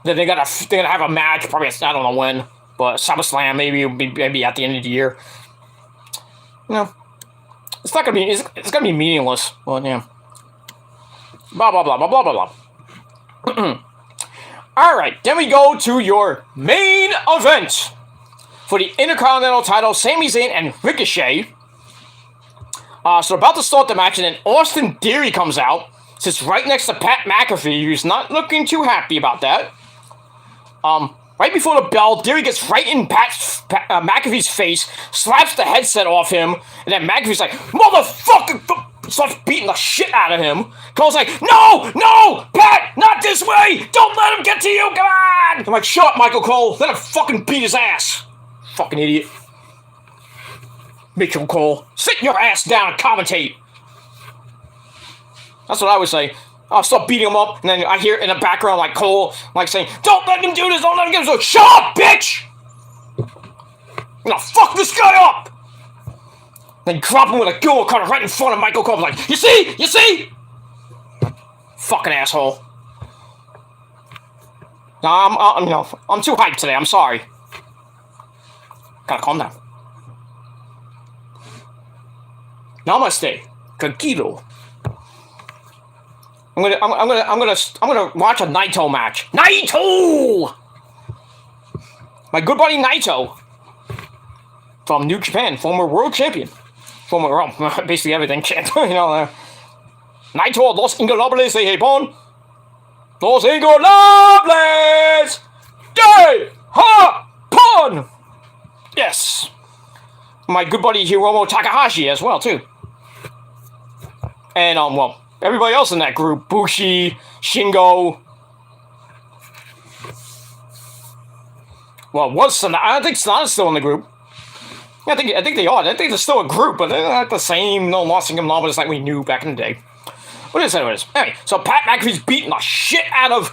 Then they're gonna have a match, probably I don't know when, but SummerSlam maybe at the end of the year. It's not gonna be it's gonna be meaningless. But yeah. Blah blah blah blah blah blah blah. Alright, then we go to your main event. For the Intercontinental title, Sami Zayn and Ricochet. So about to start the match, and then Austin Theory comes out. Sits right next to Pat McAfee, who's not looking too happy about that. Right before the bell, Theory gets right in McAfee's face, slaps the headset off him, and then McAfee's like, motherfucker! Starts beating the shit out of him. Cole's like, no, Pat, not this way! Don't let him get to you, come on! I'm like, shut up, Michael Cole, let him fucking beat his ass. Fucking idiot. Mitchell Cole, sit your ass down and commentate. That's what I would say. I'll start beating him up, and then I hear in the background, like, Cole, like, saying, don't let him do this, don't let him get this. Shut up, bitch! I'm gonna fuck this guy up! Then drop him with a go kart right in front of Michael Cole, like, you see? Fucking asshole. No, I'm too hyped today, I'm sorry. Gotta calm down. Namaste. Tranquilo. I'm gonna watch a Naito match. Naito! My good buddy Naito. From New Japan, former world champion. Basically everything, Naito, Los Ingobernables de Japón. Los Ingobernables de Japón! Yes. My good buddy Hiromu Takahashi as well, too. And, everybody else in that group. Bushi, Shingo. Well, I think Sonata's still in the group. I think they are. I think they're still a group, but they're not the same. No Lost Kingdom Lovers like we knew back in the day. What is it? Anyway, so Pat McAfee's beating the shit out of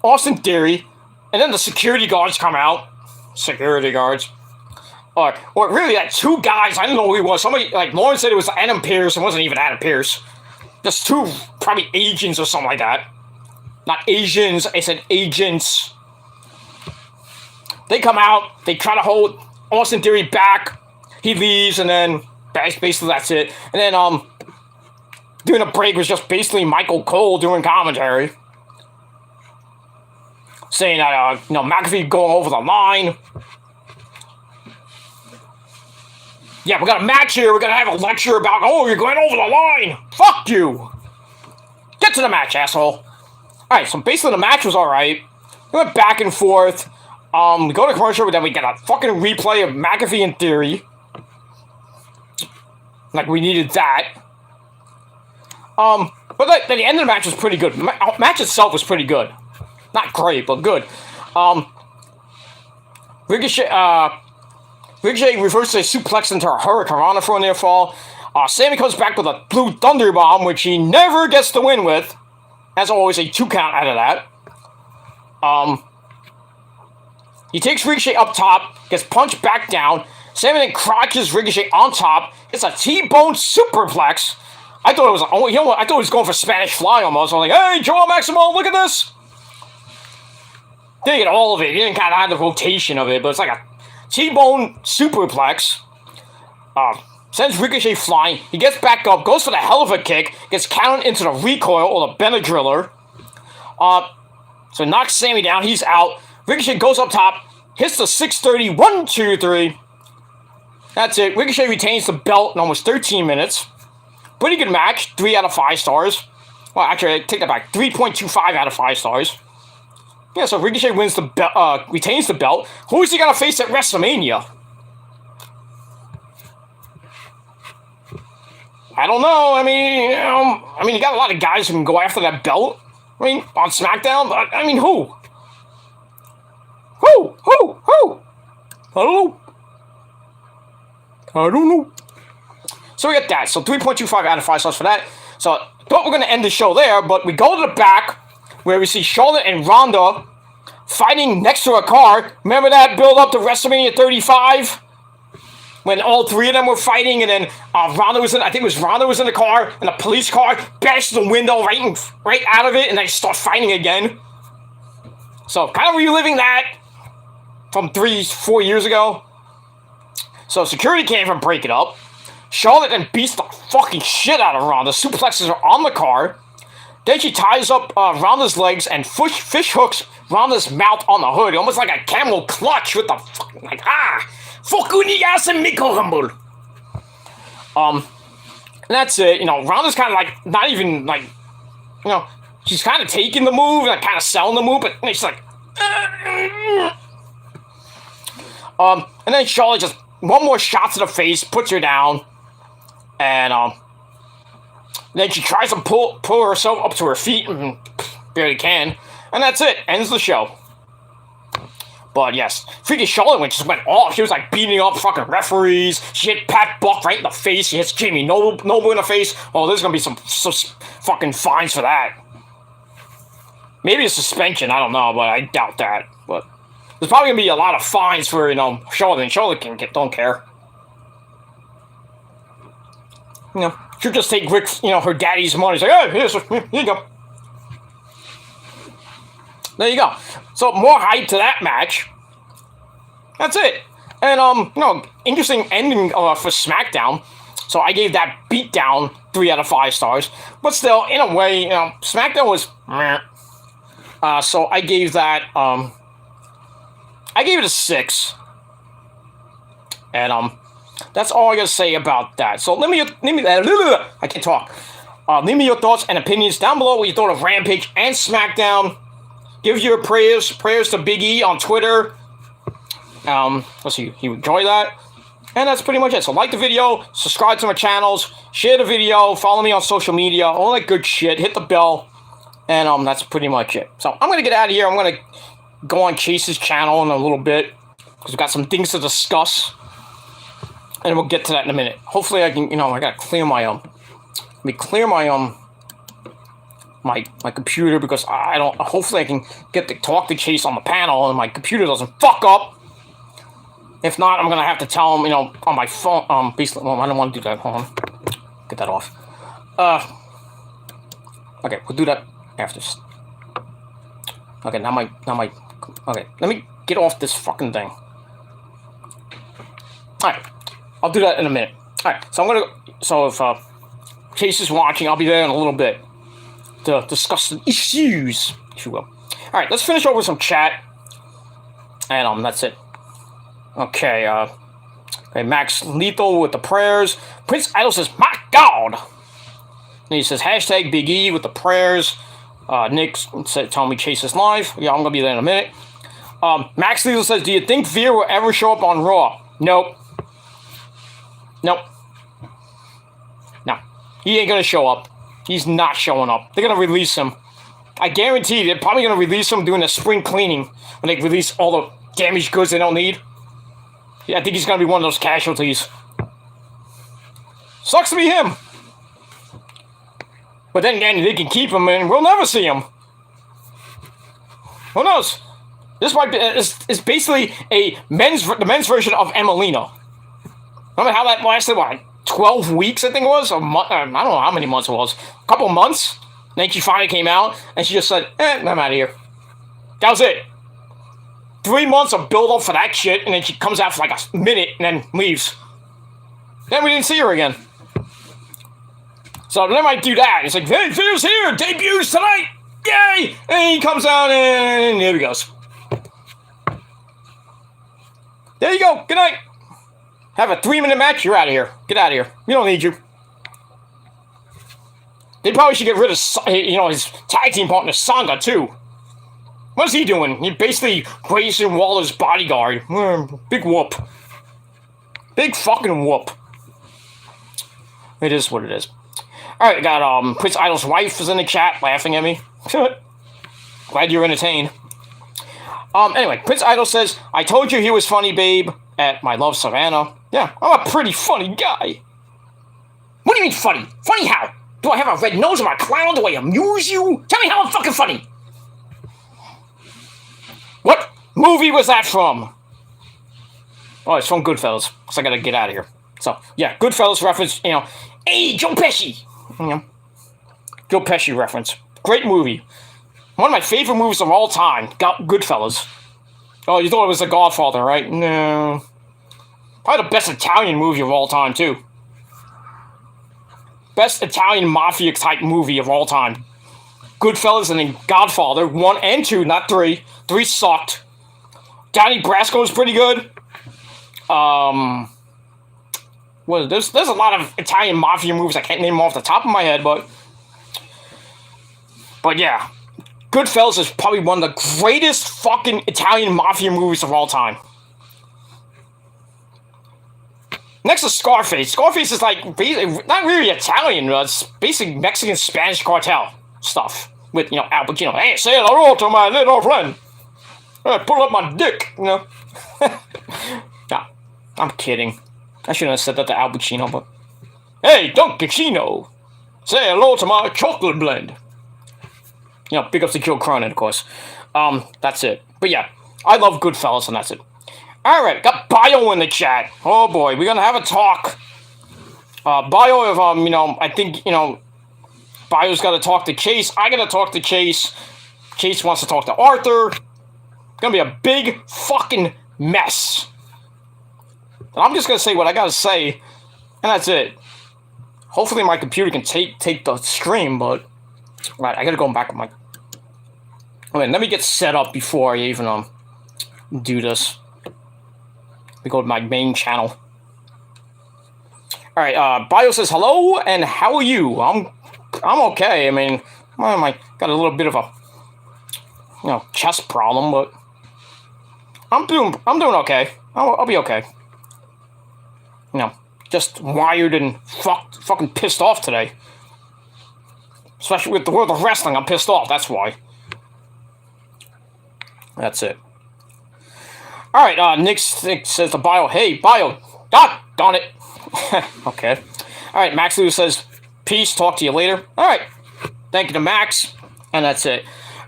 Austin Theory, and then the security guards come out. Security guards. Or really, like, two guys. I don't know who he was. Somebody, like, Lauren said it was Adam Pearce. It wasn't even Adam Pearce. Just two, probably agents or something like that. Not Asians. I said agents. They come out. They try to hold Austin Theory back. He leaves, and then basically that's it. And then, during the break was just basically Michael Cole doing commentary. Saying that, McAfee going over the line. Yeah, we got a match here. We're going to have a lecture about, you're going over the line. Fuck you. Get to the match, asshole. Alright, so basically the match was alright. We went back and forth. We go to commercial, but then we get a fucking replay of McAfee in Theory. Like, we needed that. But the end of the match was pretty good. The match itself was pretty good. Not great, but good. Ricochet reverses a suplex into a Hurricane for a near fall. Sammy comes back with a Blue Thunder Bomb, which he never gets the win with. As always, a 2 count out of that. He takes Ricochet up top, gets punched back down. Sammy then crotches Ricochet on top. It's a T-bone superplex. I thought it was going for Spanish Fly almost. I was like, hey, Joel Maximo, look at this. Didn't get all of it. He didn't kind of have the rotation of it, but it's like a T-bone superplex. Sends Ricochet flying. He gets back up, goes for the hell of a kick, gets counted into the recoil or the Benadryller. So knocks Sammy down. He's out. Ricochet goes up top, hits the 630, 1, 2, 3. That's it. Ricochet retains the belt in almost 13 minutes. Pretty good match. 3 out of 5 stars. Well, actually, I take that back. 3.25 out of 5 stars. Yeah, so Ricochet wins the belt, retains the belt. Who is he gonna face at WrestleMania? I don't know. I mean, you got a lot of guys who can go after that belt. I mean, on SmackDown, but I mean, who? Who? I don't know. So we get that. So 3.25 out of 5 stars for that. So I thought we're gonna end the show there, but we go to the back where we see Charlotte and Ronda fighting next to a car. Remember that build up to WrestleMania 35? When all 3 of them were fighting, and then Ronda was in the car, and the police car bashed the window right out of it, and they start fighting again. So kind of reliving that from 3-4 years ago. So security came from break it up. Charlotte then beats the fucking shit out of Ronda. Suplexes her on the car. Then she ties up Ronda's legs and fish hooks Ronda's mouth on the hood. Almost like a camel clutch with the fucking, like, fuck you, niggas, and Miko Humble. And that's it. Ronda's kind of like, not even like, she's kind of taking the move, and kind of selling the move, but she's like, and then Charlotte just, one more shot to the face, puts her down, and, then she tries to pull herself up to her feet, and barely can, and that's it. Ends the show. But yes, freaking Charlotte just went off. She was like beating up fucking referees. She hit Pat Buck right in the face. She hits Jamie Noble in the face. Oh, there's gonna be some fucking fines for that. Maybe a suspension. I don't know, but I doubt that. But there's probably gonna be a lot of fines for Charlotte, and Charlotte don't care. She'll just take Rick, her daddy's money. She's like, hey, here you go. There you go. So more hype to that match. That's it. And interesting ending for SmackDown. So I gave that beatdown 3 out of 5 stars. But still, in a way, SmackDown was meh. So I gave that I gave it a 6. And that's all I gotta say about that. So let me I can't talk. Leave me your thoughts and opinions down below what you thought of Rampage and SmackDown. Give your prayers to Big E on Twitter. Let's see, you enjoy that. And that's pretty much it. So like the video, subscribe to my channels, share the video, follow me on social media, all that good shit, hit the bell, and that's pretty much it. So I'm gonna get out of here. I'm gonna go on Chase's channel in a little bit. because we've got some things to discuss, and we'll get to that in a minute. Hopefully I can, I gotta clear my, let me clear my, my computer, because hopefully I can get to talk to Chase on the panel, and my computer doesn't fuck up. If not, I'm gonna have to tell him, on my phone, basically, well, I don't want to do that, hold on. Get that off. Okay, we'll do that after. Okay, now my, okay, let me get off this fucking thing. Alright, I'll do that in a minute. Alright, so if, Chase is watching, I'll be there in a little bit to discuss the issues, if you will. Alright, let's finish over some chat, and, that's it. Okay, okay, Max Lethal with the prayers. Prince Idol says, my God! And he says, hashtag Big E with the prayers. Nick said, tell me Chase is live. Yeah, I'm gonna be there in a minute. Max Lethal says, do you think Veer will ever show up on Raw? Nope. Nope. No. He ain't gonna show up. He's not showing up. They're gonna release him. I guarantee they're probably gonna release him during the spring cleaning when they release all the damaged goods they don't need. Yeah, I think he's gonna be one of those casualties. Sucks to be him. But then again, they can keep him and we'll never see him. Who knows? This might be, it's basically the men's version of Emelina. Remember how that lasted, what, 12 weeks, I think it was? Or I don't know how many months it was. A couple months. And then she finally came out and she just said, I'm out of here. That was it. 3 months of build-up for that shit, and then she comes out for like a minute and then leaves. Then we didn't see her again. So they might do that. It's like, hey, Veer's here, debuts tonight, yay! And he comes out and there he goes. There you go, good night. Have a 3-minute match, you're out of here. Get out of here, we don't need you. They probably should get rid of, his tag team partner, Sanga, too. What's he doing? He's basically Grayson Waller's bodyguard. Big whoop. Big fucking whoop. It is what it is. Alright, got Prince Idol's wife is in the chat laughing at me. Glad you're entertained. Anyway, Prince Idol says, I told you he was funny, babe, at My Love Savannah. Yeah, I'm a pretty funny guy. What do you mean funny? Funny how? Do I have a red nose or a clown? Do I amuse you? Tell me how I'm fucking funny. What movie was that from? Oh, it's from Goodfellas. So I gotta get out of here. So, yeah, Goodfellas reference, hey, Joe Pesci. Joe Pesci reference. Great movie. One of my favorite movies of all time. Goodfellas. Oh, you thought it was The Godfather, right? No. Probably the best Italian movie of all time, too. Best Italian mafia type movie of all time. Goodfellas and then Godfather, 1 and 2, not 3. 3 sucked. Donnie Brasco is pretty good. Well, there's a lot of Italian mafia movies I can't name them off the top of my head, but yeah, Goodfellas is probably one of the greatest fucking Italian mafia movies of all time. Next is Scarface. Scarface is like not really Italian, but it's basically Mexican Spanish cartel stuff with Al Pacino. Hey, say hello to my little friend. Pull up my dick, Nah, I'm kidding. I shouldn't have said that to Al Pacino, but hey, Don Pacino, say hello to my chocolate blend. Big ups to Joe Cronin, of course. That's it. But yeah, I love Goodfellas, and that's it. All right, got Bio in the chat. Oh boy, we're gonna have a talk. Bio of I think Bio's got to talk to Chase. I got to talk to Chase. Chase wants to talk to Arthur. It's gonna be a big fucking mess. And I'm just gonna say what I gotta say, and that's it. Hopefully my computer can take the stream, but right, I gotta go back with my. Let me get set up before I even do this. We go to my main channel. All right, Bio says hello and how are you? I'm okay. I mean, I got a little bit of a chest problem, but I'm doing okay. I'll be okay. Just wired and fucking pissed off today. Especially with the world of wrestling, I'm pissed off. That's why. That's it. All right, Nick says to Bio, hey, Bio, God darn it. Okay. All right, Max Lewis says, peace, talk to you later. All right, thank you to Max, and that's it.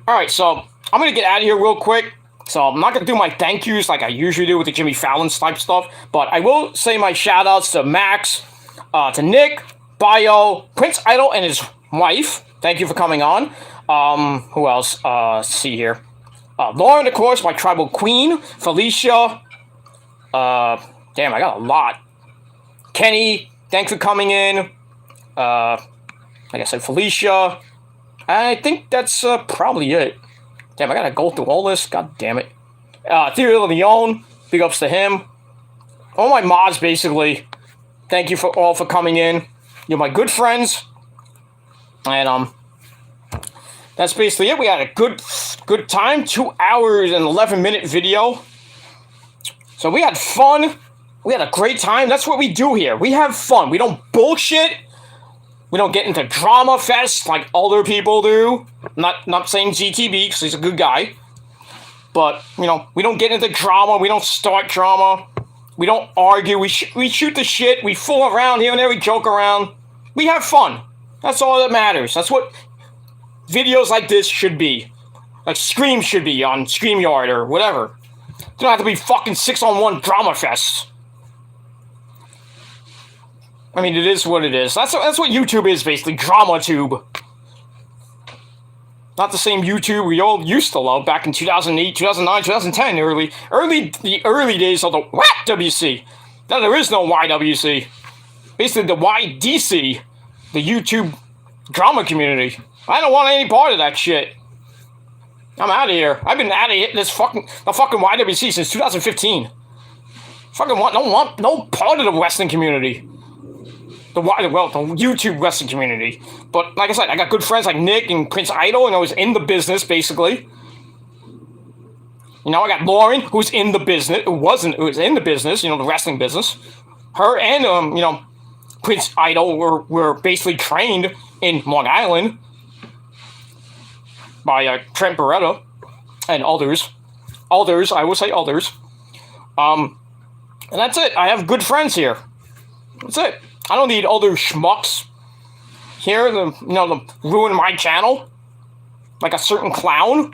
All right, so I'm going to get out of here real quick. So I'm not going to do my thank yous like I usually do with the Jimmy Fallon type stuff, but I will say my shout outs to Max, to Nick, Bio, Prince Idol, and his wife. Thank you for coming on. Who else? Let's see here. Lauren, of course, my tribal queen. Felicia. Damn, I got a lot. Kenny, thanks for coming in. Like I said, Felicia. I think that's probably it. Damn, I gotta go through all this. God damn it. Theo Leone, big ups to him. All my mods, basically. Thank you all for coming in. You're my good friends. And, that's basically it. We had a good time. 2 hours and 11-minute video. So we had fun. We had a great time. That's what we do here. We have fun. We don't bullshit. We don't get into drama fest like other people do. Not saying GTB because he's a good guy. But, you know, we don't get into drama. We don't start drama. We don't argue. We shoot the shit. We fool around here and there. We joke around. We have fun. That's all that matters. That's what videos like this should be. Like Scream should be on StreamYard or whatever. They don't have to be fucking 6-on-1 drama fests. I mean, it is what it is. That's what YouTube is, basically. Drama tube. Not the same YouTube we all used to love back in 2008, 2009, 2010, the early days of the WC. Now there is no YWC. Basically, the YDC, the YouTube drama community. I don't want any part of that shit. I'm out of here. I've been out of the fucking YWC since 2015. Fucking don't want no part of the wrestling community. The YouTube wrestling community. But like I said, I got good friends like Nick and Prince Idol, and I was in the business basically. You know, I got Lauren, who's in the business, who was in the business, you know, the wrestling business. Her and you know, Prince Idol were basically trained in Long Island by Trent Beretta and others. I will say others. And that's it. I have good friends here. That's it. I don't need other schmucks here to ruin my channel. Like a certain clown.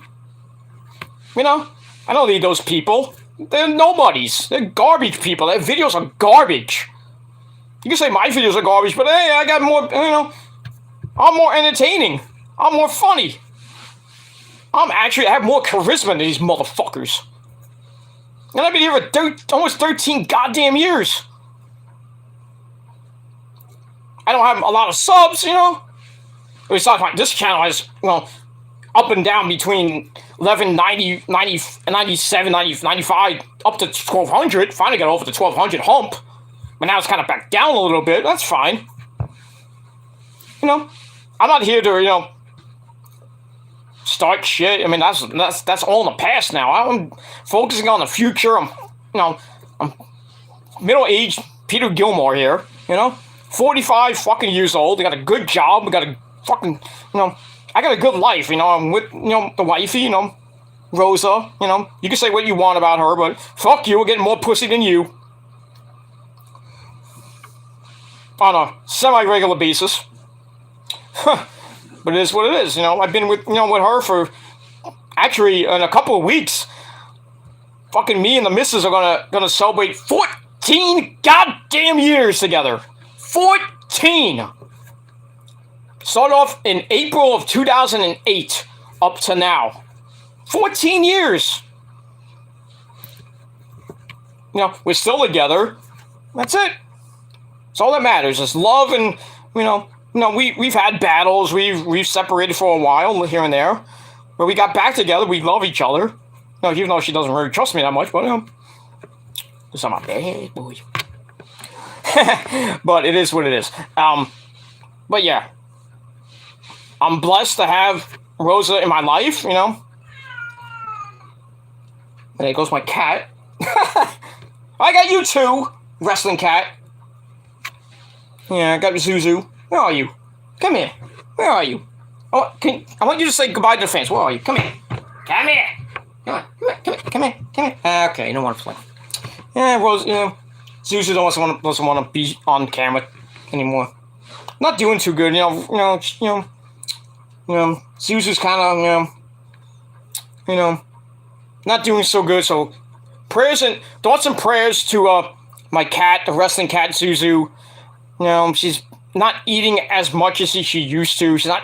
You know? I don't need those people. They're nobodies. They're garbage people. Their videos are garbage. You can say my videos are garbage, but hey, I got more, I'm more entertaining. I'm more funny. I have more charisma than these motherfuckers. And I've been here for almost 13 goddamn years. I don't have a lot of subs, you know? It's not like this channel has, up and down between 11, 90, 90, 97, 90, 95, up to 1,200. Finally got over the 1,200 hump. But now it's kind of back down a little bit. That's fine. You know? I'm not here to, start shit. I mean, that's all in the past now. I'm focusing on the future. I'm middle-aged Peter Gilmore here, 45 fucking years old. I got a good job. I got a fucking, I got a good life, I'm with, the wifey, Rosa, You can say what you want about her, but fuck you, we're getting more pussy than you. On a semi-regular basis. But it is what it is, I've been with, with her for, actually, in a couple of weeks. Fucking me and the missus are gonna celebrate 14 goddamn years together. 14! Started off in April of 2008 up to now. 14 years! We're still together. That's it. It's all that matters. It's love and, we've had battles. We've separated for a while here and there. But we got back together. We love each other. Even though she doesn't really trust me that much, but, because I'm a bad boy. But it is what it is. But yeah. I'm blessed to have Rosa in my life, And there goes my cat. I got you too, wrestling cat. Yeah, I got Zuzu. Where are you? Come here. Where are you? Oh, I want you to say goodbye to the fans. Where are you? Come here. Come here. Come here. Okay, you don't want to play. Yeah, Rose, Zuzu doesn't want to be on camera anymore. Not doing too good, Zuzu's kind of, not doing so good. So, thoughts and prayers to my cat, the wrestling cat Zuzu. She's not eating as much as she used to. She's not,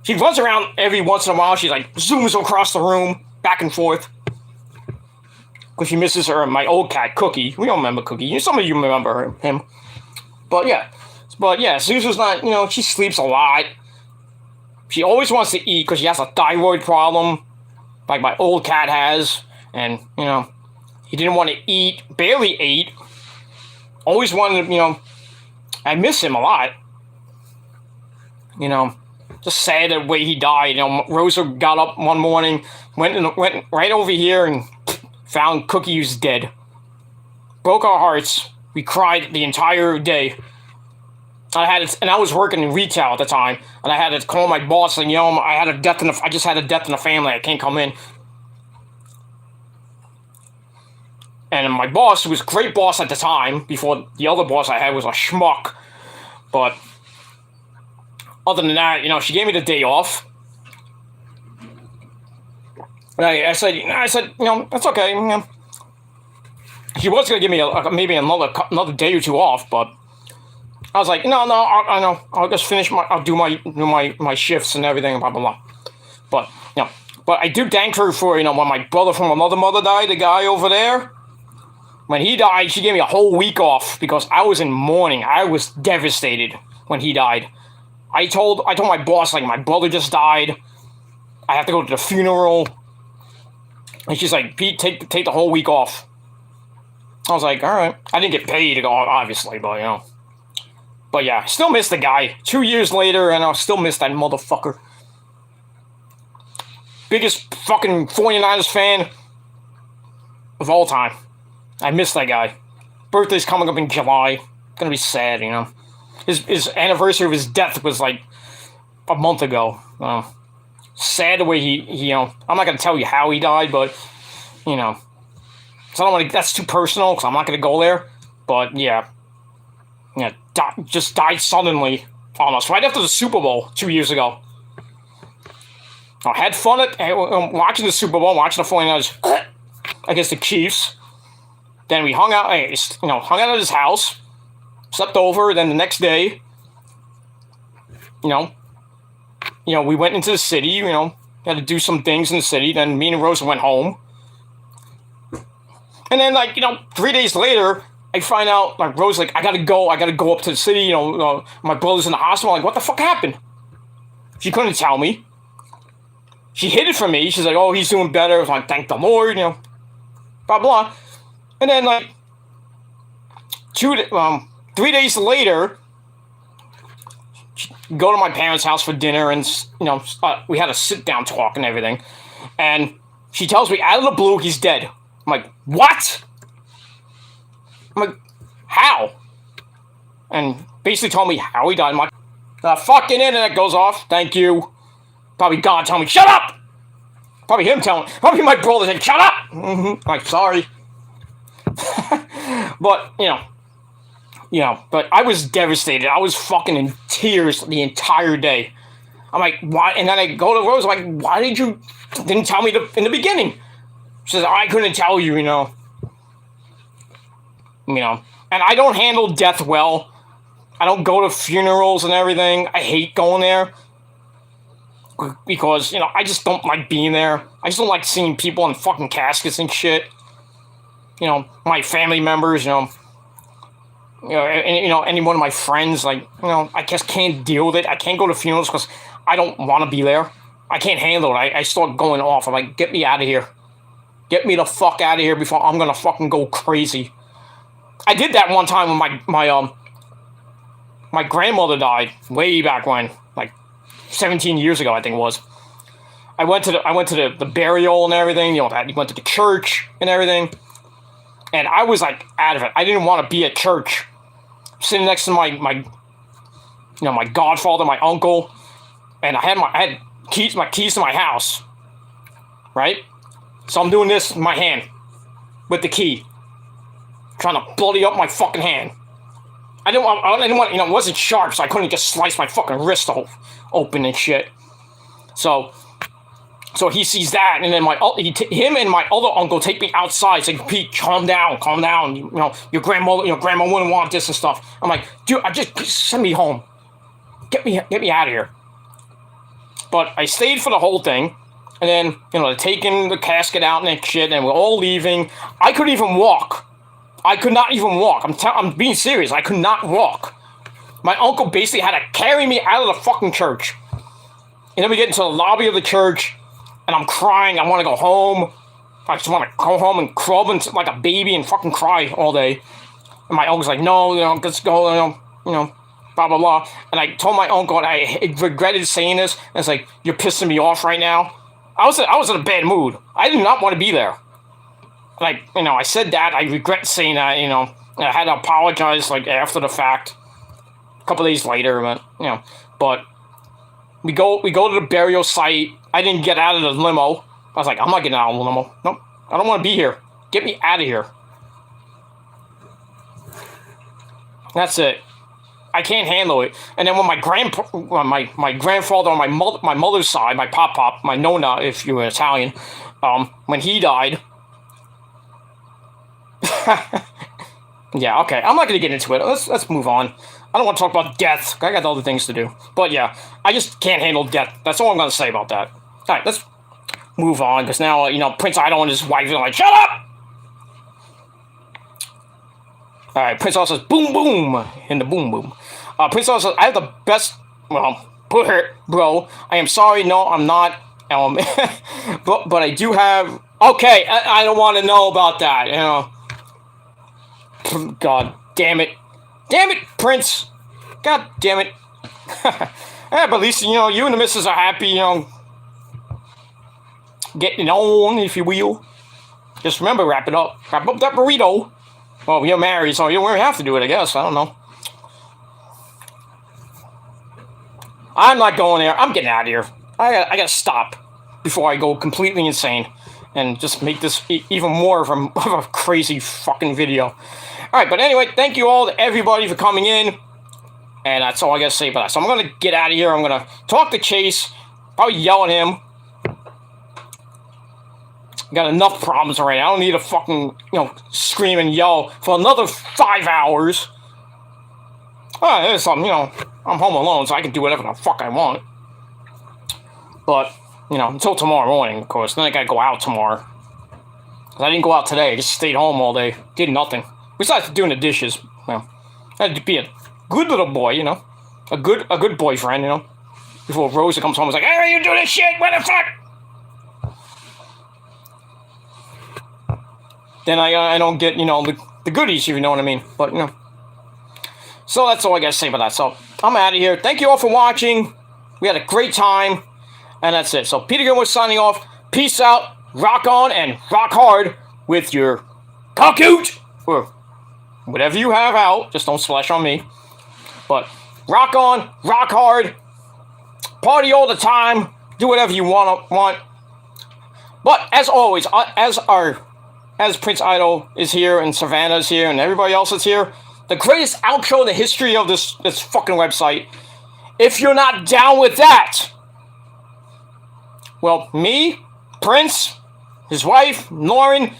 she runs around every once in a while. She zooms across the room, back and forth. Because she misses my old cat, Cookie. We don't remember Cookie. Some of you remember him. But yeah, Zuzu's not, she sleeps a lot. She always wants to eat because she has a thyroid problem, like my old cat has. And, he didn't want to eat, barely ate. Always wanted to, I miss him a lot. Just sad the way he died. Rosa got up one morning, went right over here and found Cookie was dead. Broke our hearts. We cried the entire day. I was working in retail at the time, and I had to call my boss and I just had a death in the family. I can't come in. And my boss, who was a great boss at the time, before the other boss I had was a schmuck, but other than that, she gave me the day off. And I said, that's okay. She was gonna give me maybe another day or two off, but I was like, no, I know. I'll just finish I'll do my shifts and everything, blah blah blah. But but I do thank her for when my brother from another mother died, the guy over there. When he died, she gave me a whole week off because I was in mourning. I was devastated when he died. I told my boss, my brother just died. I have to go to the funeral. And she's like, Pete, take the whole week off. I was like, all right. I didn't get paid to go, obviously, but, But yeah, still miss the guy. 2 years later, and I'll still miss that motherfucker. Biggest fucking 49ers fan of all time. I miss that guy. Birthday's coming up in July. Gonna be sad, His anniversary of his death was a month ago. Sad the way he I'm not gonna tell you how he died, but so I don't want to. That's too personal, because I'm not gonna go there. But yeah, just died suddenly, almost right after the Super Bowl 2 years ago. I had fun watching the Super Bowl, watching the 49ers against the Chiefs. Then we hung out at his house, slept over. Then the next day, we went into the city. Had to do some things in the city. Then me and Rosa went home. And then 3 days later, I find out Rosa's I gotta go up to the city. My brother's in the hospital. I'm like, what the fuck happened? She couldn't tell me. She hid it from me. She's like, oh, he's doing better. I was like, thank the Lord, blah blah. And then 3 days later, go to my parents' house for dinner, and we had a sit down talk and everything. And she tells me out of the blue he's dead. I'm like, what? I'm like, how? And basically told me how he died. I'm like, the fucking internet goes off. Thank you. Probably God telling me, shut up! Probably my brother saying, shut up! Mm-hmm. Like, sorry. But, but I was devastated. I was fucking in tears the entire day. I'm like, why? And then I go to Rose, like, why didn't tell me in the beginning? She says, I couldn't tell you, And I don't handle death well. I don't go to funerals and everything. I hate going there. Because, I just don't like being there. I just don't like seeing people in fucking caskets and shit. My family members, any one of my friends, I just can't deal with it. I can't go to funerals because I don't want to be there. I can't handle it. I start going off. I'm like, get me out of here. Get me the fuck out of here before I'm gonna fucking go crazy. I did that one time when my grandmother died way back when, 17 years ago, I think it was. I went to the burial and everything. Went to the church and everything. And I was out of it. I didn't want to be at church. Sitting next to my godfather, my uncle, and I had my keys to my house. right? So I'm doing this in my hand with the key, trying to bloody up my fucking hand. I didn't want, it wasn't sharp, so I couldn't just slice my fucking wrist open and shit. So he sees that, and then him and my other uncle take me outside, saying, "Pete, calm down. Your grandma wouldn't want this and stuff." I'm like, "Dude, just send me home. Get me out of here." But I stayed for the whole thing, and then they're taking the casket out and shit, and we're all leaving. I couldn't even walk. I could not even walk. I'm being serious. I could not walk. My uncle basically had to carry me out of the fucking church. And then we get into the lobby of the church, and I'm crying. I want to go home. I just want to go home and crub like a baby and fucking cry all day. And my uncle's like, "No, let's go, blah, blah, blah." And I told my uncle, and I regretted saying this, and it's like, "You're pissing me off right now." I was in a bad mood. I did not want to be there. Like, I said that. I regret saying that, I had to apologize, like, after the fact. A couple days later, but we go to the burial site. I didn't get out of the limo. I was like, I'm not getting out of the limo. Nope, I don't want to be here. Get me out of here. That's it. I can't handle it. And then when my grandfather on my mother's side, my pop, my nonna, if you're Italian, when he died. Yeah, okay. I'm not gonna get into it. Let's move on. I don't want to talk about death. I got other things to do. But yeah, I just can't handle death. That's all I'm gonna say about that. All right, let's move on, because now Prince Idol and his wife are like, "Shut up!" All right, Prince Idol says, "Boom boom," in the boom boom. Prince Idol says, "I have the best." Well, put her, bro. I am sorry. No, I'm not. But I do have. Okay, I don't want to know about that. God damn it. Damn it, Prince. God damn it. Yeah, but at least, you and the missus are happy, getting on, if you will. Just remember, wrap it up. Wrap up that burrito. Well, you're married, so you don't really have to do it, I guess. I don't know. I'm not going there. I'm getting out of here. I gotta stop before I go completely insane and just make this even more of a crazy fucking video. Alright, but anyway, thank you all to everybody for coming in. And that's all I gotta say about that. So I'm gonna get out of here. I'm gonna talk to Chase. Probably yell at him. Got enough problems already. I don't need to fucking, scream and yell for another 5 hours. Alright, there's something, I'm home alone, so I can do whatever the fuck I want. But, until tomorrow morning, of course. Then I gotta go out tomorrow. Because I didn't go out today. I just stayed home all day. Did nothing. Besides doing the dishes. Well, I had to be a good little boy, A good boyfriend, Before Rosa comes home and is like, "Hey, you doing this shit? What the fuck?" Then I don't get, the goodies, if you know what I mean. But, So that's all I gotta say about that. So, I'm out of here. Thank you all for watching. We had a great time. And that's it. So, Peter Gilmore signing off. Peace out. Rock on and rock hard with your cockhoot. Or whatever you have out. Just don't splash on me. But rock on. Rock hard. Party all the time. Do whatever you want. But, as always, as Prince Idol is here, and Savannah is here, and everybody else is here, the greatest outro in the history of this fucking website. If you're not down with that, well, me, Prince, his wife, Lauren,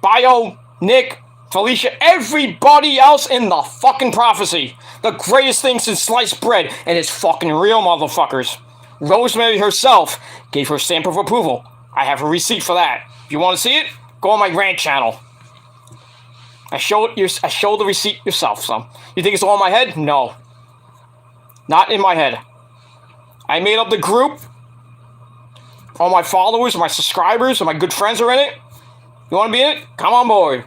Bio, Nick, Felicia, everybody else in the fucking prophecy. The greatest thing since sliced bread, and it's fucking real, motherfuckers. Rosemary herself gave her stamp of approval. I have a receipt for that. If you want to see it, go on my rant channel. I show the receipt yourself, so. You think it's all in my head? No. Not in my head. I made up the group. All my followers, my subscribers, and my good friends are in it. You want to be in it? Come on board.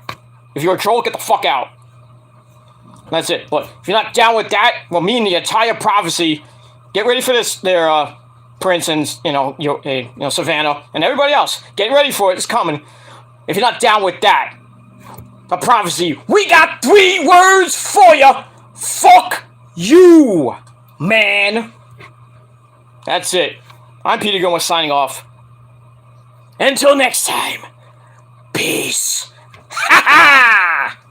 If you're a troll, get the fuck out. That's it. But if you're not down with that, well, me and the entire prophecy, get ready for this there, Prince and, Savannah, and everybody else. Get ready for it. It's coming. If you're not down with that, the prophecy, we got 3 words for you. Fuck you, man. That's it. I'm Peter Gilmore signing off. Until next time, peace. Ha ha!